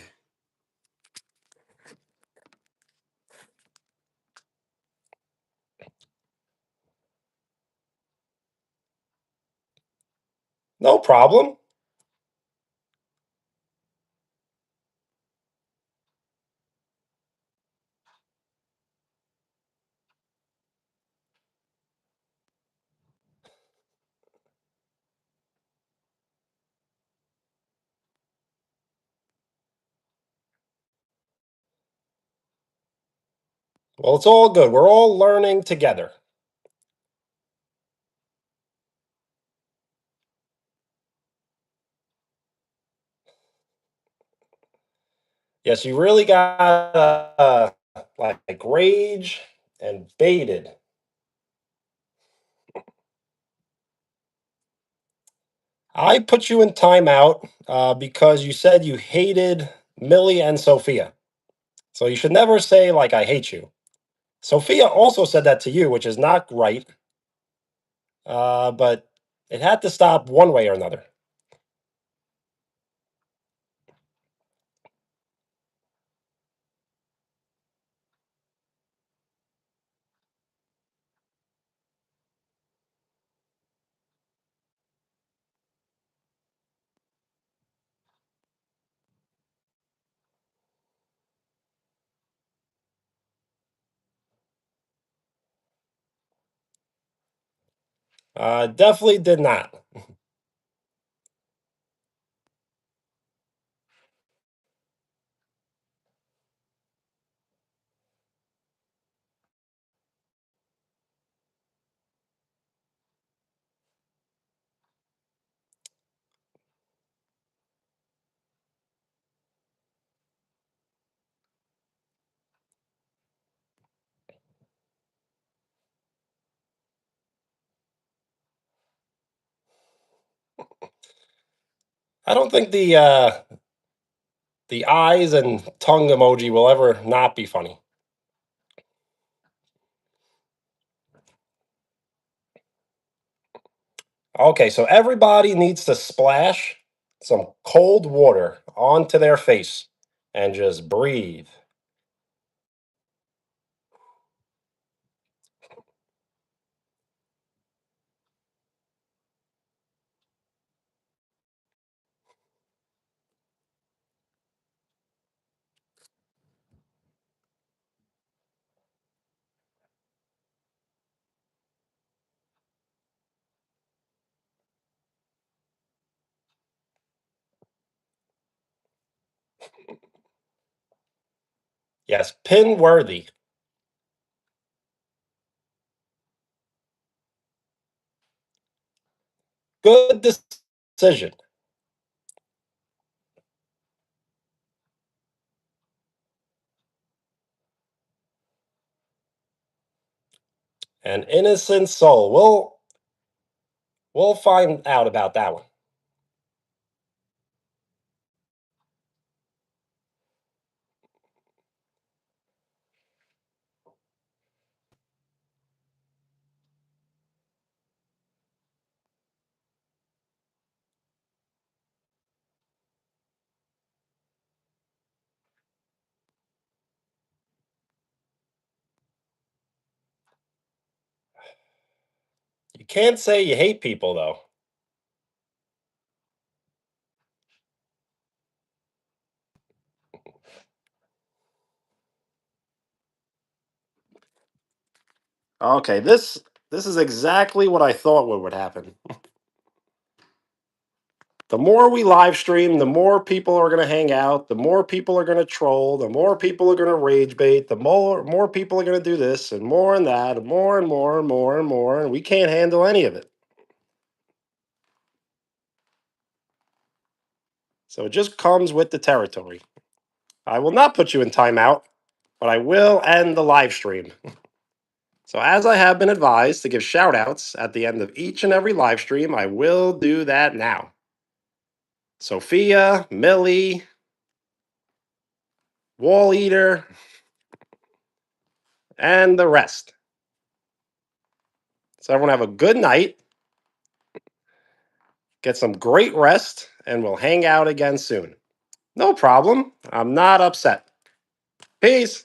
[SPEAKER 1] No problem. Well, it's all good. We're all learning together. Yes, you really got like rage and baited. I put you in timeout because you said you hated Millie and Sophia. So you should never say like I hate you. Sophia also said that to you, which is not right. But it had to stop one way or another. Definitely did not. I don't think the eyes and tongue emoji will ever not be funny. Okay, so everybody needs to splash some cold water onto their face and just breathe. Yes, pin worthy. Good decision. An innocent soul. We'll find out about that one. You can't say you hate people though. Okay, this is exactly what I thought would happen. The more we live stream, the more people are going to hang out, the more people are going to troll, the more people are going to rage bait, the more people are going to do this and that, and more and more and more and more, and we can't handle any of it. So it just comes with the territory. I will not put you in timeout, but I will end the live stream. So as I have been advised to give shout outs at the end of each and every live stream, I will do that now. Sophia, Millie, Wall Eater, and the rest. So everyone have a good night. Get some great rest, and we'll hang out again soon. No problem. I'm not upset. Peace.